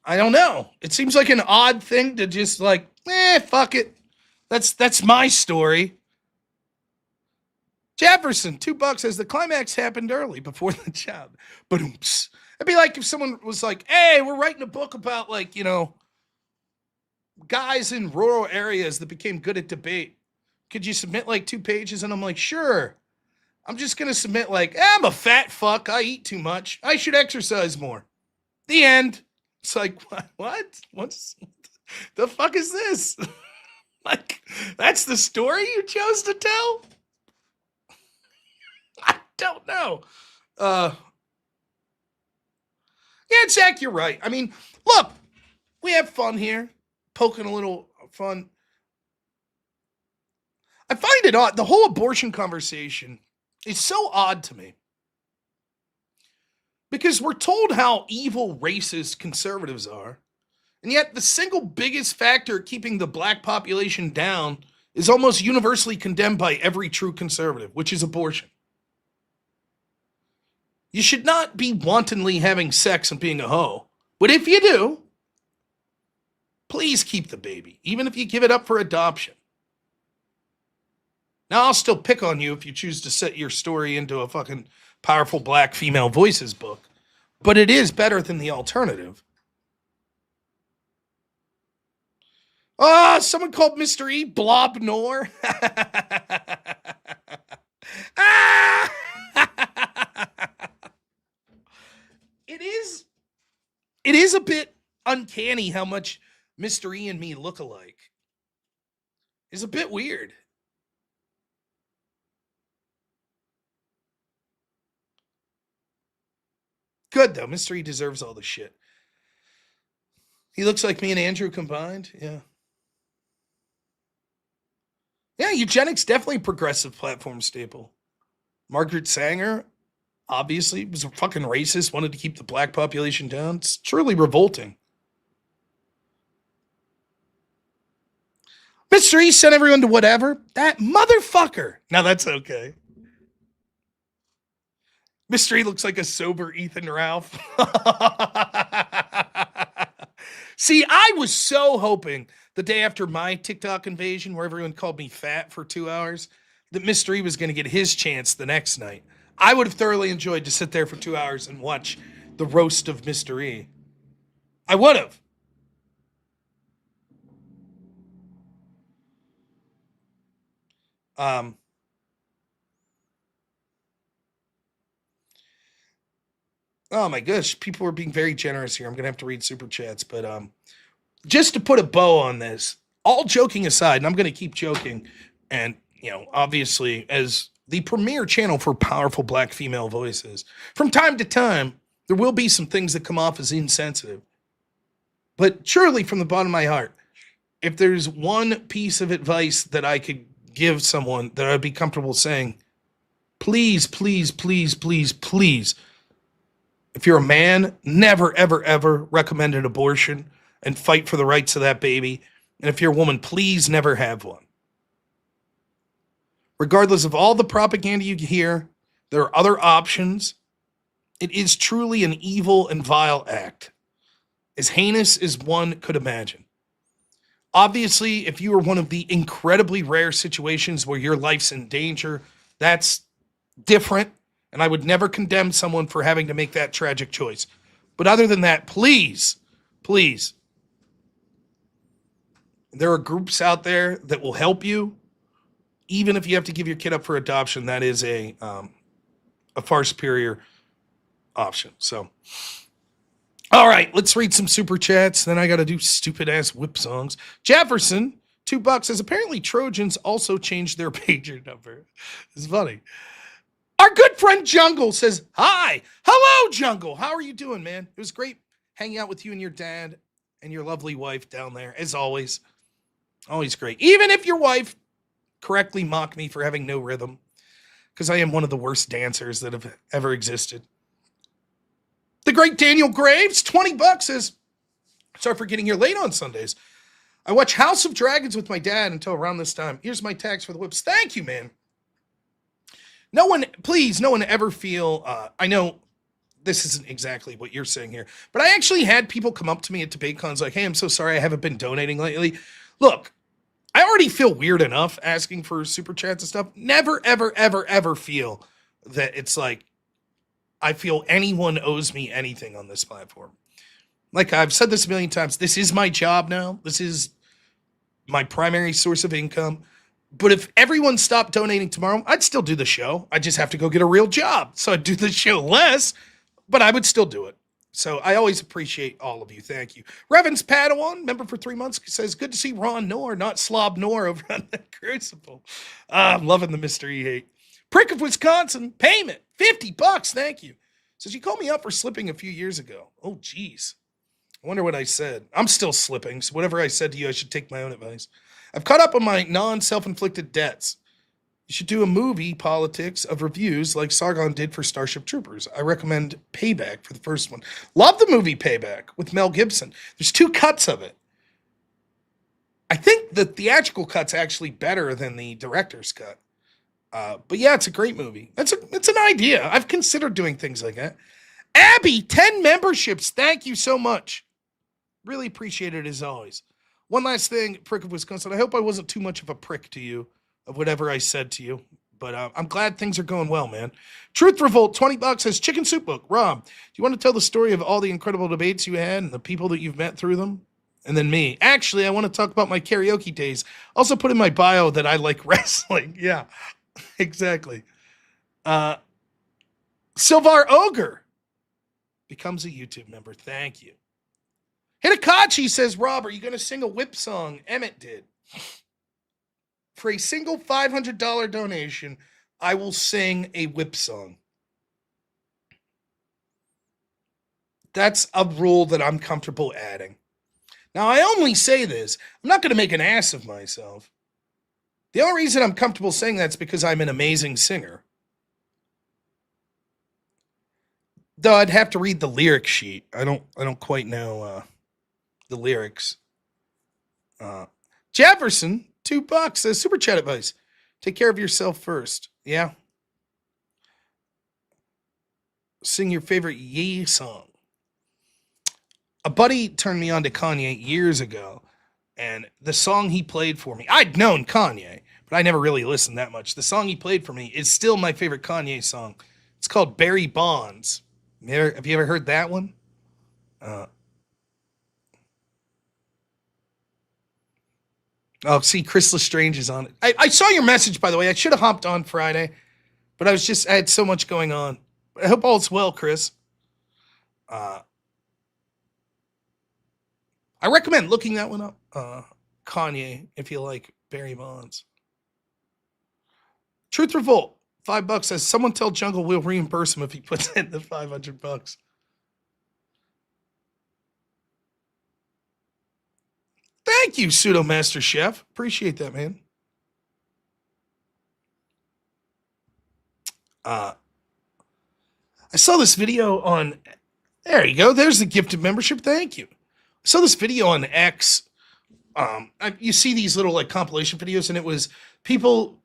I don't know. It seems like an odd thing to just like, fuck it. That's my story. Jefferson, $2 says the climax happened early before the child. But oops. It'd be like if someone was like, hey, we're writing a book about like, you know, guys in rural areas that became good at debate. Could you submit like 2 pages? And I'm like, sure. I'm just going to submit like, I'm a fat fuck. I eat too much. I should exercise more. The end. It's like, what? What's the fuck is this? Like, that's the story you chose to tell? I don't know. Yeah, Zach, you're right. I mean, look, we have fun here. Poking a little fun. I find it odd. The whole abortion conversation is so odd to me. Because we're told how evil, racist conservatives are. And yet the single biggest factor keeping the black population down is almost universally condemned by every true conservative, which is abortion. You should not be wantonly having sex and being a hoe. But if you do, please keep the baby, even if you give it up for adoption. Now, I'll still pick on you if you choose to set your story into a fucking powerful black female voices book. But it is better than the alternative. Oh, someone called Mr. E robnoerr. It is a bit uncanny how much Mr. E and me look alike. It's a bit weird. Good, though. Mr. E deserves all the shit. He looks like me and Andrew combined. Yeah. Yeah, eugenics definitely a progressive platform staple. Margaret Sanger, obviously, was a fucking racist, wanted to keep the black population down. It's truly revolting. Mr. E sent everyone to whatever. That motherfucker. Now that's okay. Mr. E looks like a sober Ethan Ralph. See, I was so hoping the day after my TikTok invasion, where everyone called me fat for 2 hours, that Mr. E was going to get his chance the next night. I would have thoroughly enjoyed to sit there for 2 hours and watch the roast of Mr. E. I would have. Oh my gosh, people are being very generous here. I'm going to have to read super chats, but just to put a bow on this, all joking aside, and I'm going to keep joking, and, you know, obviously, as the premier channel for powerful black female voices, from time to time, there will be some things that come off as insensitive. But surely, from the bottom of my heart, if there's one piece of advice that I could give someone that I'd be comfortable saying, please, please, please, please, please, if you're a man, never, ever, ever recommend an abortion and fight for the rights of that baby. And if you're a woman, please never have one. Regardless of all the propaganda you hear, there are other options. It is truly an evil and vile act, as heinous as one could imagine. Obviously, if you are one of the incredibly rare situations where your life's in danger, that's different. And I would never condemn someone for having to make that tragic choice. But other than that, please Please. There are groups out there that will help you. Even if you have to give your kid up for adoption, that is a far superior option. So, all right, let's read some super chats. Then I got to do stupid ass whip songs. Jefferson, $2 says apparently Trojans also changed their pager number. It's funny. Our good friend Jungle says, hi. Hello, Jungle. How are you doing, man? It was great hanging out with you and your dad and your lovely wife down there, as always. Always great. Even if your wife correctly mocked me for having no rhythm, because I am one of the worst dancers that have ever existed. The great Daniel Graves, $20 says, sorry for getting here late on Sundays. I watch House of Dragons with my dad until around this time. Here's my tags for the whips. Thank you, man. No one ever feel, I know this isn't exactly what you're saying here, but I actually had people come up to me at debate cons like, hey, I'm so sorry I haven't been donating lately. Look, I already feel weird enough asking for super chats and stuff. Never, ever, ever, ever feel that it's like I feel anyone owes me anything on this platform. Like I've said this a million times, this is my job now. This is my primary source of income. But if everyone stopped donating tomorrow, I'd still do the show. I just have to go get a real job. So I'd do the show less, but I would still do it. So I always appreciate all of you. Thank you. Revan's Padawan, member for 3 months, says, good to see Ron Noor, not Slob Noor, over on the Crucible. I'm loving the mystery hate. Prick of Wisconsin, payment, $50. Thank you. Says, you called me up for slipping a few years ago. Oh, geez. I wonder what I said. I'm still slipping, so whatever I said to you, I should take my own advice. I've caught up on my non-self-inflicted debts. You should do a movie politics of reviews like Sargon did for Starship Troopers. I recommend Payback for the first one. Love the movie Payback with Mel Gibson. There's 2 cuts of it. I think the theatrical cut's actually better than the director's cut. But yeah, it's a great movie. It's an idea. I've considered doing things like that. Abby, 10 memberships. Thank you so much. Really appreciate it as always. One last thing, Prick of Wisconsin. I hope I wasn't too much of a prick to you of whatever I said to you. But I'm glad things are going well, man. Truth Revolt, $20 says, Chicken Soup Book. Rob, do you want to tell the story of all the incredible debates you had and the people that you've met through them? And then me. Actually, I want to talk about my karaoke days. Also put in my bio that I like wrestling. Yeah, exactly. Silvar Ogre becomes a YouTube member. Thank you. Hitakachi says, Rob, are you going to sing a whip song? Emmett did. For a single $500 donation, I will sing a whip song. That's a rule that I'm comfortable adding. Now, I only say this. I'm not going to make an ass of myself. The only reason I'm comfortable saying that's because I'm an amazing singer. Though I'd have to read the lyric sheet. I don't quite know the lyrics. Jefferson, $2 says, super chat advice. Take care of yourself first. Yeah. Sing your favorite Ye song. A buddy turned me on to Kanye years ago, and the song he played for me, I'd known Kanye, but I never really listened that much. The song he played for me is still my favorite Kanye song. It's called Barry Bonds. Have you ever heard that one? Oh, see, Chris Lestrange is on it. I saw your message, by the way. I should have hopped on Friday, but I had so much going on. I hope all's well, Chris. I recommend looking that one up. Kanye, if you like Barry Bonds. Truth Revolt, $5 says, someone tell Jungle we'll reimburse him if he puts in the $500. Thank you, Pseudo Master Chef. Appreciate that, man. I saw this video on, there you go. There's the gifted membership. Thank you. I saw this video on X. You see these little like compilation videos, and it was people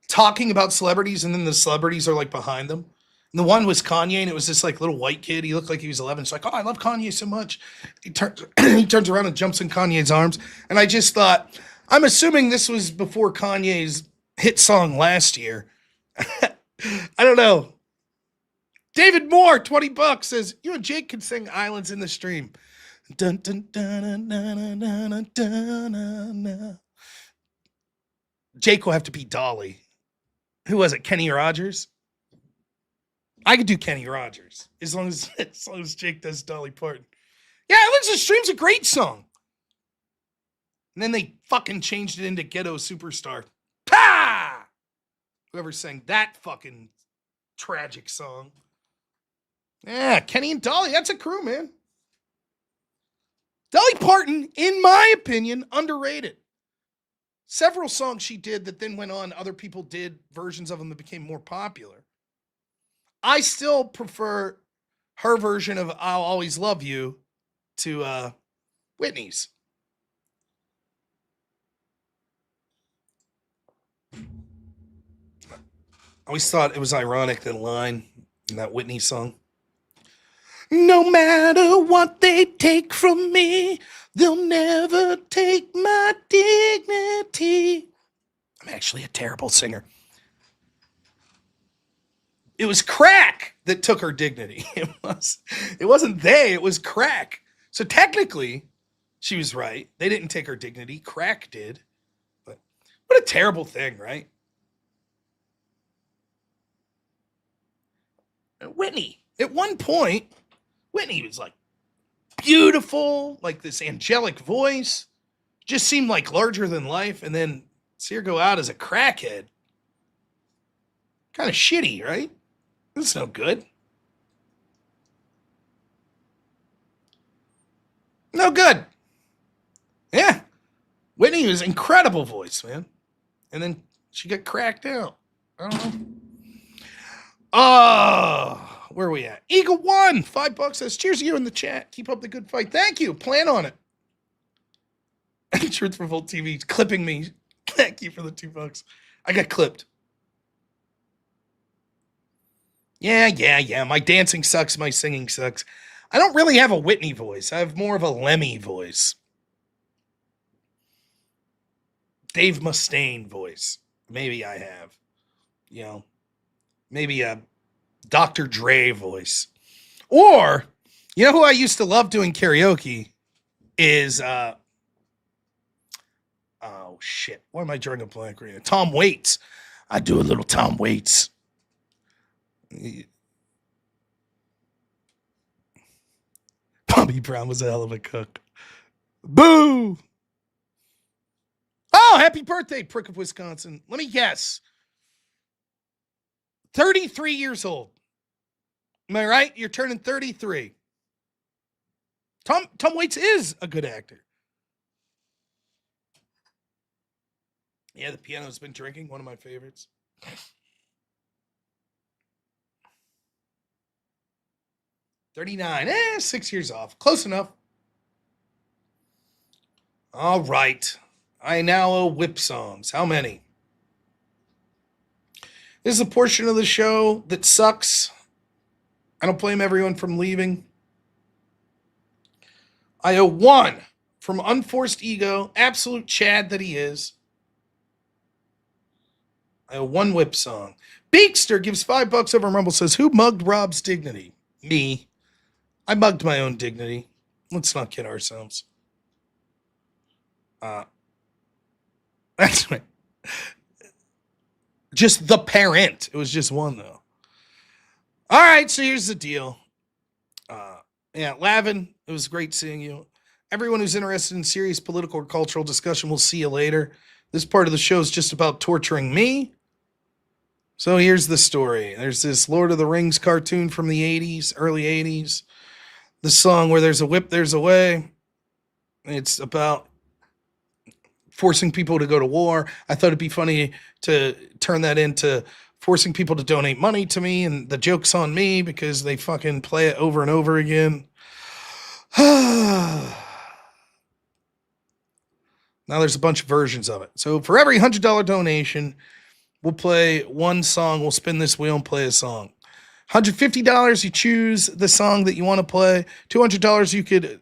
talking about celebrities, and then the celebrities are like behind them. And the one was Kanye, and it was this like little white kid. He looked like he was 11. It's like, oh, I love Kanye so much. He turns around and jumps in Kanye's arms. And I just thought, I'm assuming this was before Kanye's hit song last year. I don't know. David Moore, $20 says, you and Jake can sing Islands in the Stream. Dun, dun, dun, dun, dun, dun, dun, dun, dun. Jake will have to be Dolly. Who was it? Kenny Rogers? I could do Kenny Rogers as long as Jake does Dolly Parton. Yeah, Islands in the Stream's a great song. And then they fucking changed it into Ghetto Superstar. Pa! Whoever sang that fucking tragic song. Yeah, Kenny and Dolly, that's a crew, man. Dolly Parton, in my opinion, underrated. Several songs she did that then went on, other people did versions of them that became more popular. I still prefer her version of I'll Always Love You to Whitney's. I always thought it was ironic, that line in that Whitney song. No matter what they take from me, they'll never take my dignity. I'm actually a terrible singer. It was crack that took her dignity. It wasn't they, it was crack. So technically, she was right. They didn't take her dignity. Crack did. But what a terrible thing, right? And Whitney, at one point, Whitney was like beautiful, like this angelic voice, just seemed like larger than life. And then see her go out as a crackhead. Kind of shitty, right? That's no good. No good. Yeah. Whitney was an incredible voice, man. And then she got cracked out. I don't know. Oh, where are we at? Eagle 1, $5 says, cheers to you in the chat. Keep up the good fight. Thank you. Plan on it. Truth for Volt TV clipping me. Thank you for the $2. I got clipped. Yeah. My dancing sucks. My singing sucks. I don't really have a Whitney voice. I have more of a Lemmy voice. Dave Mustaine voice. Maybe I have. You know, maybe a Dr. Dre voice. Or, you know who I used to love doing karaoke is, oh shit. Why am I drawing a blank right now? Tom Waits. I do a little Tom Waits. Bobby Brown was a hell of a cook. Boo! Oh, happy birthday, Prick of Wisconsin. Let me guess. 33 years old. Am I right? You're turning 33. Tom Waits is a good actor. Yeah, the Piano's Been Drinking, one of my favorites. 39. 6 years off. Close enough. All right. I now owe whip songs. How many? This is a portion of the show that sucks. I don't blame everyone from leaving. I owe 1 from Unforced Ego, absolute Chad that he is. I owe 1 whip song. Beakster gives $5 over Rumble, says, who mugged Rob's dignity? Me. I mugged my own dignity. Let's not kid ourselves. That's right. Just the parent. It was just 1, though. All right, so here's the deal. Yeah, Lavin, it was great seeing you. Everyone who's interested in serious political or cultural discussion, we'll see you later. This part of the show is just about torturing me. So here's the story. There's this Lord of the Rings cartoon from the 80s, early 80s. The song where there's a whip, there's a way. It's about forcing people to go to war. I thought it'd be funny to turn that into forcing people to donate money to me, and the joke's on me because they fucking play it over and over again. Now there's a bunch of versions of it. So for every $100 donation, we'll play 1 song. We'll spin this wheel and play a song. $150, you choose the song that you want to play. $200, you could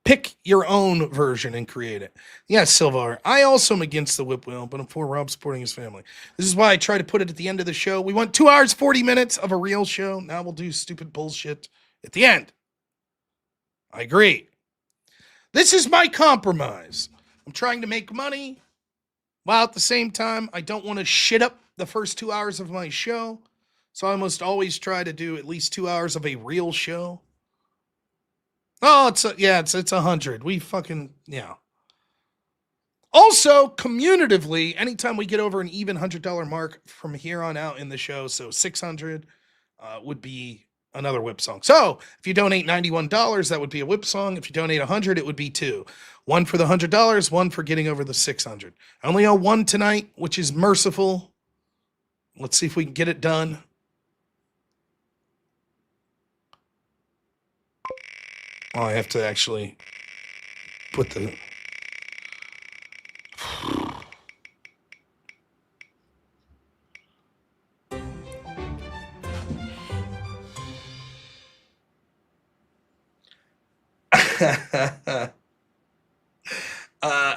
pick your own version and create it. Yes, Silvar, I also am against the whip wheel, but I'm for Rob supporting his family. This is why I try to put it at the end of the show. We want 2 hours, 40 minutes of a real show. Now we'll do stupid bullshit at the end. I agree. This is my compromise. I'm trying to make money while at the same time, I don't want to shit up the first 2 hours of my show. So I must always try to do at least 2 hours of a real show. Oh, it's 100. We fucking, yeah. Also, commutatively, anytime we get over an even $100 mark from here on out in the show, so 600 would be another whip song. So if you donate $91, that would be a whip song. If you donate 100, it would be 2. One for the $100, one for getting over the 600. I only owe one tonight, which is merciful. Let's see if we can get it done. Oh, I have to actually put the...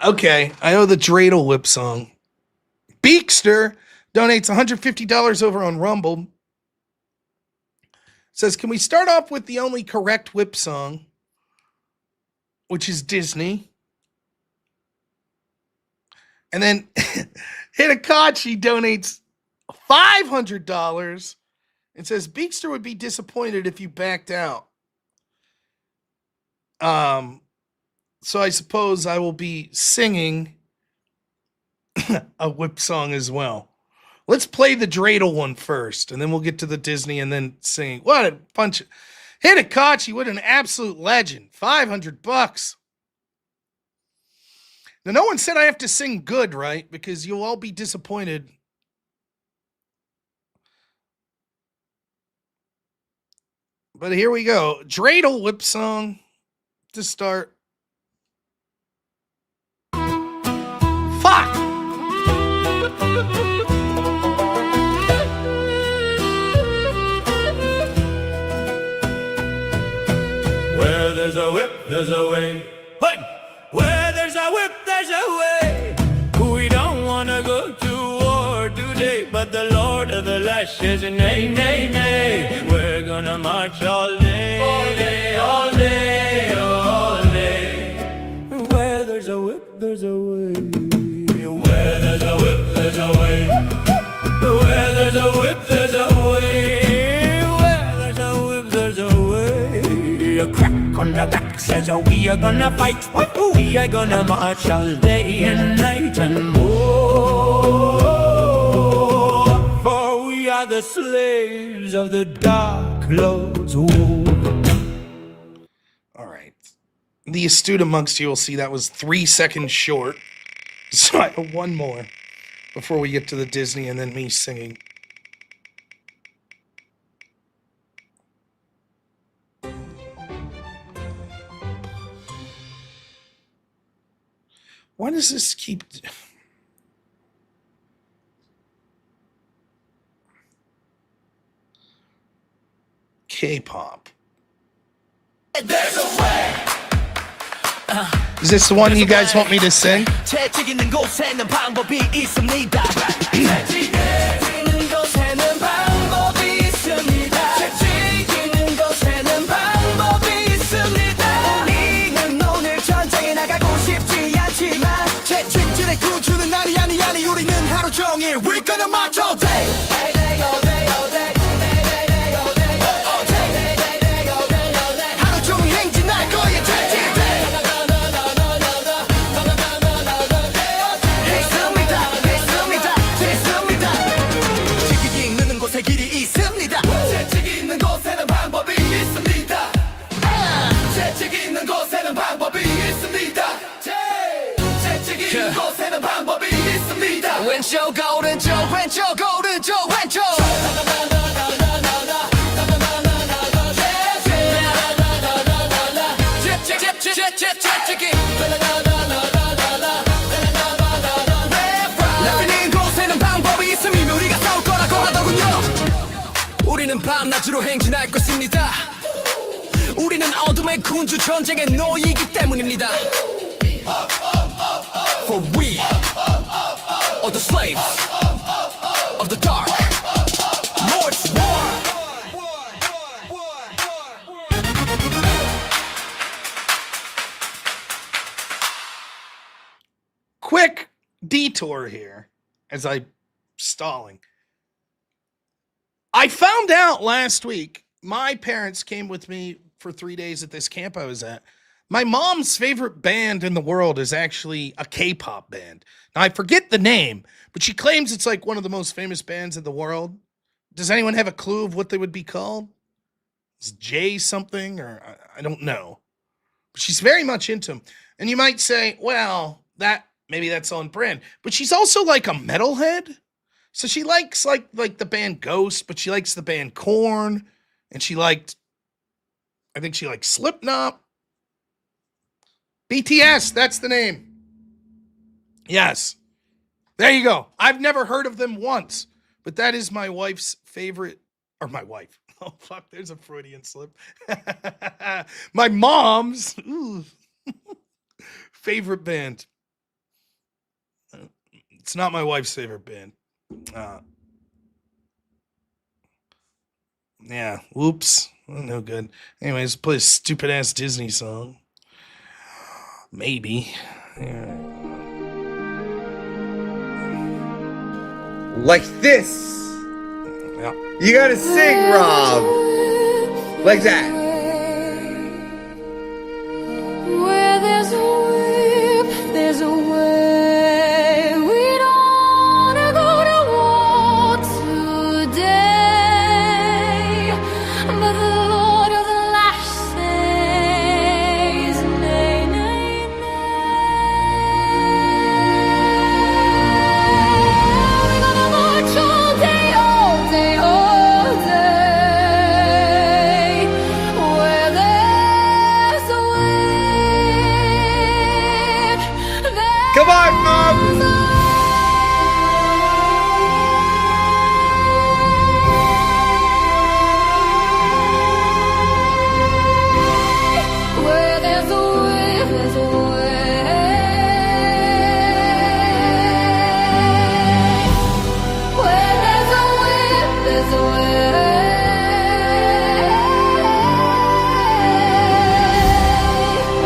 Okay, I owe the dreidel whip song. Beekster donates $150 over on Rumble. Says, can we start off with the only correct whip song, which is Disney? And then Hitakachi donates $500 and says, Beekster would be disappointed if you backed out. So I suppose I will be singing a whip song as well. Let's play the dreidel one first, and then we'll get to the Disney and then sing. What a bunch of... Hitakachi, what an absolute legend. $500. Now, no one said I have to sing good, right? Because you'll all be disappointed. But here we go. Dreidel whip song to start. Fuck! Where there's a whip, there's a way. Hey! Where there's a whip, there's a way. We don't wanna go to war today, but the Lord of the Lash says nay, nay, nay. We're gonna march all day, all day, all day, all day. Where there's a whip, there's a way. Where there's a whip, there's a way. Where there's a whip, there's a way. Where there's a whip, there's a way. A crack on the back says we are gonna fight. We are gonna march all day and night and more. For we are the slaves of the Dark Lord's war. All right. The astute amongst you will see that was 3 seconds short. So I have one more before we get to the Disney and then me singing. Why does this keep... K-pop. There's a way. Is this the one you guys want me to sing? 채찍이는 곳에는 방법이 있습니다. 채찍이는 곳에는 방법이 있습니다. 채찍이는 곳에는 방법이 있습니다. 우리는 오늘 전쟁에 나가고 싶지 않지만 채찍질의 구주는 아니 우리는 하루 종일 We're gonna march all day. all day, all day. 하루 종일 행진할 거야 채찍. 왼쪽 오른쪽 왼쪽 오른쪽 왼쪽 나비는 곳에는 방법이 있으면 우리가 싸울 거라고 하더군요. 우리는 밤낮으로 행진할 것입니다. 우리는 어둠의 군주 전쟁의 노예이기 때문입니다. For we are the slaves of the dark. Lord's war. Quick detour here as I'm stalling. I found out last week, my parents came with me for 3 days at this camp I was at. My mom's favorite band in the world is actually a K-pop band. Now, I forget the name, but she claims it's like one of the most famous bands in the world. Does anyone have a clue of what they would be called? Is J something, or I don't know. But she's very much into them. And you might say, well, maybe that's on brand. But she's also like a metalhead. So she likes like the band Ghost, but she likes the band Korn, and I think she likes Slipknot. BTS, that's the name. Yes. There you go. I've never heard of them once, but that is my wife's favorite, or my wife. Oh, fuck, there's a Freudian slip. My mom's favorite band. It's not my wife's favorite band. Yeah, whoops. No good. Anyways, play a stupid ass Disney song. Maybe. Yeah. Like this. Yeah. You gotta sing, Rob. Like that. Where there's a whip, there's a way. We don't wanna go to war today, but the Lord of the Lash says, nay, nay, nay. We're gonna march all day, all day, all day. Where there's a whip, Come on, Rob. where there's a whip, there's a way. Where there's a whip, there's a way.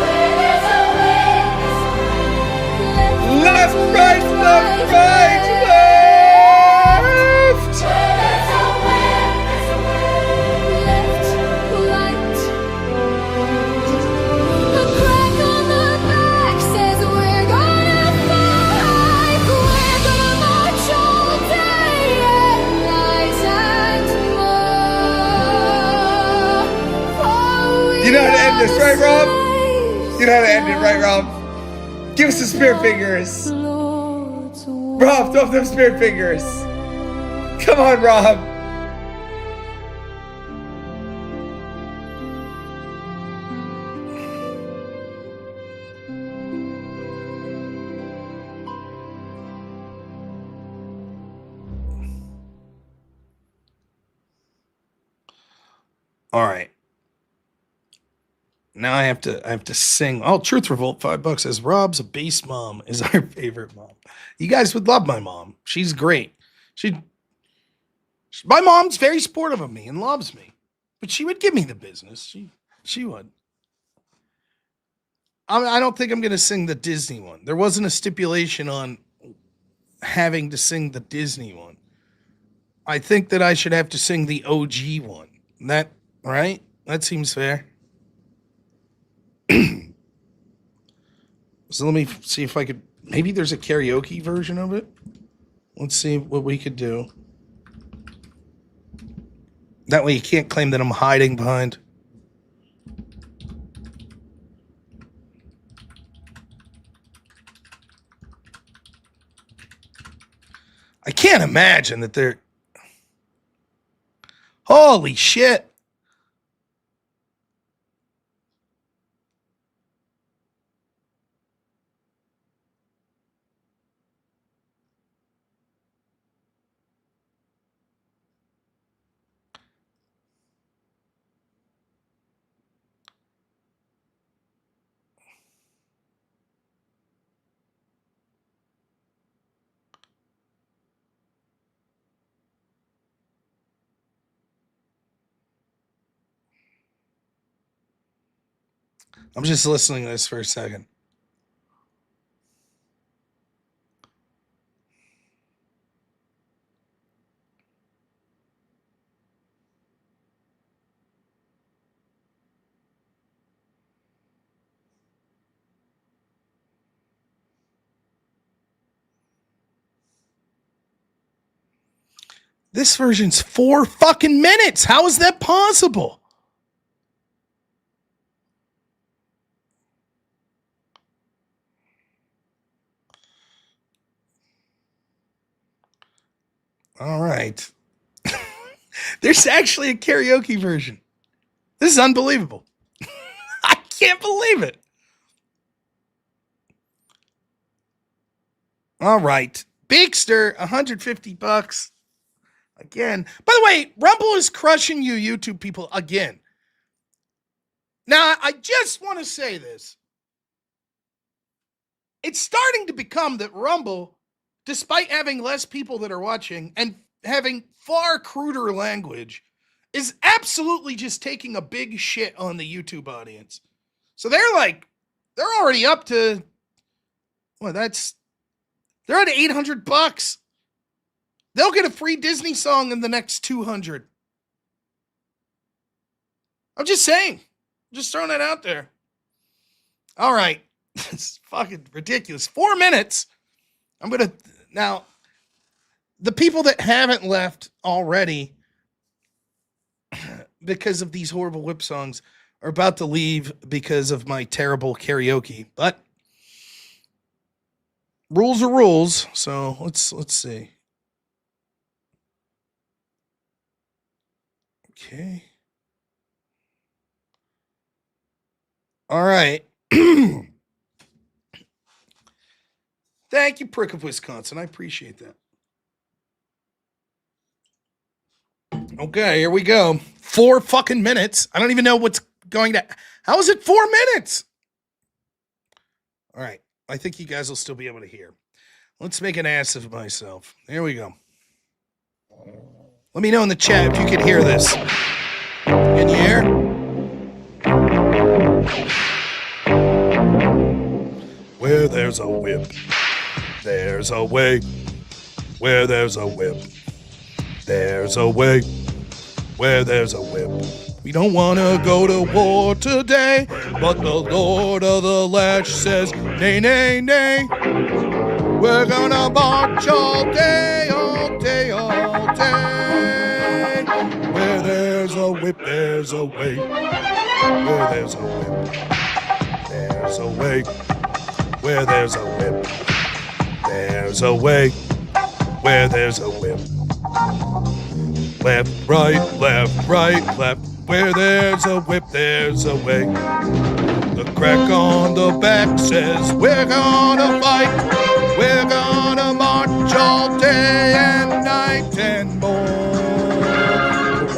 Where there's a whip, Left, right, left, right, left. there's a whip, left, right. A crack on the back says we're gonna fight. We're gonna march all day and night and more. For You know how to end this, right, Rob? we You know how to end it, right, Rob? Give us the spirit fingers. Rob, throw up them spirit fingers. Come on, Rob. All right. Now I have to sing. Oh, Truth Revolt, $5 says Rob's a bass mom is our favorite mom. You guys would love my mom. She's great. My mom's very supportive of me and loves me, but she would give me the business. She would. I don't think I'm going to sing the Disney one. There wasn't a stipulation on having to sing the Disney one. I think that I should have to sing the OG one. That right? That seems fair. So let me see if I could. Maybe there's a karaoke version of it. Let's see what we could do. That way you can't claim that I'm hiding behind. I can't imagine that they're. Holy shit. I'm just listening to this for a second. This version's 4 fucking minutes. How is that possible? All right. There's actually a karaoke version. This is unbelievable. I can't believe it. All right. Beakster, $150. Again. By the way, Rumble is crushing you, YouTube people, again. Now, I just want to say this. It's starting to become that Rumble, despite having less people that are watching and having far cruder language, is absolutely just taking a big shit on the YouTube audience. So they're already up to, they're at $800. They'll get a free Disney song in the next 200. I'm just saying. Just throwing it out there. All right. It's fucking ridiculous. 4 minutes. Now, the people that haven't left already because of these horrible whip songs are about to leave because of my terrible karaoke. But rules are rules. So let's see. Okay. All right. Thank you, Prick of Wisconsin. I appreciate that. Okay, here we go. 4 fucking minutes. I don't even know what's going to... How is it 4 minutes? All right. I think you guys will still be able to hear. Let's make an ass of myself. Here we go. Let me know in the chat if you can hear this. Can you hear? Where there's a whip, there's a way. Where there's a whip, there's a way. Where there's a whip. We don't want to go to war today, but the Lord of the Lash says, nay, nay, nay. We're gonna march all day, all day, all day. Where there's a whip, there's a way. Where there's a whip, there's a way. Where there's a whip, there's a way. Where there's a whip. Left, right, left, right, left. Where there's a whip, there's a way. The crack on the back says, we're gonna fight. We're gonna march all day and night and more.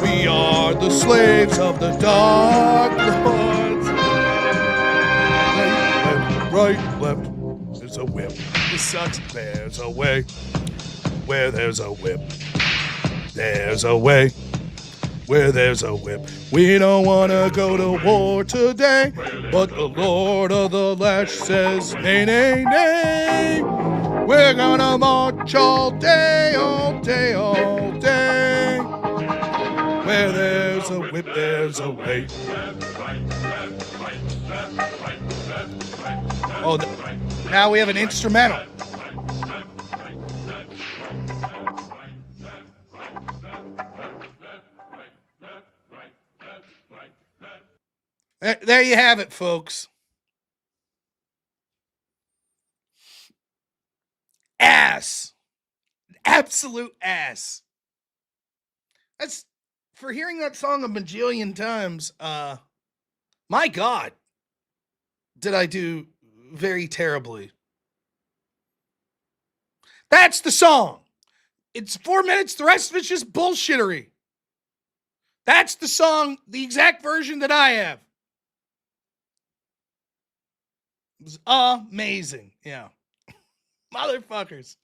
We are the slaves of the dark lords. Left, right, left. There's a whip. This sucks. There's a way. Where there's a whip. There's a way. Where there's a whip. We don't want to go to war today, but the Lord of the Lash says, nay, nay, nay. We're gonna march all day, all day, all day. Where there's a whip, there's a way. Oh, now we have an instrumental. There you have it, folks. Ass. Absolute ass. That's for hearing that song a bajillion times. My God, did I do very terribly. That's the song. It's 4 minutes. The rest of it's just bullshittery. That's the song, the exact version that I have. It was amazing. Yeah. Motherfuckers.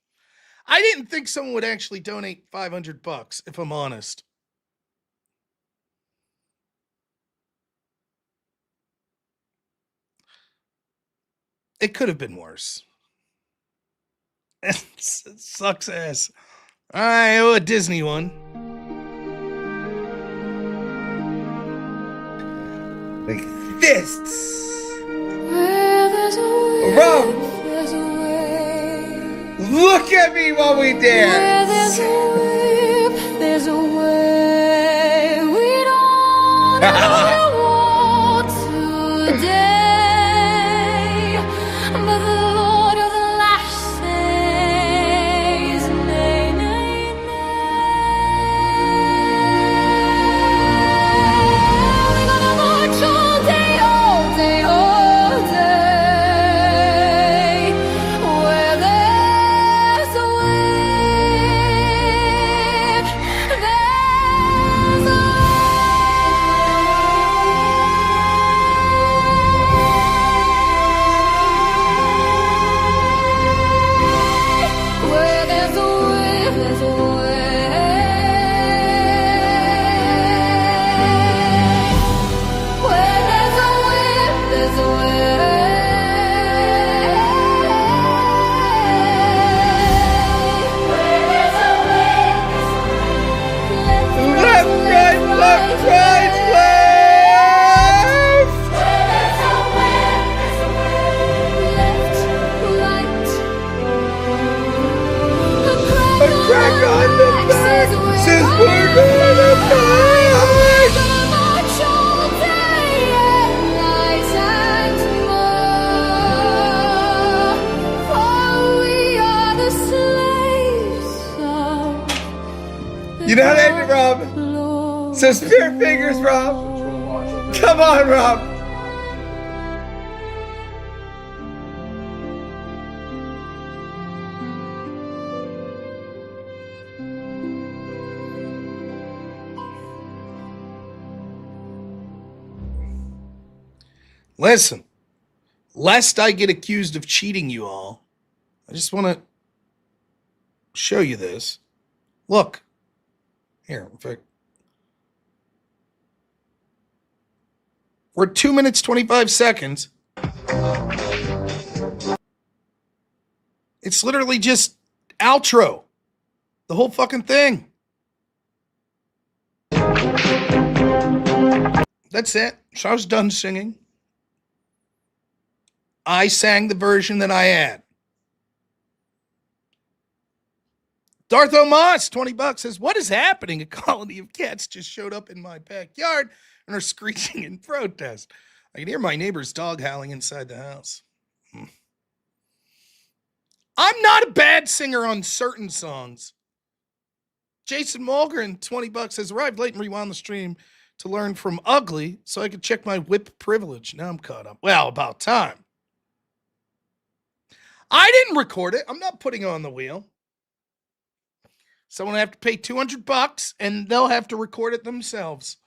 I didn't think someone would actually donate $500, if I'm honest. It could have been worse. It sucks ass. All right, a Disney one. Like this. Rob, look at me while we dance. There's a way we don't know today, but the Lord of the Lash says, nay, nay, nay. We're gonna march all day, all day, all day, where there's a way, there's a where there's a way, there's a way. Where there's a way, there's a way. Where there's a way, Left, right, left, right, left. where there's a way, left, right. A crack on the back says we're gonna fight. March all day and night and more, for we are the slaves of You know how to end it, Rob? Lord. So spirit fingers, Rob. Come on, Rob. Listen, lest I get accused of cheating you all, I just want to show you this. Look. Here, in fact. We're 2 minutes, 25 seconds. It's literally just outro. The whole fucking thing. That's it. So I was done singing. I sang the version that I had. Dartho Moss, $20, says, what is happening? A colony of cats just showed up in my backyard and are screeching in protest. I can hear my neighbor's dog howling inside the house. I'm not a bad singer on certain songs. Jason Malgren, $20, has arrived late and rewound the stream to learn from Ugly so I could check my whip privilege. Now I'm caught up. Well, about time. I didn't record it. I'm not putting it on the wheel. Someone will have to pay $200 and they'll have to record it themselves.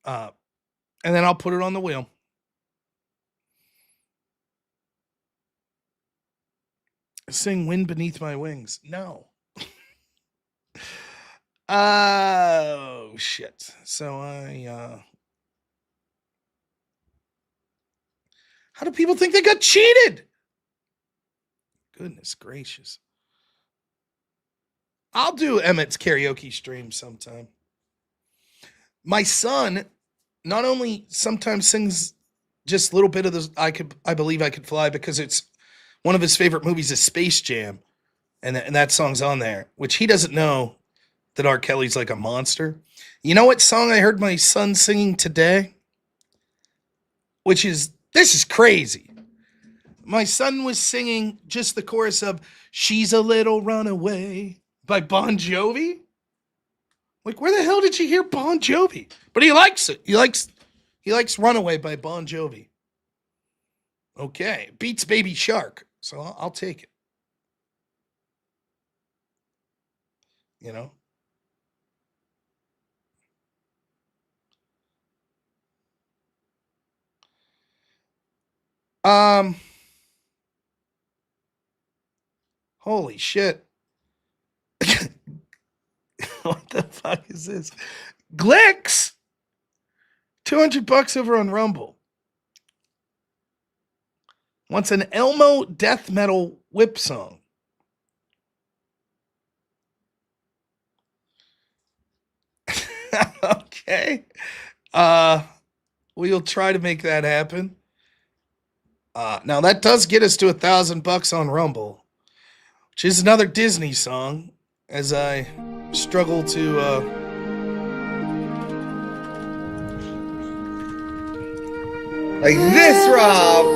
And then I'll put it on the wheel. Sing Wind Beneath My Wings. No. Oh, shit. So how do people think they got cheated? Goodness gracious. I'll do Emmett's karaoke stream sometime. My son not only sometimes sings just a little bit of the I Believe I Could Fly because it's one of his favorite movies is Space Jam. And that song's on there, which he doesn't know that R. Kelly's like a monster. You know what song I heard my son singing today? This is crazy. My son was singing just the chorus of She's a Little Runaway by Bon Jovi. Like, where the hell did you hear Bon Jovi? But he likes it. He likes Runaway by Bon Jovi. Okay. Beats Baby Shark. So I'll take it. You know? Holy shit. What the fuck is this? Glicks, $200 over on Rumble. wants an Elmo death metal whip song. Okay. We'll try to make that happen. Now that does get us to $1,000 on Rumble, which is another Disney song, as I struggle to like this, Rob.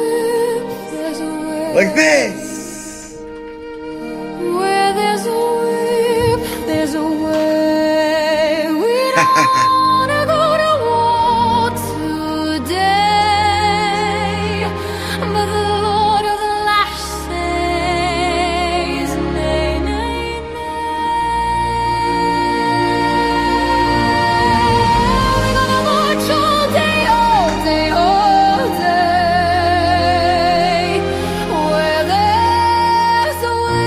Like this. Where there's a whip, there's a way. We don't wanna go to war today, but the Lord of the Lash says, nay, nay, nay. We're gonna march all day, all day, all day. Where there's a whip,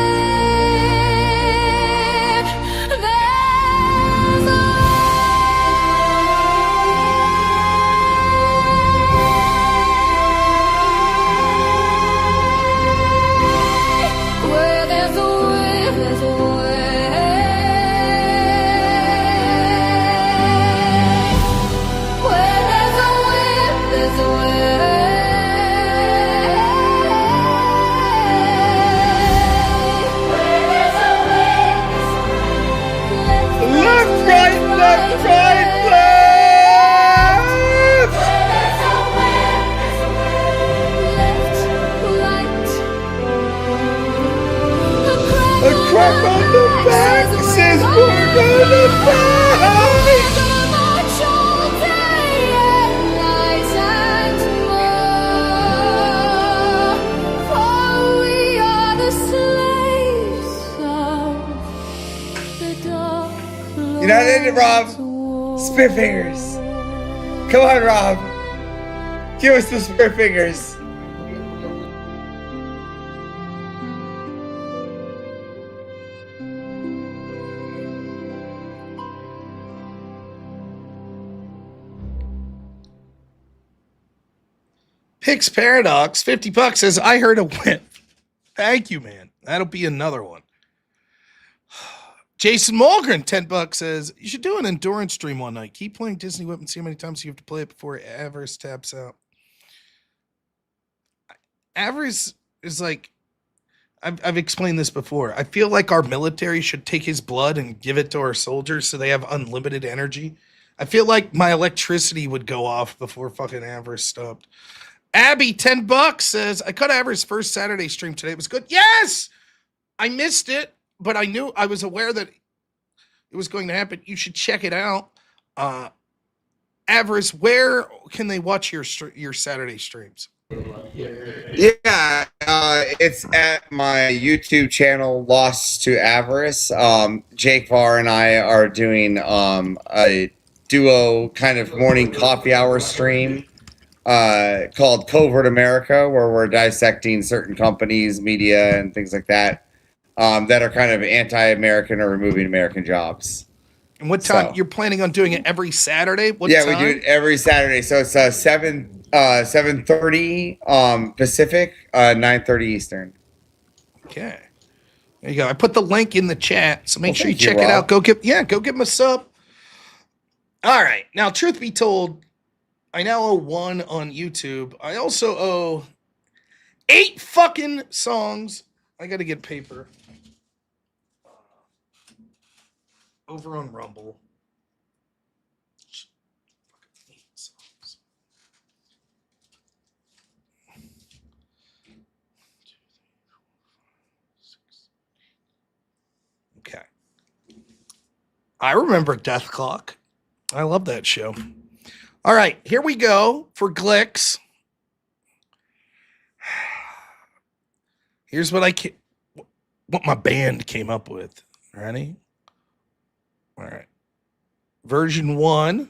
there's a way. Where there's a whip, there's a way. Where there's a whip, there's a Left, right, left, right, left. A crack on the back says we're gonna fight. You know what I did, Rob? Spit fingers. Come on, Rob. Give us the spit fingers. Pix Paradox, $50 says, I heard a whip. Thank you, man. That'll be another one. Jason Malgren, $10 says, you should do an endurance stream one night. Keep playing Disney Whip and see how many times you have to play it before Avarice taps out. Avarice is like, I've explained this before. I feel like our military should take his blood and give it to our soldiers so they have unlimited energy. I feel like my electricity would go off before fucking Avarice stopped. Abby, $10 says, I caught Avarice's first Saturday stream today. It was good. Yes! I missed it, but I was aware that it was going to happen. You should check it out. Avarice, where can they watch your Saturday streams? Yeah, it's at my YouTube channel, Lost to Avarice. Jake Varr and I are doing a duo kind of morning coffee hour stream called Covert America, where we're dissecting certain companies, media, and things like that that are kind of anti-American or removing American jobs. And what time you're planning on doing it every Saturday? What yeah, time? we do it every Saturday. So it's 7:30 Pacific, 9:30 Eastern. Okay. There you go. I put the link in the chat, so make sure you thank you, check it Rob. out. Go give him a sub. All right. Now, truth be told, I now owe 1 on YouTube. I also owe 8 fucking songs. I got to get paper. Over on Rumble. Fucking 8 songs. Okay. I remember Death Clock. I love that show. All right, here we go for Glicks. Here's what what my band came up with. Ready? All right. Version 1.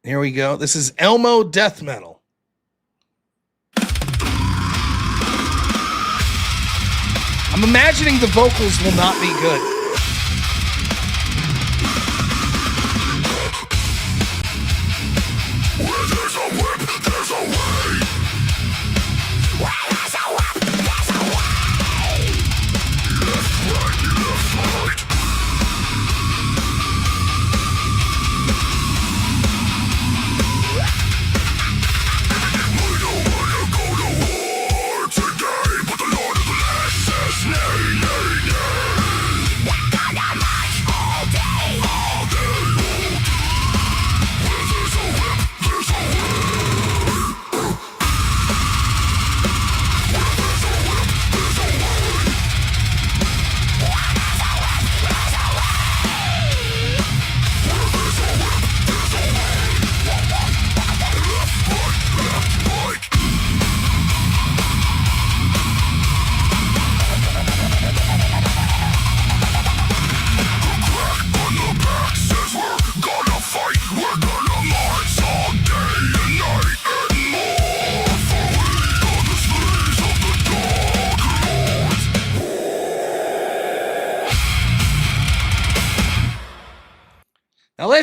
Here we go. This is Elmo Death Metal. I'm imagining the vocals will not be good. Where there's a whip, there's a way.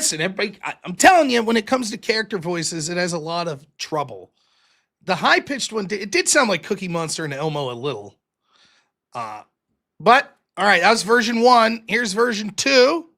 listen, everybody, I'm telling you, when it comes to character voices, it has a lot of trouble. The high-pitched one, it did sound like Cookie Monster and Elmo a little. But, all right, that was version 1. Here's version 2.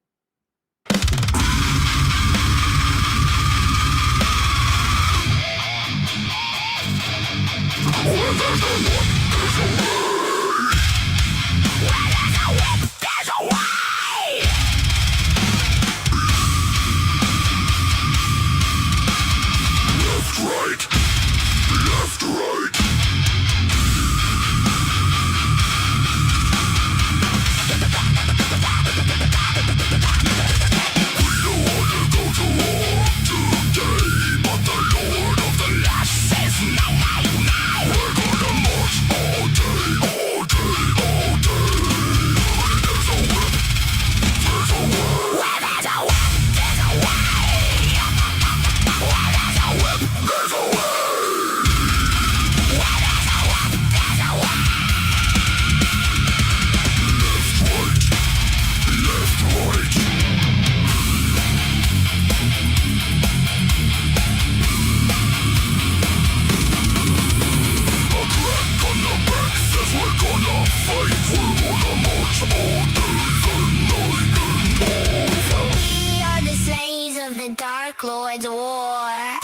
Lord's War.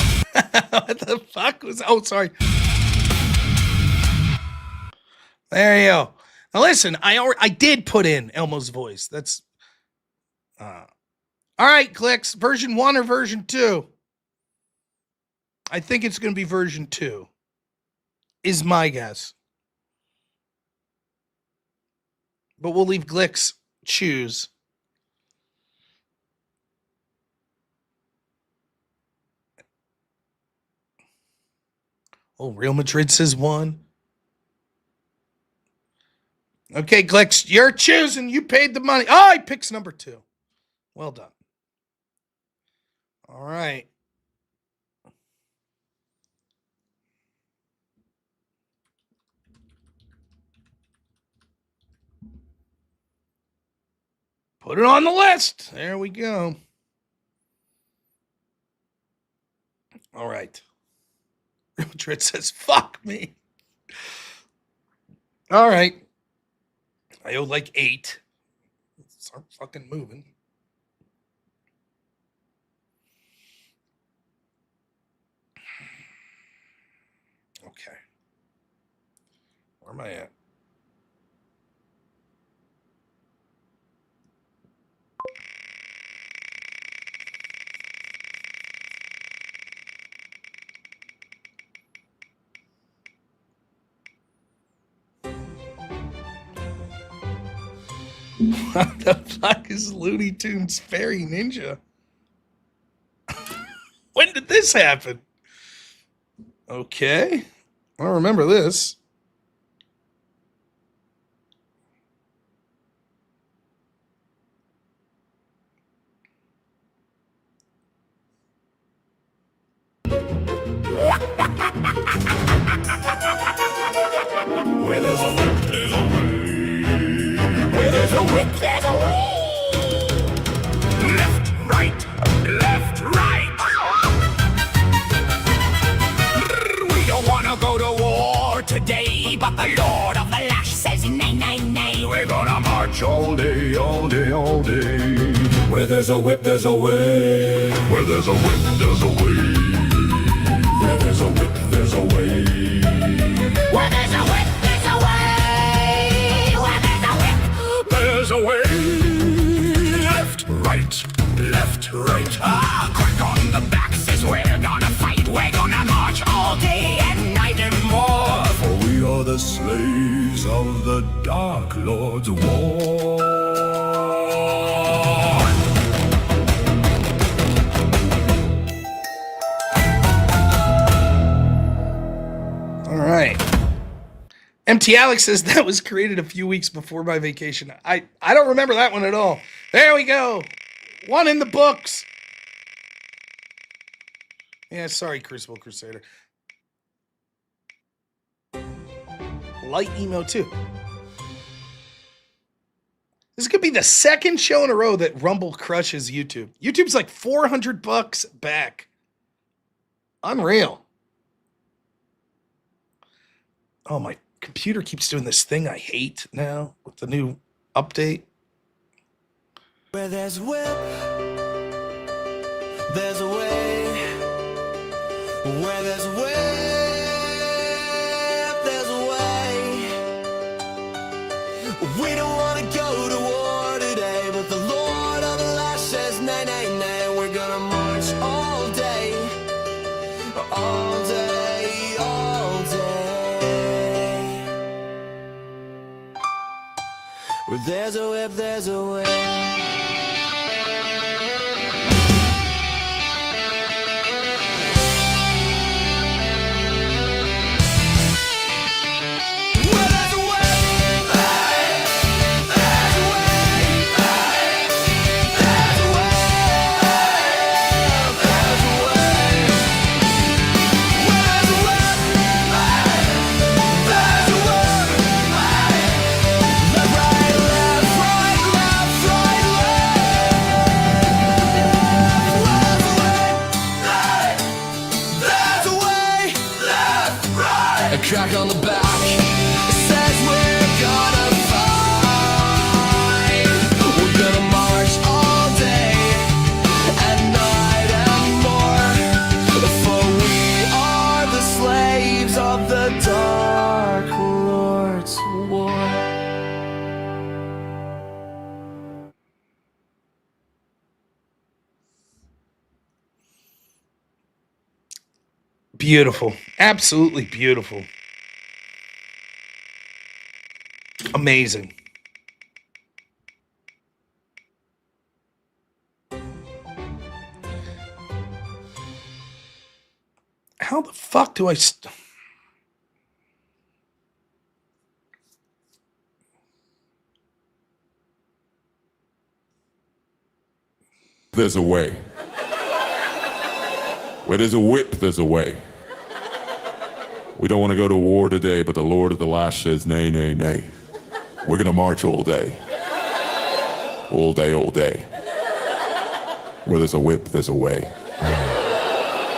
What the fuck was? Oh, sorry. There you go. Now listen, I did put in Elmo's voice. That's all right. Clicks. Version 1 or version 2? I think it's going to be version 2. Is my guess. But we'll leave Glicks choose. Oh, Real Madrid says 1. Okay, Glicks, you're choosing. You paid the money. Oh, he picks number 2. Well done. All right. Put it on the list. There we go. All right. Real Madrid says, fuck me. All right. I owe like 8. Start fucking moving. Okay. Where am I at? What the fuck is Looney Tunes Fairy Ninja? When did this happen? Okay. I don't remember this. Where there's a whip, there's a way. Where there's a whip, there's a way. Left, right, left, right. We don't wanna go to war today, but the Lord of the Lash says nay, nay, nay. We're gonna march all day, all day, all day. Where there's a whip, there's a way. Where there's a whip, there's a way. Where there's a whip, there's a way. Where there's a whip, there's a way. Where there's a whip, there's a way. Left, right. Ah, crack on the back says we're gonna fight. We're gonna march all day and night and more. For we are the slaves of the Dark Lord's war. All right. MT Alex says that was created a few weeks before my vacation. I don't remember that one at all. There we go. 1 in the books. Yeah, sorry, Crucible Crusader. Light emo too. This could be the second show in a row that Rumble crushes YouTube. YouTube's like $400 back. Unreal. Oh, my computer keeps doing this thing I hate now with the new update. Where there's a whip, there's a way. Where there's a whip, there's a way. We don't want to go to war today, but the Lord of the Lash says, nay, nay, nay. We're gonna march all day, all day, all day. Where there's a whip, there's a way. Crack on the back says we're gonna fight. We're gonna march all day and night and more, for we are the slaves of the Dark Lord's war. Beautiful. Absolutely beautiful. Amazing. How the fuck do I There's a way. Where there's a whip, there's a way. We don't want to go to war today, but the Lord of the Lash says, nay, nay, nay. We're going to march all day. All day, all day. Where there's a whip, there's a way.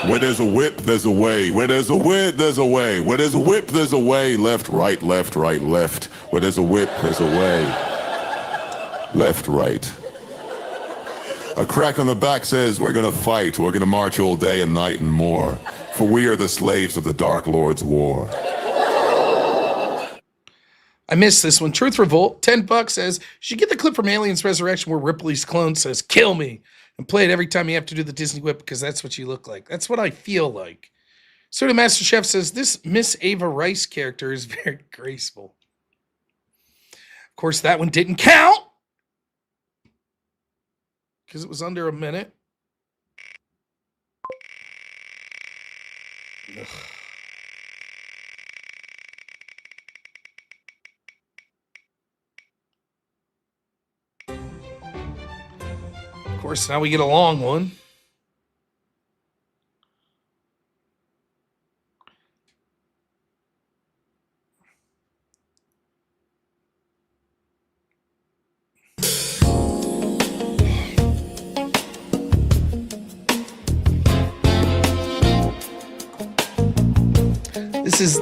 Where there's a whip, there's a way. Where there's a whip, there's a way. Where there's a whip, there's a way. Left, right, left, right, left. Where there's a whip, there's a way. Left, right. A crack on the back says, we're going to fight. We're going to march all day and night and more. For we are the slaves of the Dark Lord's war. I missed this one. Truth Revolt, $10 says, you should get the clip from Aliens Resurrection where Ripley's clone says, kill me, and play it every time you have to do the Disney whip because that's what you look like. That's what I feel like. Soda Master Chef says, this Miss Ava Rice character is very graceful. Of course, that one didn't count because it was under a minute. Ugh. Of course, now we get a long one.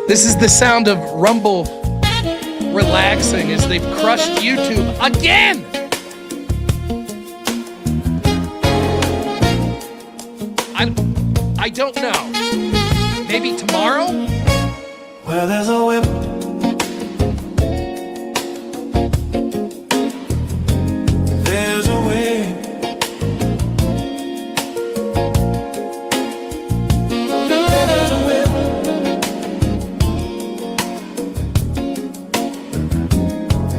This is the sound of Rumble relaxing as they've crushed YouTube again. I don't know. Maybe tomorrow? Well, there's a whip. There's a way. There's a whip.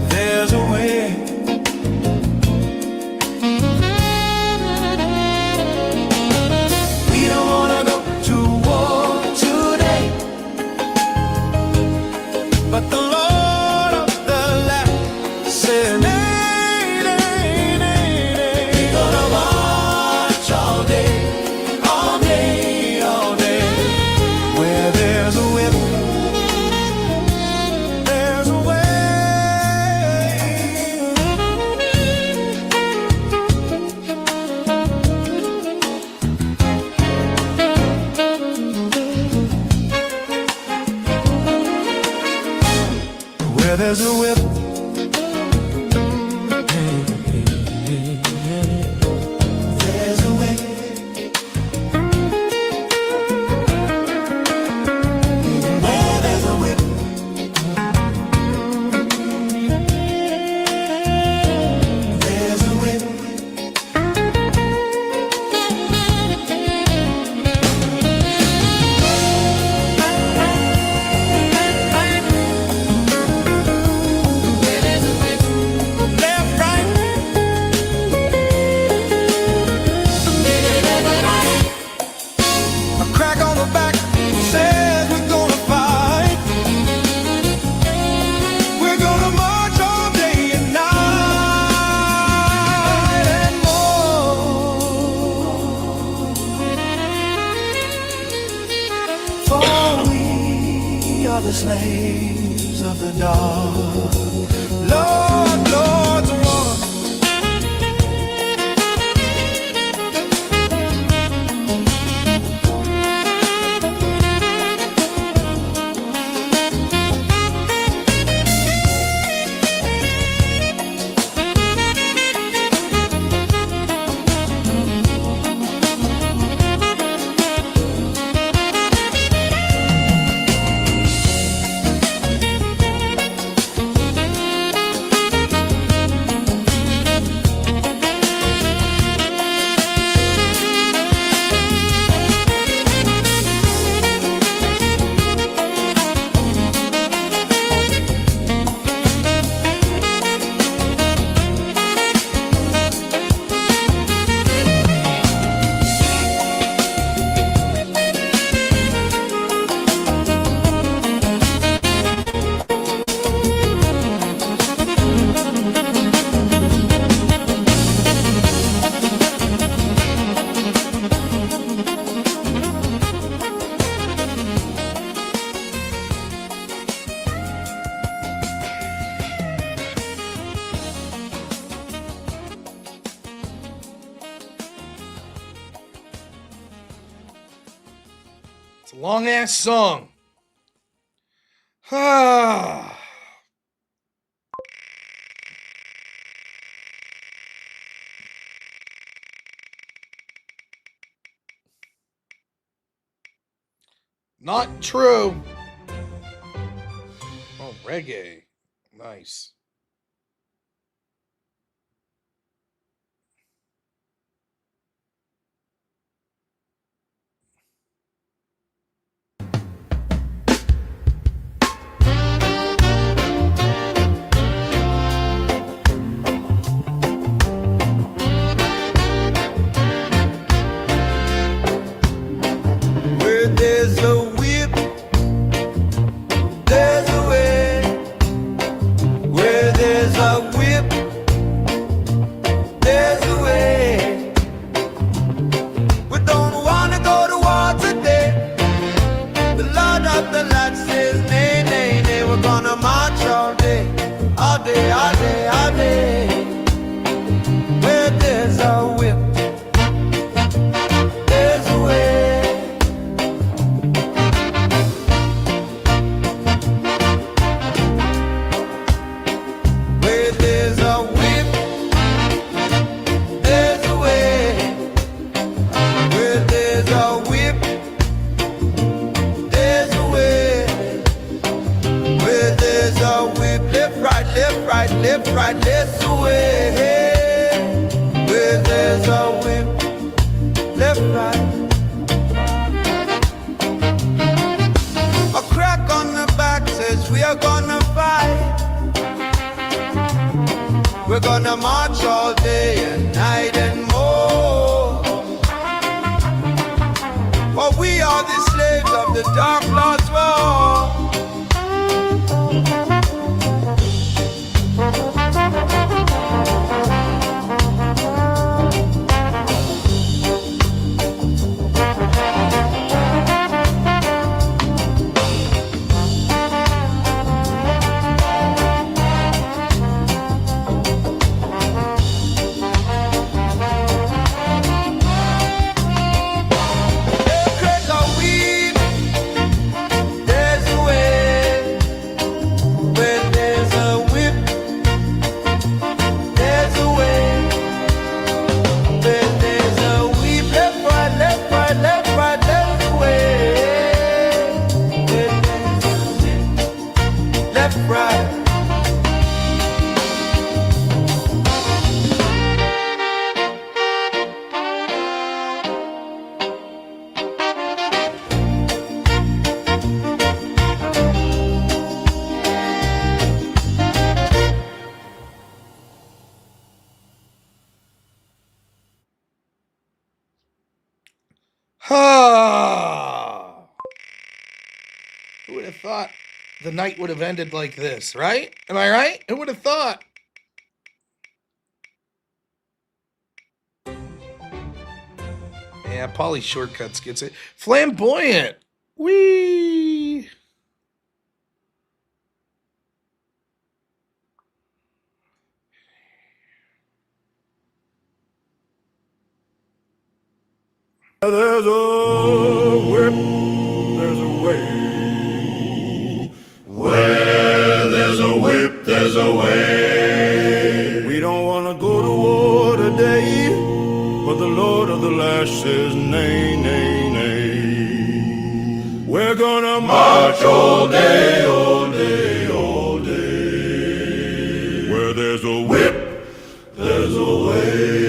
There's a way. We don't wanna go to war today, whip. There's a way. Where there's a whip. There's a whip. Left, right. A crack on the back says we're gonna fight. We're gonna march all day and night and more. For we are the slaves of the dark. Lord, Lord's war. It's a long ass song. Ah. Not true. Oh, reggae. Nice. Where there's a whip, there's a way. Where there's a whip, there's a way. We don't wanna go to war today. The Lord of the land says, nay, nay, nay. We're gonna march all day, all day, all day, all day. Where there's a whip, there's a way. Where there's a whip, there's a way. Where there's a whip, there's a way. Where there's a whip, left, right, left, right, left, right, that's the way. Where there's a whip, left, right. A crack on the back says we are gonna fight. We're gonna march all day and night and more. For we are the slaves of the dark Lord's war. Ah. Who would have thought the night would have ended like this, right? Am I right? Who would have thought? Yeah, Polly Shortcuts gets it. Flamboyant. Whee! There's a whip, there's a way. Where there's a whip, there's a way. We don't want to go to war today, but the Lord of the Lash says nay, nay, nay. We're gonna march all day, all day, all day. Where there's a whip, there's a way.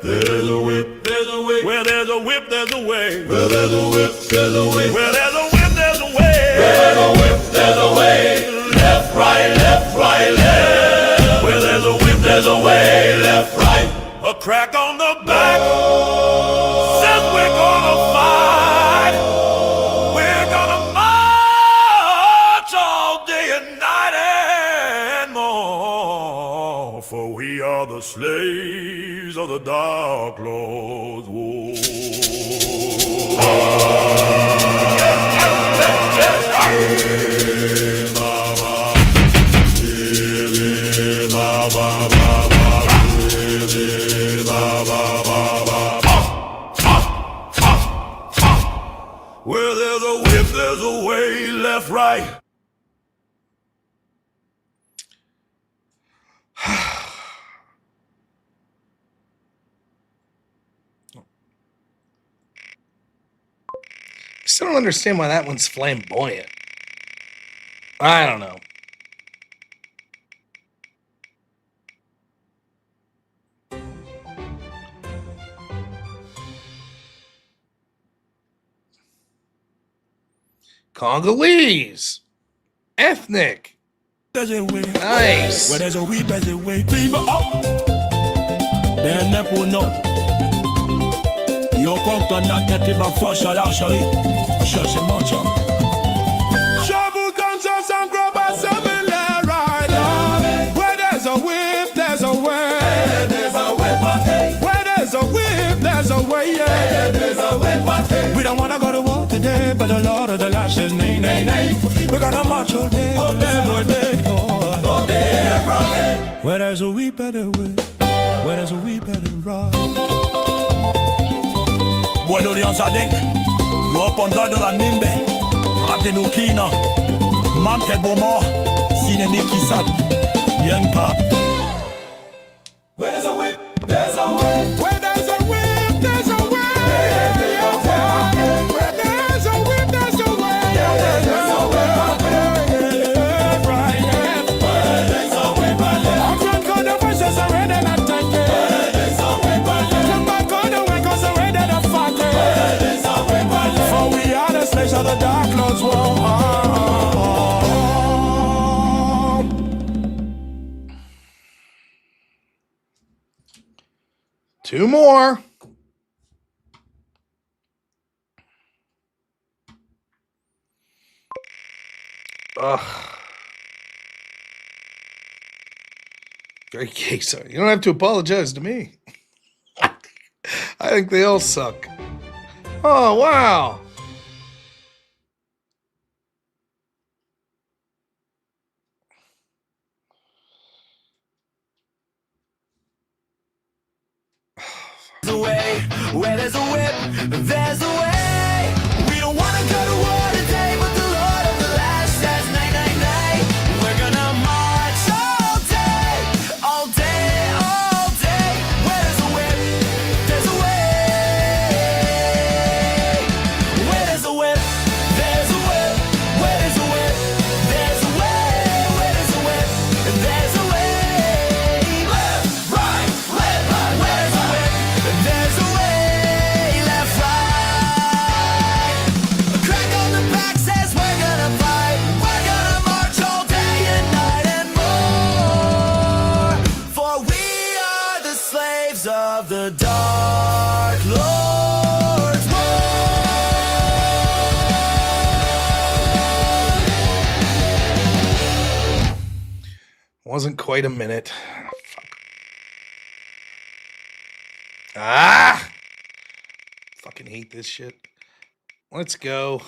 There's a whip, there's a way. Where there's a whip, there's a way. Where there's a whip, there's a way. Where there's a whip, there's a way. Where there's a whip, there's a way. Left, right, left, right, left. Where there's a whip, there's a way. Left, right. A crack on the back says we're gonna fight. We're gonna march all day and night and more. For we are the slaves of the Dark Lord's war. Where there's a whip, there's a way, left, right. I still don't understand why that one's flamboyant. I don't know. Congolese. Ethnic. Nice. Where there's a weep, there's a way. People up. They'll never know. Yo compte na tête ma force à la chérie. Cherchez mon chum. J'avoue comme ça sans gros basse right. Where there's a whip, there's a way. There's a whip, where there's a whip, there's a way. There's a whip, we don't wanna go to war today, but the Lord of the Lash is nay, nay, nay. We're gonna march all day, all day, all day, all day, every day. Where there's a whip, there's a way. Where there's a whip, there's a ride. Bueno, Dios adek, yo pondado la nimbe, atenukina, mante bomo, sine nikisat, yenpa. Where there's a whip, there's a way. Where there's a whip, there's a way. Where there's a whip, there's a way. There's a whip, right? Where there's a whip, I'm from God, voices are ready and attack. There's a whip, come back on the way, 'cause I'm ready to fight. For we are the slaves of the Dark Lord's war. Two more. Ugh. Very gay, sorry. You don't have to apologize to me. I think they all suck. Oh, wow. Where there's a whip, there's a way. We don't wanna go to war today, but the Lord of the Lash says nay, nay, nay. We're gonna march all day, all day, all day. Where there's a whip, there's a way. Where there's a whip, there's a whip. Where there's a whip, there's a way. Where there's a whip, there's a way. Left, right, left, right. Where there's a whip, there's a way. Left, right. wasn't quite a minute. Fuck. Ah! Fucking hate this shit. Let's go.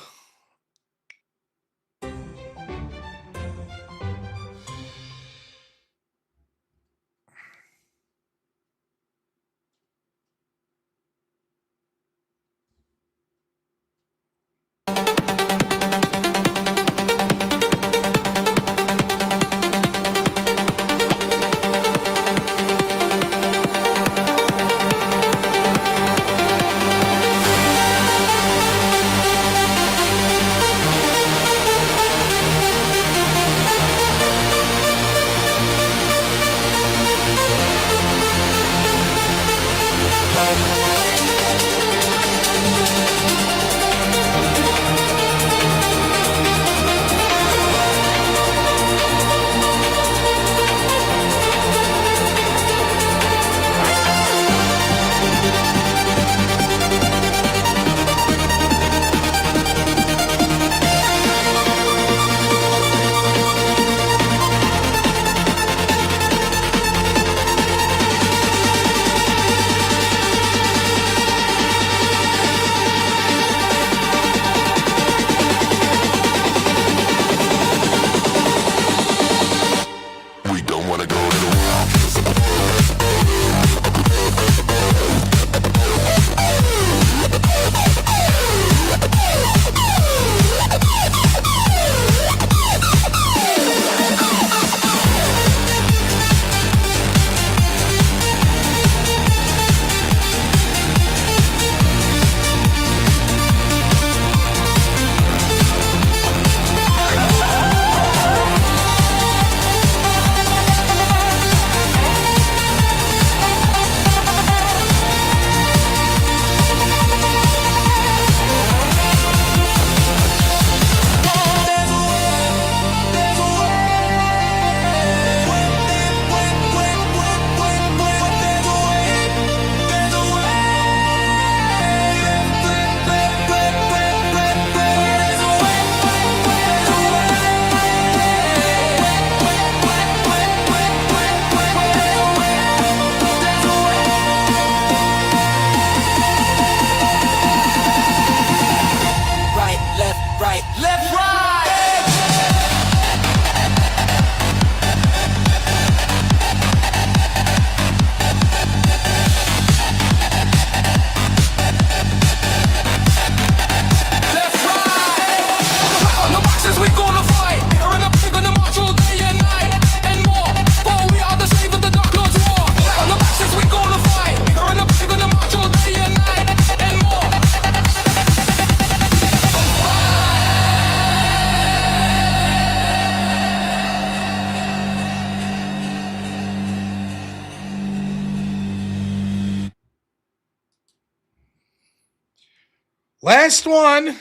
Last one.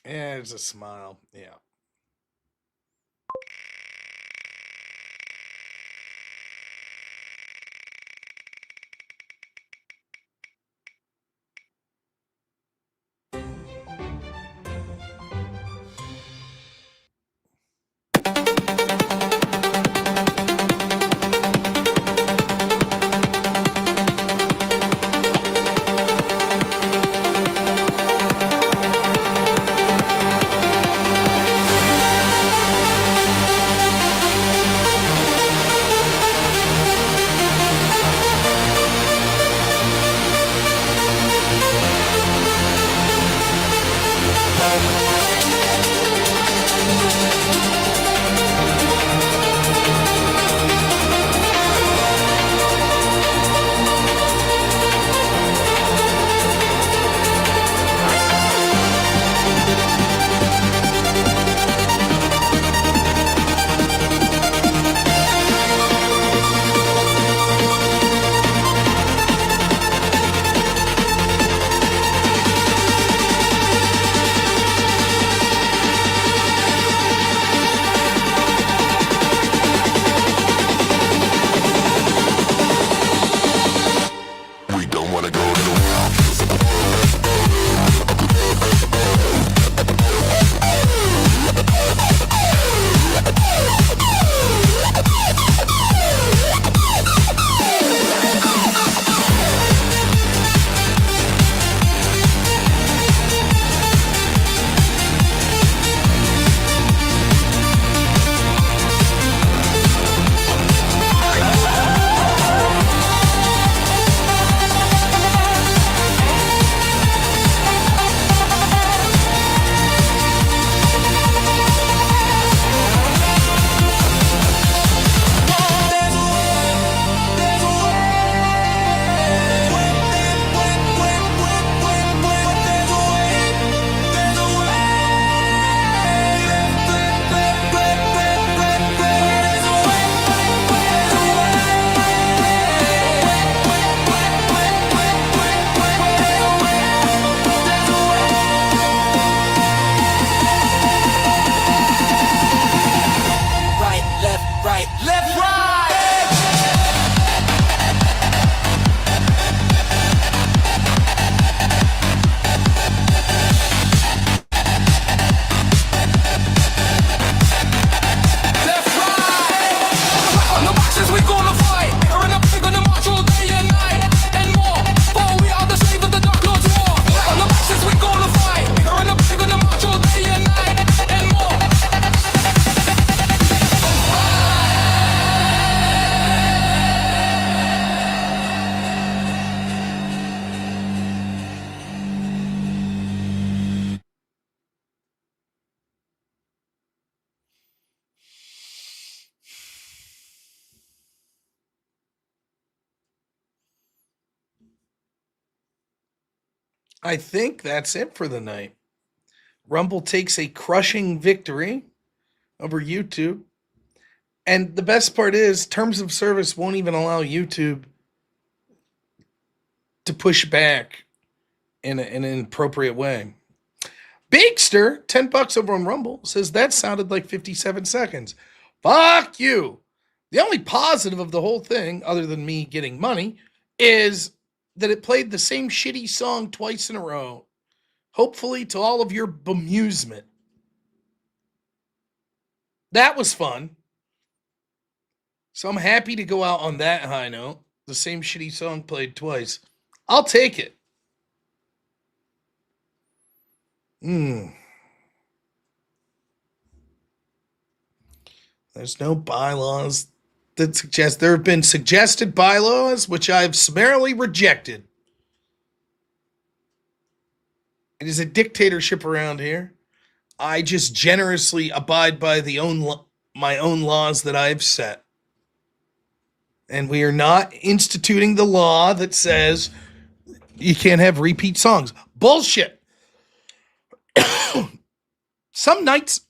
Yeah, it's a smile. Yeah. I think that's it for the night. Rumble takes a crushing victory over YouTube. And the best part is, terms of service won't even allow YouTube to push back in an appropriate way. Bakester, $10 over on Rumble, says that sounded like 57 seconds. Fuck you. The only positive of the whole thing, other than me getting money, is that it played the same shitty song twice in a row. Hopefully to all of your bemusement. That was fun. So I'm happy to go out on that high note. The same shitty song played twice. I'll take it. There's no bylaws that suggest. There have been suggested bylaws, which I've summarily rejected. It is a dictatorship around here. I just generously abide by my own laws that I've set. And we are not instituting the law that says you can't have repeat songs. Bullshit. Some nights,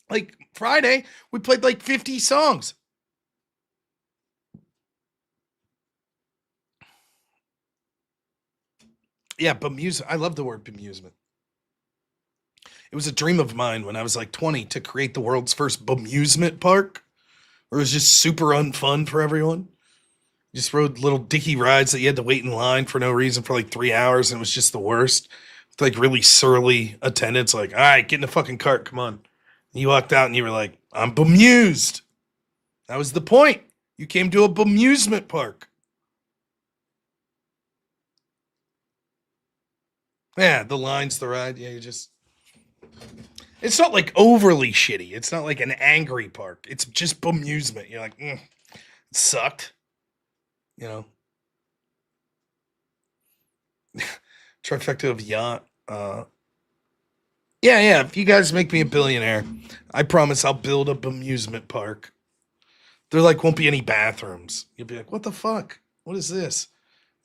like Friday, we played like 50 songs. Yeah, bemusement. I love the word bemusement. It was a dream of mine when I was like 20 to create the world's first bemusement park, where it was just super unfun for everyone. You just rode little dicky rides that you had to wait in line for no reason for like 3 hours, and it was just the worst. With like really surly attendants, like, all right, get in the fucking cart, come on. And you walked out and you were like, I'm bemused. That was the point. You came to a bemusement park. Yeah, the line's the ride. Yeah, you just... It's not like overly shitty. It's not like an angry park. It's just bemusement. You're like, it sucked. You know? Trifecta of yacht. Yeah. If you guys make me a billionaire, I promise I'll build a bemusement park. There like won't be any bathrooms. You'll be like, what the fuck? What is this?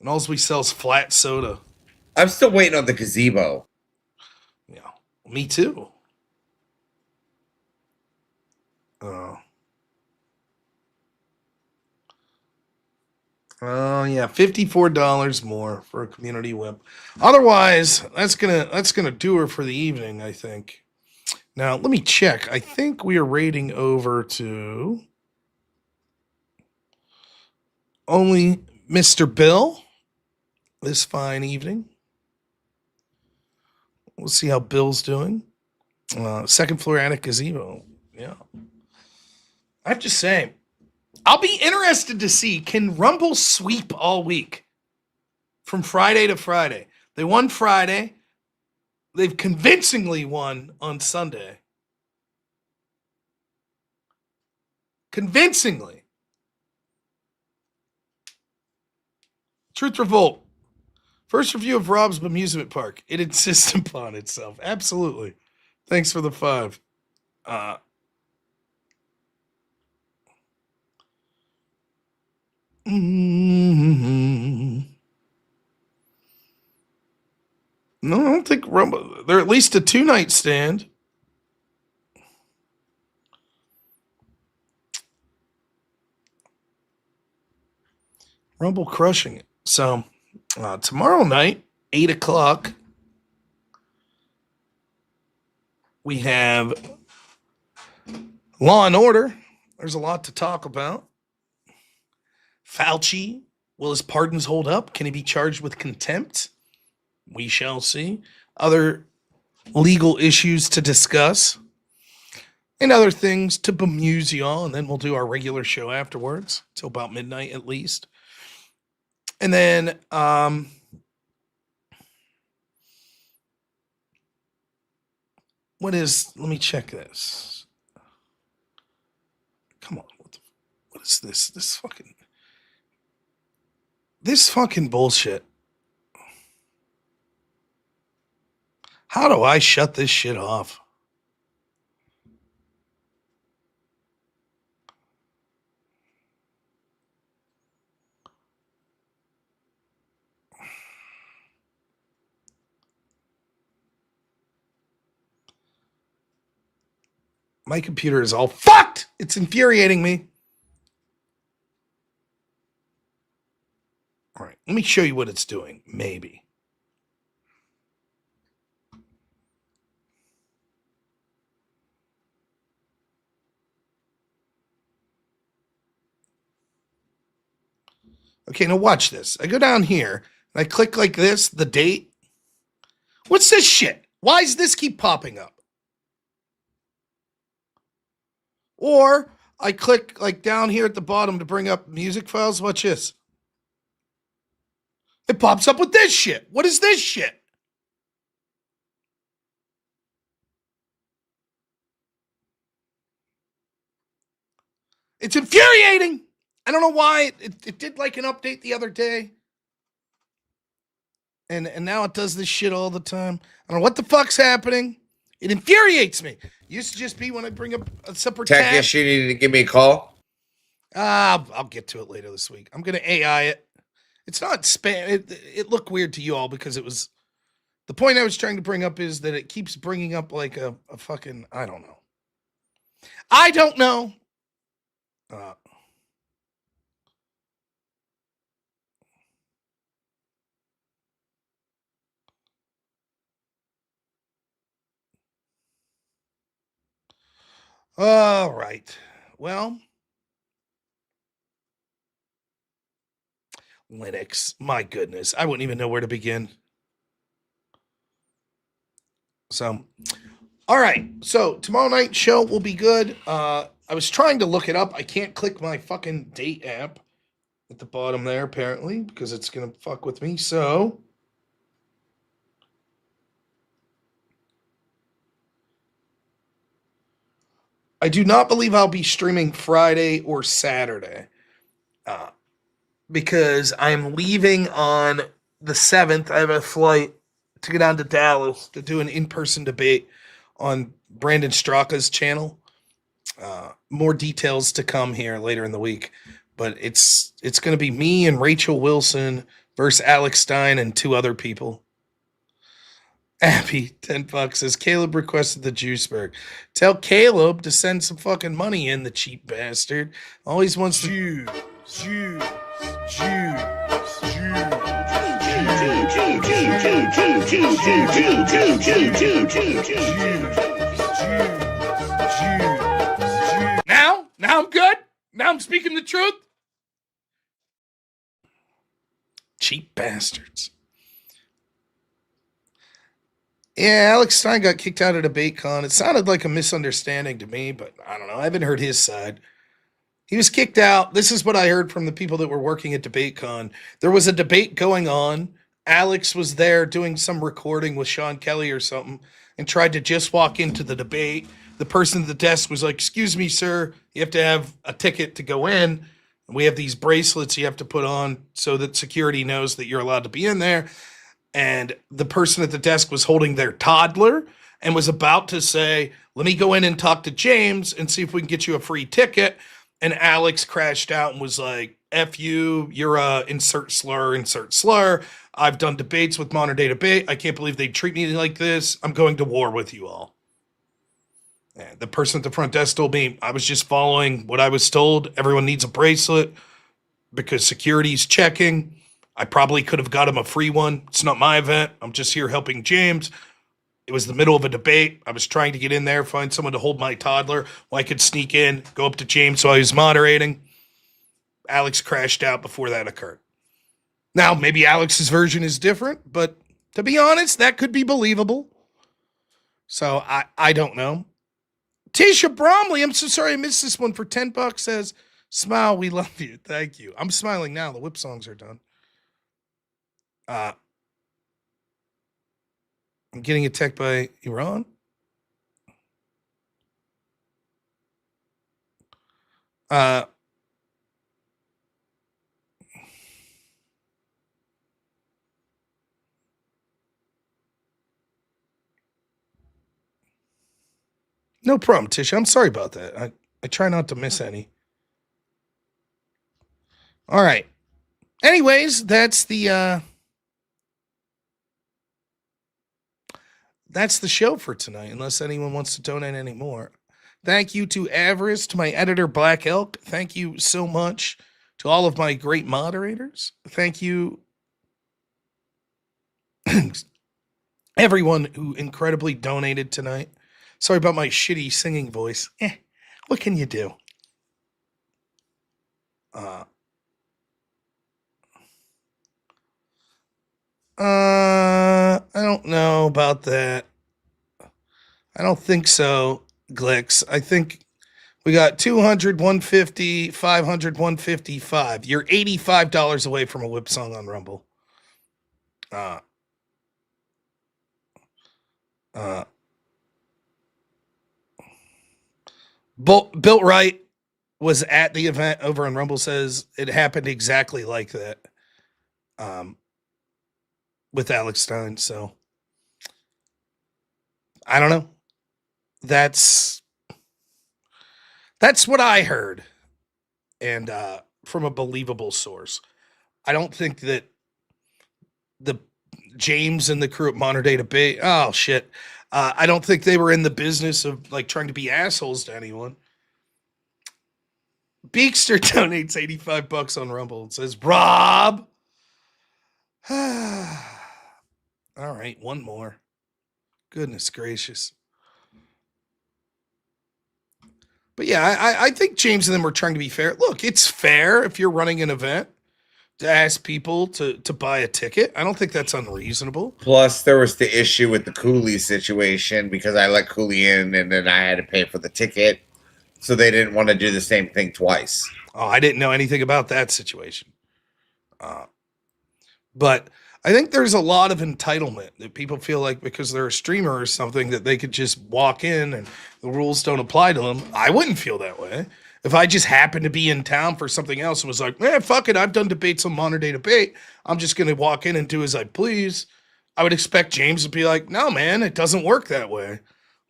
And all we sell is flat soda. I'm still waiting on the gazebo. Yeah, me too. Oh yeah, $54 more for a community whip. Otherwise, that's gonna do her for the evening, I think. Now let me check. I think we are rating over to only Mr. Bill this fine evening. We'll see how Bill's doing. Second floor attic gazebo. Yeah. I have to say, I'll be interested to see, can Rumble sweep all week from Friday to Friday? They won Friday. They've convincingly won on Sunday. Convincingly. Truth Revolt. First review of Rob's Amusement Park. It insists upon itself. Absolutely. Thanks for the 5. No, I don't think Rumble. They're at least a 2-night stand. Rumble crushing it. So tomorrow night, 8 o'clock, we have Law and Order. There's a lot to talk about. Fauci, will his pardons hold up? Can he be charged with contempt? We shall see. Other legal issues to discuss. And other things to bemuse y'all. And then we'll do our regular show afterwards. Till about midnight at least. And then let me check this. Come on. What is this? This fucking bullshit. How do I shut this shit off? My computer is all fucked. It's infuriating me. All right, let me show you what it's doing. Maybe. Okay, now watch this. I go down here and I click like this, the date. What's this shit? Why does this keep popping up? Or I click like down here at the bottom to bring up music files. Watch this. It pops up with this shit. What is this shit? It's infuriating. I don't know why. It did like an update the other day. And now it does this shit all the time. I don't know what the fuck's happening. It infuriates me. Used to just be when I bring up a separate Tech tab. issue, you need to give me a call. I'll get to it later this week. I'm going to AI it. It's not spam. It looked weird to you all because it was... The point I was trying to bring up is that it keeps bringing up like a fucking... I don't know. I don't know. All right. Well, Linux. My goodness. I wouldn't even know where to begin. So, all right. So, tomorrow night show will be good. I was trying to look it up. I can't click my fucking date app at the bottom there, apparently, because it's going to fuck with me. So, I do not believe I'll be streaming Friday or Saturday because I'm leaving on the 7th. I have a flight to go down to Dallas to do an in-person debate on Brandon Straka's channel. More details to come here later in the week, but it's going to be me and Rachel Wilson versus Alex Stein and 2 other people. Abby, $10 says Caleb requested the Juiceberg. Tell Caleb to send some fucking money in, the cheap bastard. Always wants to juice. Now I'm good. Now I'm speaking the truth. Cheap bastards. Yeah, Alex Stein got kicked out of DebateCon. It sounded like a misunderstanding to me, but I don't know. I haven't heard his side. He was kicked out. This is what I heard from the people that were working at DebateCon. There was a debate going on. Alex was there doing some recording with Sean Kelly or something and tried to just walk into the debate. The person at the desk was like, "Excuse me, sir, you have to have a ticket to go in. We have these bracelets you have to put on so that security knows that you're allowed to be in there." And the person at the desk was holding their toddler and was about to say, "Let me go in and talk to James and see if we can get you a free ticket." And Alex crashed out and was like, "F you, you're a insert slur. I've done debates with Modern Day Debate. I can't believe they treat me like this. I'm going to war with you all." And the person at the front desk told me I was just following what I was told. Everyone needs a bracelet because security's checking. I probably could have got him a free one. It's not my event. I'm just here helping James. It was the middle of a debate. I was trying to get in there, find someone to hold my toddler while I could sneak in, go up to James while he was moderating. Alex crashed out before that occurred. Now, maybe Alex's version is different, but to be honest, that could be believable. So I don't know. Tisha Bromley, I'm so sorry I missed this one, for $10 says, "Smile, we love you." Thank you. I'm smiling now. The whip songs are done. I'm getting attacked by Iran. No problem, Tisha. I'm sorry about that. I try not to miss any. All right. Anyways, that's the show for tonight, unless anyone wants to donate any more. Thank you to Avarice, to my editor, Black Elk. Thank you so much to all of my great moderators. Thank you, everyone who incredibly donated tonight. Sorry about my shitty singing voice. What can you do? I don't know about that. I don't think so, Glicks. I think we got 200, 150, 500, 155. You're $85 away from a whip song on Rumble. Built Right was at the event over on Rumble, says it happened exactly like that. With Alex Stein. So I don't know. That's what I heard. And from a believable source. I don't think that the James and the crew at Modern Day Debate, oh shit. I don't think they were in the business of like trying to be assholes to anyone. Beekster donates $85 on Rumble and says, Rob. All right, one more. Goodness gracious. But yeah, I think James and them were trying to be fair. Look, it's fair if you're running an event to ask people to buy a ticket. I don't think that's unreasonable. Plus, there was the issue with the Cooley situation because I let Cooley in and then I had to pay for the ticket. So they didn't want to do the same thing twice. Oh, I didn't know anything about that situation. But I think there's a lot of entitlement that people feel like because they're a streamer or something that they could just walk in and the rules don't apply to them. I wouldn't feel that way. If I just happened to be in town for something else and was like, man, fuck it, I've done debates on Modern Day Debate. I'm just going to walk in and do as I please. I would expect James to be like, no, man, it doesn't work that way.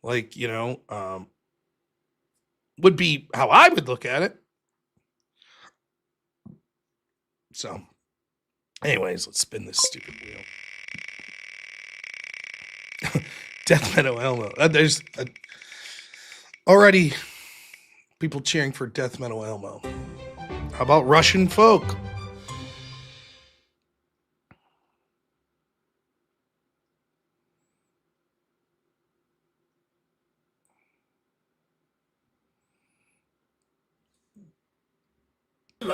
Like, would be how I would look at it. So, anyways, let's spin this stupid wheel. Death Meadow Elmo. There's already people cheering for Death Meadow Elmo. How about Russian folk? We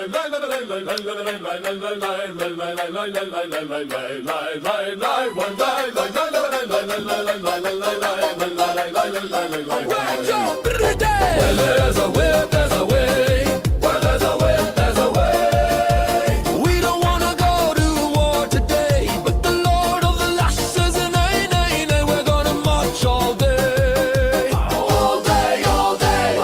don't wanna go to war today, but the Lord of the Lash says nay, nay, nay. We're gonna march all day, all day, all day.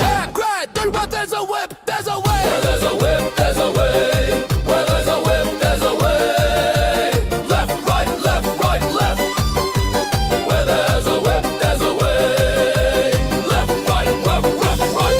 Yeah, cry, there's a whip, there's a way. Where there's a whip, there's a way. Where there's a whip, there's a way. Left, right, left, right, left. Where there's a whip, there's a way. Left, right, left, left, right.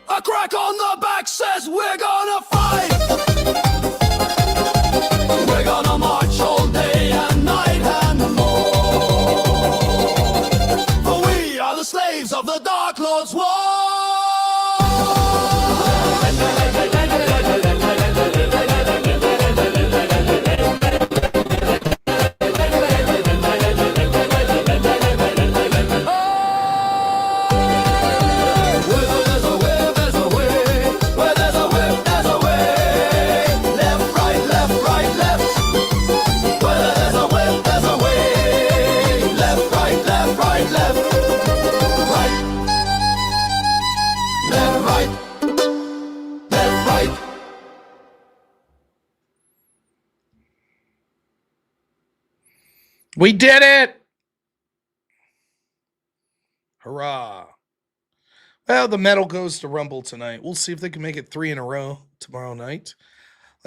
A crack on the back says we're gonna fight. We're gonna march all day and night and more. For we are the slaves of the Dark Lord's war. Where there's a whip, there's a way. Where there's a whip, there's a way. Left, right, left. Where there's a whip, there's a way. Left, right, left. Right. Left, right. Left, right. We did it! Hurrah. Well, the medal goes to Rumble tonight. We'll see if they can make it 3 in a row tomorrow night.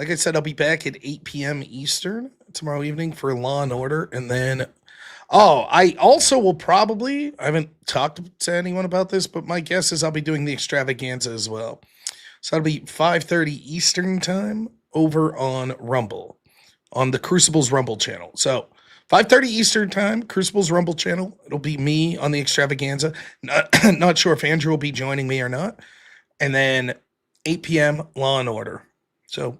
Like I said, I'll be back at 8 p.m. Eastern tomorrow evening for Law and Order. And then, I also will probably, I haven't talked to anyone about this, but my guess is I'll be doing the extravaganza as well. So that'll be 5:30 Eastern time over on Rumble, on the Crucible's Rumble channel. So 5:30 Eastern time, Crucible's Rumble channel. It'll be me on the extravaganza. Not sure if Andrew will be joining me or not. And then 8 p.m. Law and Order. So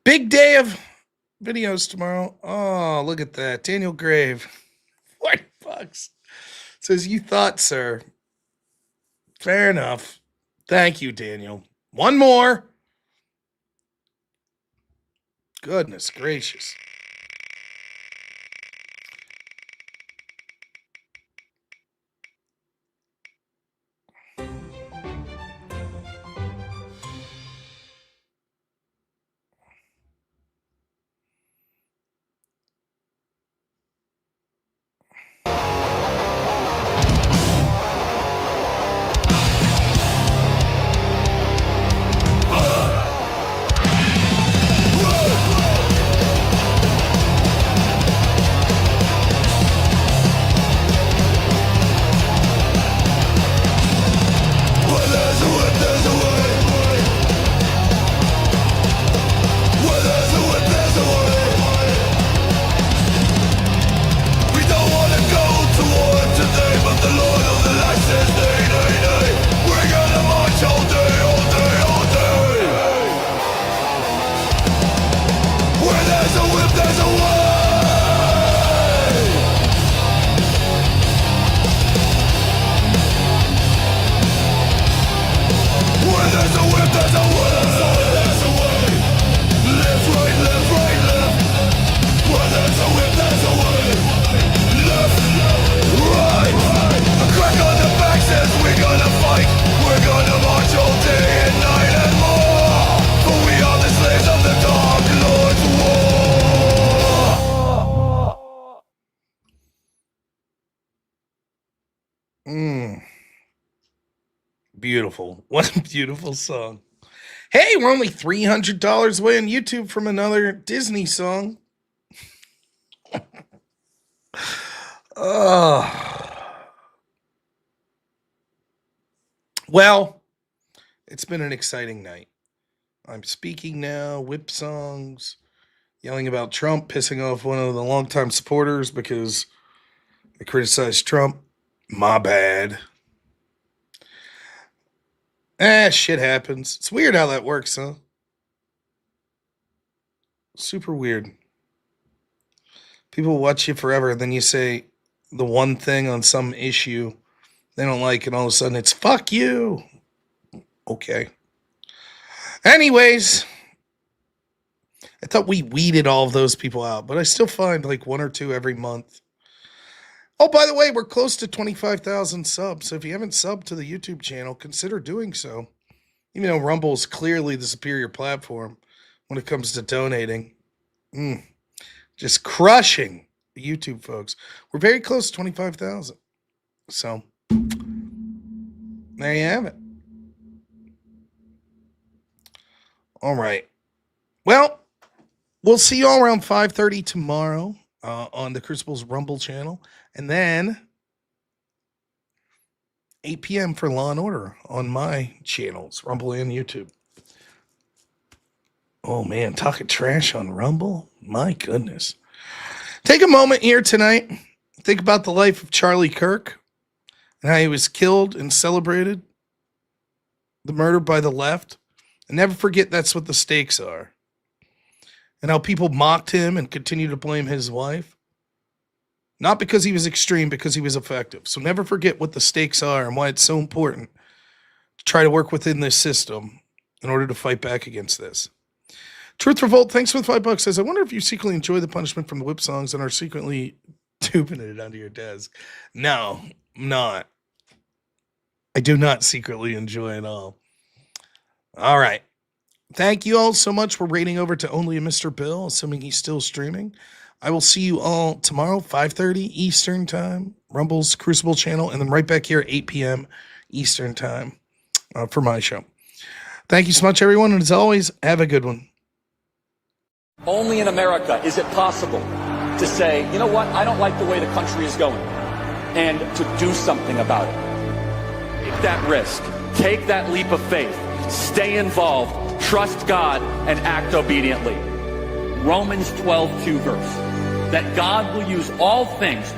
big day of videos tomorrow. Oh, look at that. Daniel Grave. $40 says, you thought, sir. Fair enough. Thank you, Daniel. One more. Goodness gracious. Beautiful. What a beautiful song. Hey, we're only $300 away on YouTube from another Disney song. Well, it's been an exciting night. I'm speaking now, whip songs, yelling about Trump, pissing off one of the longtime supporters because I criticized Trump. My bad. Shit happens. It's weird how that works, huh? Super weird. People watch you forever, and then you say the one thing on some issue they don't like, and all of a sudden it's fuck you. Okay. Anyways, I thought we weeded all of those people out, but I still find like one or two every month. Oh, by the way, we're close to 25,000 subs, so if you haven't subbed to the YouTube channel, consider doing so. Even though Rumble is clearly the superior platform when it comes to donating. Just crushing the YouTube folks. We're very close to 25,000. So, there you have it. All right. Well, we'll see you all around 5:30 tomorrow on the Crucible's Rumble channel. And then 8 p.m. for Law and Order on my channels, Rumble and YouTube. Oh, man, talking trash on Rumble? My goodness. Take a moment here tonight. Think about the life of Charlie Kirk and how he was killed and celebrated, the murder by the left. And never forget that's what the stakes are. And how people mocked him and continue to blame his wife. Not because he was extreme, because he was effective. So never forget what the stakes are and why it's so important to try to work within this system in order to fight back against this. Truth Revolt, thanks for the $5. Says, I wonder if you secretly enjoy the punishment from the whip songs and are secretly tubing it under your desk. No, I'm not. I do not secretly enjoy it all. All right. Thank you all so much for rating over to Only a Mr. Bill, assuming he's still streaming. I will see you all tomorrow, 5:30 Eastern Time, Rumble's Crucible channel, and then right back here at 8 p.m. Eastern Time for my show. Thank you so much, everyone, and as always, have a good one. Only in America is it possible to say, you know what, I don't like the way the country is going, and to do something about it. Take that risk. Take that leap of faith. Stay involved. Trust God and act obediently. Romans 12:2 verse. That God will use all things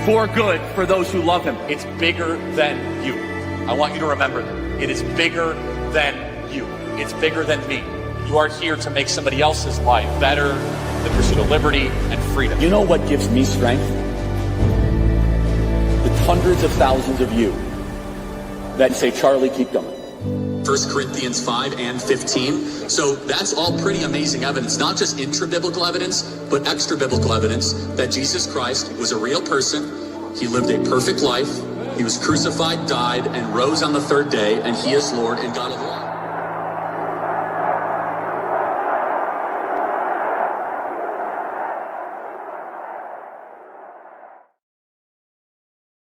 for good for those who love him. It's bigger than you. I want you to remember that. It is bigger than you. It's bigger than me. You are here to make somebody else's life better, the pursuit of liberty and freedom. You know what gives me strength? The hundreds of thousands of you that say, Charlie, keep going. 1 Corinthians 5 and 15. So that's all pretty amazing evidence, not just intra-biblical evidence, but extra-biblical evidence that Jesus Christ was a real person. He lived a perfect life. He was crucified, died, and rose on the third day, and he is Lord and God of all.